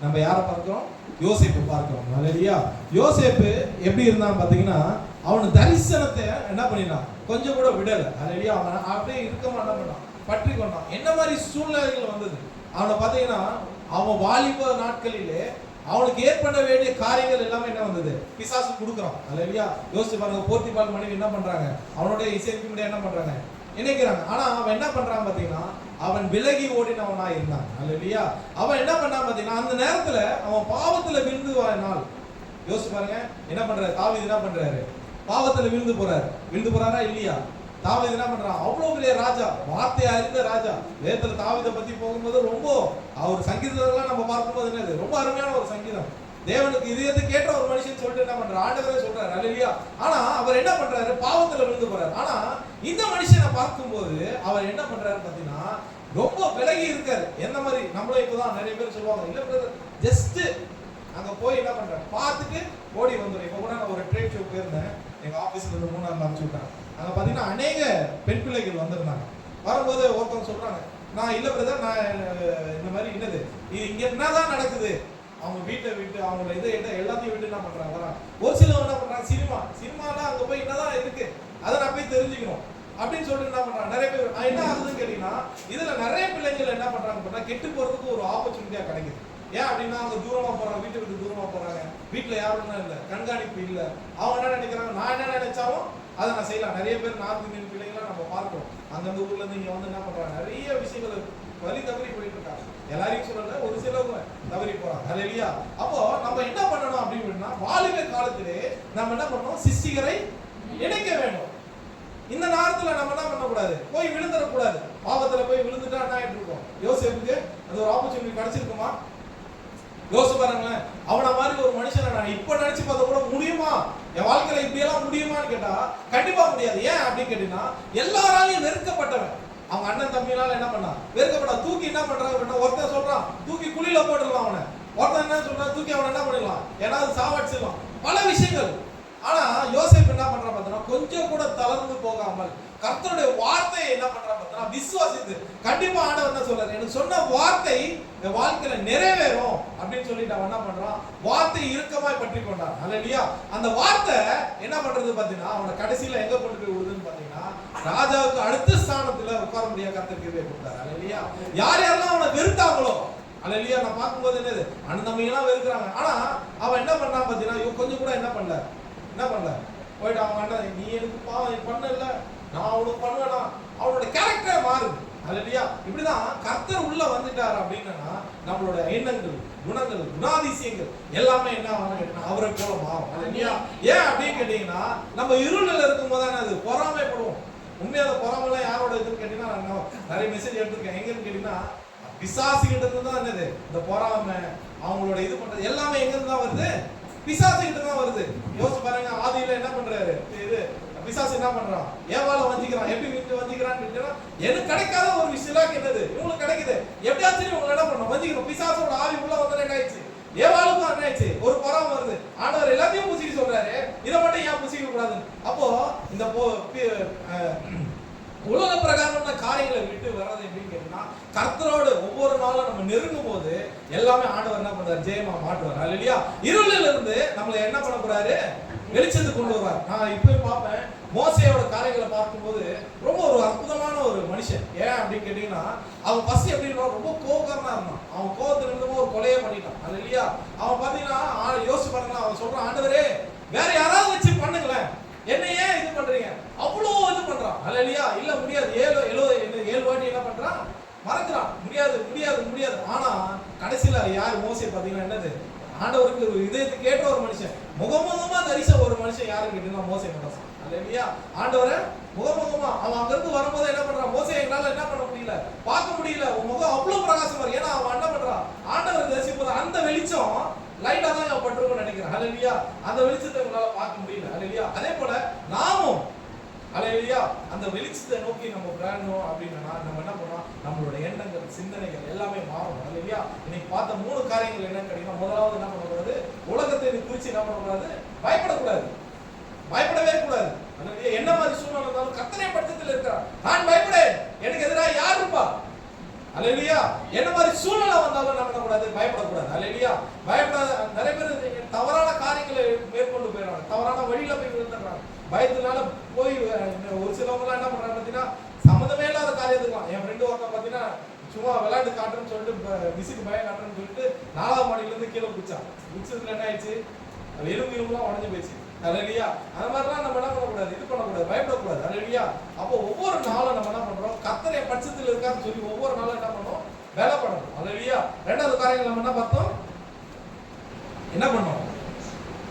நம்ம யாரை பார்க்கிறோம், யோசேப்பு பார்க்கிறோம். ஹல்லேலூயா. யோசேப்பு எப்படி இருந்தான்னு பார்த்தீங்கன்னா, அவனு தரிசனத்தை என்ன பண்ணினான், கொஞ்சம் கூட விடல. ஹல்லேலூயா. அவன் அப்படியே இருக்கமா என்ன பண்ணான், பற்றி கொண்டான். என்ன மாதிரி சூழ்நிலைகள் வந்தது அவனை பார்த்தீங்கன்னா, அவன் வாலிப நாட்களிலே அவனுக்கு ஏற்பட வேண்டிய காரியங்கள் எல்லாமே என்ன வந்தது, பிசாசு கொடுக்குறான். ஹல்லேலூயா. யோசிச்சு பாருங்க, போர்த்திபால் மனைவி என்ன பண்றாங்க, அவனுடைய இசைக்கு முடிய என்ன பண்றாங்க, இணைக்கிறாங்க. ஆனா அவன் என்ன பண்றான் பார்த்தீங்கன்னா, அவன் விலகி ஓடினவனா இருந்தான். ஹல்லேலூயா. அவன் என்ன பண்ணான் பார்த்தீங்கன்னா, அந்த நேரத்துல அவன் பாவத்துல விழுந்து நாள். யோசிச்சு பாருங்க, என்ன பண்றாரு தாவீது, என்ன பண்றாரு, பாவத்துல விழுந்து போறாரா இல்லையா? தாவீது என்ன பண்றான், அவ்வளவு பெரிய ராஜா, வார்த்தையை அறிந்த ராஜா. வேதத்துல தாவீதை பத்தி போகும்போது ரொம்ப அவர் சங்கீதத்தெல்லாம் நம்ம பார்க்கும்போது என்னது, ரொம்ப அருமையான ஒரு சங்கீதம். தேவனுக்கு இதயத்தை கேட்ட ஒரு மனுஷன் சொல்லிட்டு என்ன பண்றாரு, ஆண்டவரே சொல்றாரு. ஹல்லேலூயா. ஆனா அவர் என்ன பண்றாரு, பாவத்துல விழுந்து போறாரு. ஆனா இந்த மனுஷனை பார்க்கும்போது அவர் என்ன பண்றாரு பாத்தீங்கன்னா, ரொம்ப விலகி இருக்காரு. என்ன மாதிரி நம்மளும் இப்பதான் நிறைய பேர் சொல்லுவாங்க, இல்ல பிரதர் ஜஸ்ட் அங்க போய் என்ன பண்றாரு பார்த்துட்டு ஓடி வந்துடும். இப்ப கூட நான் ஒரு ட்ரேட் ஷோ போயிருந்தேன், எங்க ஆபீஸ்ல இருந்து 3 நாள் அனுப்பிச்சு விட்டாங்க. அங்க பாத்தீங்கன்னா அநேக பெண் பிள்ளைகள் வந்திருந்தாங்க. வரும்போது ஒருத்தவங்க சொல்றாங்க, நான் இல்ல பிரதர், நான் இந்த மாதிரி என்னது இது இங்க என்னதான் நடக்குது, அவங்க வீட்டை விட்டு அவங்கள இதை எல்லாத்தையும் விட்டு என்ன பண்றாங்க வராங்க. ஒரு சிலவங்க என்ன பண்றாங்க, சினிமாலாம் அங்க போய் என்னதான் இருக்கு அதை நான் போய் தெரிஞ்சுக்கணும் அப்படின்னு சொல்லிட்டு என்ன பண்றாங்க நிறைய பேர். என்ன ஆகுதுன்னு கேட்டீங்கன்னா, இதுல நிறைய பிள்ளைகள் என்ன பண்றாங்க, கெட்டு போறதுக்கு ஒரு ஆப்பர்ச்சுனிட்டியா கிடைக்குது. ஏன் அப்படின்னா, அவங்க தூரமா போறாங்க, வீட்டை விட்டு தூரமா போறாங்க, வீட்டுல யாரும் இல்லை, கண்காணிப்பு இல்லை. அவங்க என்ன நினைக்கிறாங்க, நான் என்ன நினைச்சாலும் அதை நான் செய்யலாம். நிறைய பேர் நார்த் இந்தியன் பிள்ளைங்களாம் நம்ம பார்க்கிறோம். அந்தந்த ஊர்ல இருந்து இங்க வந்து என்ன பண்றாங்க, நிறைய விஷயங்கள் வழி தவறி போயிட்டு இருக்காங்க. எல்லாரையும் சொல்லல, ஒரு சிலவங்க தவறி போறாங்க. ஹல்லேலூயா. அப்போ நம்ம என்ன பண்ணணும் அப்படின்னா, வாலிப காலத்திலே நம்ம என்ன பண்ணணும், சிஷ்டிகரை இணைக்க வேண்டும். இந்த நேரத்துல நம்ம என்ன பண்ணக்கூடாது, போய் விழுந்துடக்கூடாது. பாவத்துல போய் விழுந்துட்டா என்ன ஆயிட்டு இருக்கோம், யோசேப்புக்கு அது ஒரு ஆப்பர்ச்சுனிட்டி கிடைச்சிருக்குமா? யோசிச்சு பாருங்களேன். அவனை மாதிரி ஒரு மனுஷனை நான் இப்ப நினைச்சு பார்த்த கூட முடியுமா, என் வாழ்க்கையில இப்படி எல்லாம் முடியுமான்னு கேட்டா கண்டிப்பா முடியாது. ஏன் அப்படின்னு கேட்டீங்கன்னா, எல்லாராலையும் வெறுக்கப்பட்டவன். அவங்க அண்ணன் தம்பினால என்ன பண்ணா, வெறுக்கப்பட்டா. தூக்கி என்ன பண்றாங்க, ஒருத்தன் சொல்றான் தூக்கி குழியில போட்டுடலாம் அவனை, ஒருத்தன் என்ன சொல்றான் தூக்கி அவனை என்ன பண்ணிடலாம், ஏன்னா அது சாவடிச்சிடலாம், பல விஷயங்கள். ஆனா யோசேப்பு என்ன பண்றான் பார்த்தீங்கன்னா, கொஞ்சம் கூட தளர்ந்து போகாமல் கர்த்தருடைய வார்த்தையை என்ன பண்றான் பார்த்தீங்கன்னா, விசுவாசித்து கண்டிப்பா ஆண்டவர் என்ன சொல்றாரு, எனக்கு சொன்ன வார்த்தை என் வாழ்க்கையில நிறைவேறும் அப்படின்னு சொல்லிட்டு அவன் என்ன பண்றான், வார்த்தை இறுக்கமாய் பற்றி கொண்டான். ஹல்லேலூயா. அந்த வார்த்தை என்ன பண்றது பாத்தீங்கன்னா, அவனை கடைசியில எங்க கொண்டு போய் விடுதுன்னு பாத்தீங்கன்னா, ராஜாவுக்கு அடுத்த ஸ்தானத்துல உட்கார முடியாத கர்த்தர் கிருபை கொடுத்தார். ஹல்லேலூயா. யார் யாரெல்லாம் அவனை வெறுத்தாங்களோ, ஹல்லேலூயா, நான் பார்க்கும்போது என்னது, அண்ணன் தம்பிங்கெல்லாம் வெறுக்கிறாங்க. ஆனா அவன் என்ன பண்ணான் பாத்தீங்கன்னா, கொஞ்சம் கூட என்ன பண்ணல போயிட்டு அவங்க அண்ணன், நீ எனக்கு பாவம் பண்ணல, நான் அவனுக்கு பண்ணுவேனா, அவனோட கேரக்டரே மாறுது. அல்லையா? இப்படிதான் கர்த்தர் உள்ள வந்துட்டார் அப்படின்னா நம்மளோட எண்ணங்கள், குணங்கள், குணாதிசயங்கள் எல்லாமே என்ன ஆகும்? அவரை போல மாறும். அல்லையா? ஏன் அப்படின்னு கேட்டீங்கன்னா நம்ம இருளில் இருக்கும் போதானே அது பொறாமைப்படுவோம். உண்மையான பொறாமைலாம் யாரோட இதுன்னு கேட்டீங்கன்னா, நான் நிறைய மெசேஜ் எடுத்திருக்கேன். எங்கன்னு கேட்டீங்கன்னா பிசாசுகிட்ட இருந்து தான் என்னது இந்த பொறாமை, அவங்களோட இது பண்றது எல்லாமே எங்க இருந்து தான் வருது? பிசாசுகிட்ட தான் வருது. யோசிச்சு பாருங்க, ஆதியில என்ன பண்றாரு? இது பிசாசு என்ன பண்றான்? ஏவாளை வஞ்சிக்கிறான். எப்படி வஞ்சிக்கிறான்னு கேட்டீங்கன்னா, எனக்கு கிடைக்காத ஒரு விஷயம் என்னது இவங்களுக்கு கிடைக்குது, எப்படியாச்சும் இவங்க என்ன பண்ணணும்? வஞ்சிக்கிறோம். பிசாசோட ஆவி உள்ள வந்து என்ன ஆயிடுச்சு? ஏவாளுக்கும் என்ன ஆயிடுச்சு? ஒரு பொறாமை வருது. ஆண்டவர் எல்லாத்தையும் புசிக்க சொல்றாரு, இதை மட்டும் ஏன் புசிக்க கூடாதுன்னு. அப்போ இந்த உலக பிரகாரமான காரியங்களை விட்டு வர்றது எப்படின்னு கேட்டீங்கன்னா, கர்த்தரோடு ஒவ்வொரு நாளும் நம்ம நெருங்கும் போது எல்லாமே ஆண்டவர் என்ன பண்றாரு? ஜெயமா மாட்டுவார். அல்லையா? இருளில் இருந்து நம்மளை என்ன பண்ண போறாரு? வெளிச்சத்துக்கு கொண்டு வருவார். நான் இப்பயும் பார்ப்பேன், மோசையோட காரியங்களை பார்க்கும்போது ரொம்ப ஒரு அற்புதமான ஒரு மனுஷன். ஏன் அப்படின்னு கேட்டீங்கன்னா, அவன் ஃபர்ஸ்ட் எப்படின்னா ரொம்ப கோபக்காரனா இருந்தான். அவன் கோபத்துல இருந்தமோ ஒரு கொலையை பண்ணிட்டான். அது இல்லையா? அவன் பார்த்தீங்கன்னா யோசிச்சு பாருங்க, அவன் சொல்றான், ஆண்டவரே வேற யாராவது வச்சு பண்ணுங்களேன், என்ன ஏன் இது பண்றீங்க? அவ்வளோ இது பண்றான். அல்லையா? இல்ல முடியாது. 7 வாட்டி என்ன பண்றான்? மறக்கிறான். முடியாது முடியாது முடியாது. ஆனா கடைசியில யார் மோசே பார்த்தீங்கன்னா என்னது? ஆண்டவருக்கு ஒரு இதயத்துக்கு கேட்ட ஒரு மனுஷன், முகமுகமா தரிச ஒரு மனுஷன் யாரும் கேட்டீங்கன்னா மோசே மட்டும். அல்லையா? ஆண்டவரை முகமுகமா அவன் அங்கிருந்து வரும்போது என்ன பண்றான்? மோசே எங்களால என்ன பண்ண முடியல, பார்க்க முடியல, உன் முகம் அவ்வளவு பிரகாசமா இருக்கு. ஏன்னா அவன் என்ன பண்றான்? ஆண்டவர் தரிசிப்போது அந்த வெளிச்சம் லைட்டா தான் அவன் பட்டிருக்கும்னு நினைக்கிறேன். அல்லையா? அந்த வெளிச்சத்தை உங்களால பார்க்க முடியல. அல்லையா? அதே போல நாமும் அல்லேலூயா அந்த வெளிச்சத்தை நோக்கி நம்ம பிரயாணம் அப்படின்னா நம்ம என்ன பண்ணோம்? நம்மளோட எண்ணங்கள், சிந்தனைகள் எல்லாமே மாறும். அல்லேலூயா? இன்னைக்கு பார்த்த 3 காரியங்கள் என்னன்னு கேட்டீங்கன்னா, முதலாவது என்ன பண்ணக்கூடாது? உலகத்தை குறித்து என்ன பண்ணக்கூடாது? பயப்படக்கூடாது. பயப்படவே கூடாது. அல்லேலூயா? என்ன மாதிரி சூழ்நிலை இருந்தாலும் கர்த்தருடைய பட்சத்தில் இருக்கிறார். நான் பயப்படேன், எனக்கு எதிராக யார் இருப்பா? அல்லேலூயா? என்ன மாதிரி சூழ்நிலை வந்தாலும் என்ன பண்ணக்கூடாது? பயப்படக்கூடாது. அல்லேலூயா? பயப்படாத நிறைய பேர் தவறான காரியங்களை மேற்கொண்டு போயிடுறாங்க, தவறான வழியில போய் விழுந்துடுறாங்க. பயத்தினால போய் ஒரு சிலவங்க என்ன பண்றாங்க பார்த்தீங்கன்னா, சம்மந்தமே இல்லாத காரியத்துக்கலாம். என் ஃப்ரெண்டு ஒருத்தன் பார்த்தீங்கன்னா சும்மா விளையாட்டு காட்டுறேன்னு சொல்லிட்டு விசிக்கு பயம் காட்டுறேன்னு சொல்லிட்டு 4ஆம் மாடியில இருந்து கீழே குதிச்சான். குதிச்சதுல என்ன ஆயிடுச்சு? எலும்புலாம் உடஞ்சு போயிடுச்சு. அல்லேலூயா? அந்த மாதிரிலாம் நம்ம என்ன பண்ணக்கூடாது? இது பண்ணக்கூடாது, பயப்படக்கூடாது. அல்லேலூயா? அப்போ ஒவ்வொரு நாளும் நம்ம என்ன பண்றோம்? கர்த்தருடைய பட்சத்தில் இருக்கான்னு சொல்லி ஒவ்வொரு நாளும் என்ன பண்ணணும்? வேலை பண்ணணும். அல்லேலூயா? 2வது காரியங்கள் நம்ம என்ன பார்த்தோம்? என்ன பண்ணோம்?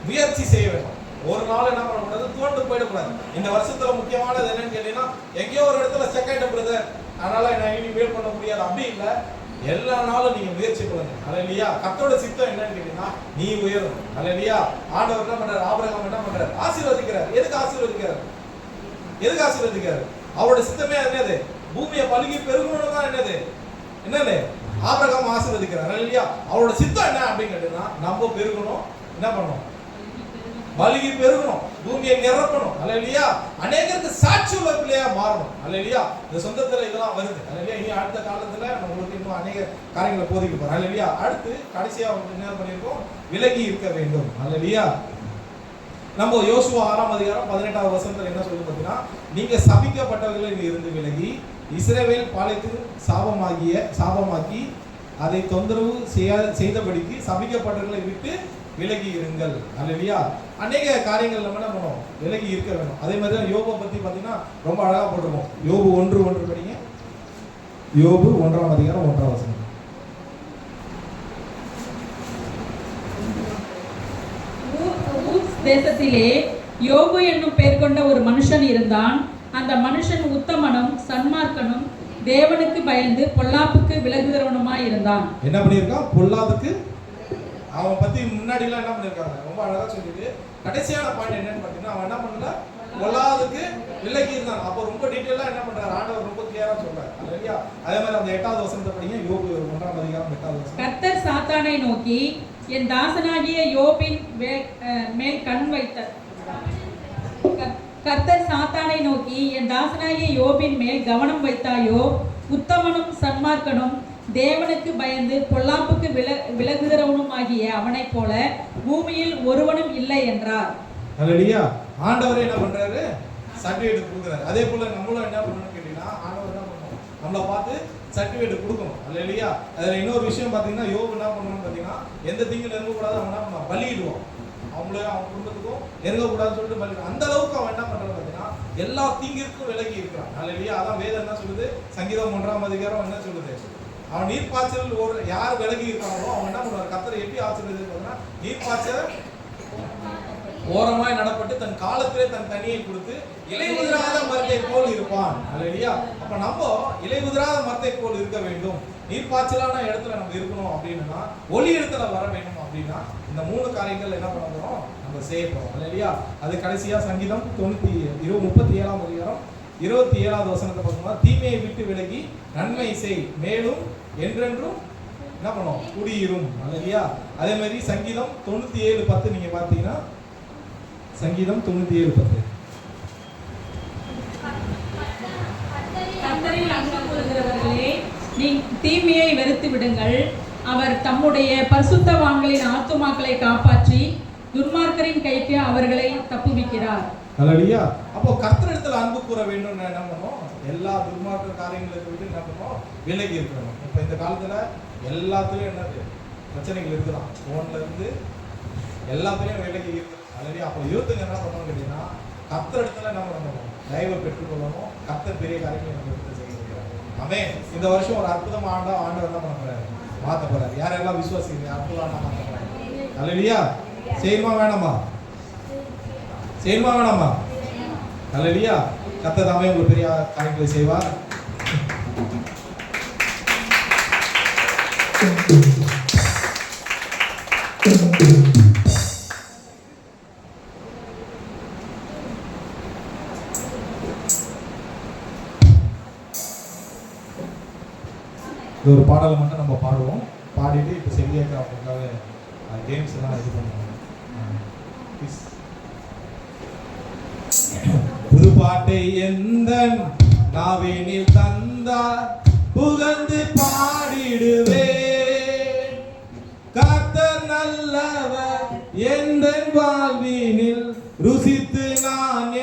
முயற்சி செய்ய வேண்டும். ஒரு நாள் என்ன பண்ணக்கூடாது? தோண்டு போயிடக்கூடாது. இந்த வருஷத்துல முக்கியமானது என்னன்னு கேட்டீங்கன்னா, எங்கேயோ ஒரு இடத்துல செக் ஆயிட்ட பிரதர், அதனால நான் இனி மேல் பண்ண முடியாது அப்படி இல்லை. எல்லா நாளும் நீங்க முயற்சி பண்ணுங்க. அல்லேலூயா? கர்த்தரோட சித்தம் என்னன்னு கேட்டீங்கன்னா, நீ உயரணும். அல்லேலூயா? ஆண்டவர் என்ன பண்றாரு? ஆபிரகாம் என்ன பண்றாரு? ஆசீர்வதிக்கிறார். எதுக்கு ஆசீர்வதிக்கிறார்? எதுக்கு ஆசீர்வதிக்கிறார்? அவரோட சித்தமே என்னது? பூமியை பலுகி பெருகணும் தான். என்னது ஆபிரகாம் ஆசீர்வதிக்கிறார். அல்லேலூயா? அவரோட சித்தம் என்ன அப்படின்னு கேட்டீங்கன்னா, நம்ம பெருகணும். என்ன பண்ணணும்? பலுகி பெருகணும், பூமியை நிரப்பணும். அல்லேலூயா? அநேகருக்கு சாட்சி உள்ள பிள்ளையா மாறணும். அல்லேலூயா? இந்த சொந்தத்துல இதெல்லாம் வருது. அல்லேலூயா? இனி அடுத்த காலத்துல உங்களுக்கு இன்னும் அநேக காரியங்களை போதிக்க போறோம். அல்லேலூயா? அடுத்து கடைசியா என்ன பண்ணிருக்கோம்? விலகி இருக்க வேண்டும். அல்லேலூயா? நம்ம யோசுவா 6ஆம் அதிகாரம் 18வது வசனத்துல என்ன சொல்லுது பார்த்தீங்கன்னா, நீங்க சபிக்கப்பட்டவர்களில் இருந்து விலகி இஸ்ரவேல் பாளையத்துக்கு சாபமாக்கி அதை தொந்தரவு செய்தபடிக்கு சபிக்கப்பட்டவர்களை விட்டு விலகி இருங்கள். அல்லேலூயா? அநேக காரியங்கள் நம்ம என்ன பண்ணணும்? விலகி இருக்க வேணும். அதே மாதிரி தான் யோபை பத்தி பார்த்தீங்கன்னா ரொம்ப அழகா போட்டிருக்கோம். யோபு 1:1 படிங்க. யோபு 1ஆம் அதிகாரம் 1ஆம் வசனம். தேசத்திலே யோபு என்னும் பெயர் கொண்ட ஒரு மனுஷன் இருந்தான். அந்த மனுஷன் உத்தமனும் சன்மார்க்கனும் தேவனுக்கு பயந்து பொல்லாப்புக்கு விலகுகிறவனுமாய் இருந்தான். என்ன பண்ணியிருக்கான்? பொல்லாதுக்கு அவன் பத்தி முன்னாடி எல்லாம் என்ன பண்ணிருக்காங்க? ரொம்ப அழகா சொல்லிட்டு கடைசியான பாயிண்ட் என்னன்னு பாத்தீங்கன்னா, அவன் என்ன பண்ணல? பொல்லாதுக்கு விலகி இருந்தான். அப்போ ரொம்ப டீட்டெயிலா என்ன பண்றாரு? ஆண்டவர் ரொம்ப கிளியரா சொல்றாரு. அல்லேலூயா? அதே மாதிரி அந்த 8வது வசனத்தை படிங்க. யோபு 1ஆம் அதிகாரம் 8வது வசனம். கர்த்தர் சாத்தானை நோக்கி, என் தாசனாகிய யோபின் மேல் கண் வைத்த கர்த்தர் சாத்தானை நோக்கி, என் தாசனாகிய யோபின் மேல் கவனம் வைத்தாயோ? உத்தமனும் சன்மார்க்கனும் தேவனுக்கு பயந்து பொல்லாப்புக்கு விலகுகிறவனும் ஆகிய அவனைப் போல பூமியில் ஒருவனும் இல்லை என்றார். அல்லேலூயா? ஆண்டவரே என்ன பண்றாரு? சர்டிஃபிகேட் கொடுக்குறாரு. அதே போல நம்மளும் என்ன பண்ணணும்னு கேட்டீங்கன்னா, ஆண்டவர் என்ன பண்ணணும்? நம்மளை பார்த்து சர்டிஃபிகேட் கொடுக்கணும். அல்லேலூயா? அதுல இன்னொரு விஷயம் பார்த்தீங்கன்னா, யோபு என்ன பண்ணணும்னு பார்த்தீங்கன்னா, எந்த தீங்கும் நெருங்கக்கூடாது. அவன் என்ன பண்ணான்? பலியிடுவான். அவங்களே அவங்க குடும்பத்துக்கும் நெருங்கக்கூடாதுன்னு சொல்லிட்டு பலியிடுவான். அந்த அளவுக்கு அவன் என்ன பண்றான்னு பார்த்தீங்கன்னா, எல்லா தீங்கிற்கும் விலகி இருக்கிறான். அல்லேலூயா. அதான் வேதம் என்ன சொல்லுது? சங்கீதம் 1ஆம் அதிகாரம் என்ன சொல்லுது? அவன் நீர்ப்பாய்ச்சல் ஒரு யார் விலகி இருக்காங்களோ அவன் என்ன பண்ணுவார்? கர்த்தரை எப்படி ஆசீர்வதிப்பார்னா, நீர்ப்பாய்ச்சல் ஓரமாய் நடப்பட்டு தன் காலத்திலே தன் தனியை கொடுத்து இலை உதிராத மரத்தை போல் இருப்பான். அல்லேலூயா. அப்ப நம்ம இலை உதிராத மரத்தை போல் இருக்க வேண்டும். நீர்ப்பாய்ச்சலான இடத்துல நம்ம இருக்கணும் அப்படின்னா, ஒளி இடத்துல வர வேண்டும் அப்படின்னா, இந்த 3 காரியங்கள் என்ன பண்ண போறோம்? நம்ம செய்ய போறோம். அல்லேலூயா. அது கடைசியா சங்கீதம் 37ஆம் அதிகாரம் 27வது வசனத்தை பார்த்தோம்னா, தீமையை விட்டு விலகி நன்மை செய், மேலும் என்றென்றும் என்ன பண்ணும்? குடியிரும். அல்லேலூயா. அதே மாதிரி சங்கீதம் 97:10 நீங்க பார்த்தீங்கன்னா, சங்கீதம் 97:10 கர்த்தரில் அன்பு கூறுகிறவர்களே, நீ தீமையை வெறுத்து விடுங்கள். அவர் தம்முடைய பரிசுத்தவான்களின் ஆத்துமாக்களை காப்பாற்றி துன்மார்க்கரின் கைக்கு அவர்களை தப்புவிக்கிறார். அல்லேலூயா. அப்போ கர்த்தரிடத்தில் அன்பு கூற வேண்டும். என்ன பண்ணணும்? எல்லா துன்மார்க்க காரியங்களுக்கு விட்டு என்ன பண்ணணும்? விலகி இருக்கணும். இப்போ இந்த காலத்துல எல்லாத்துலயும் என்னது பிரச்சனைகள் இருக்குதான். போன்ல இருந்து எல்லாத்துலயும் விலகி இருக்கு. அல்லேலூயா. அப்போ யூத்துங்க என்ன பண்ணணும் கேட்டீங்கன்னா, கர்த்தரிடத்துல என்ன பண்ணணும்? தயவை பெற்றுக்கொள்ளணும். கர்த்தர் பெரிய காரியங்களை நம்ம எடுத்து செய்ய முடியாது. ஆமென். இந்த வருஷம் ஒரு அற்புதமான ஆண்டவர் என்ன பண்ண போறாரு? மாத்த போறாரு. யாரெல்லாம் விசுவாசிக்கிறீங்க? அற்புதமான மாத்த போறாரு. அல்லேலூயா. செய்யுமா வேணாமா? செய்யுமா வேணாமா? அல்லேலூயா. கர்த்தர் தாமே உங்களுக்கு பெரிய காரியங்களை செய்வார். ஒரு பாடலை மட்டும் நம்ம பாடுவோம். பாடிட்டு இப்போ செல்வியாக்கா அவங்களுக்காக கேம்ஸ் எல்லாம் இது பண்ணுவோம். புது பாட்டை எந்த நாவினில் தந்தார் புகழ்ந்து பாடிடுவே. கர்த்தர் நல்லவர் எந்த வாழ்வினில் ருசித்து நான்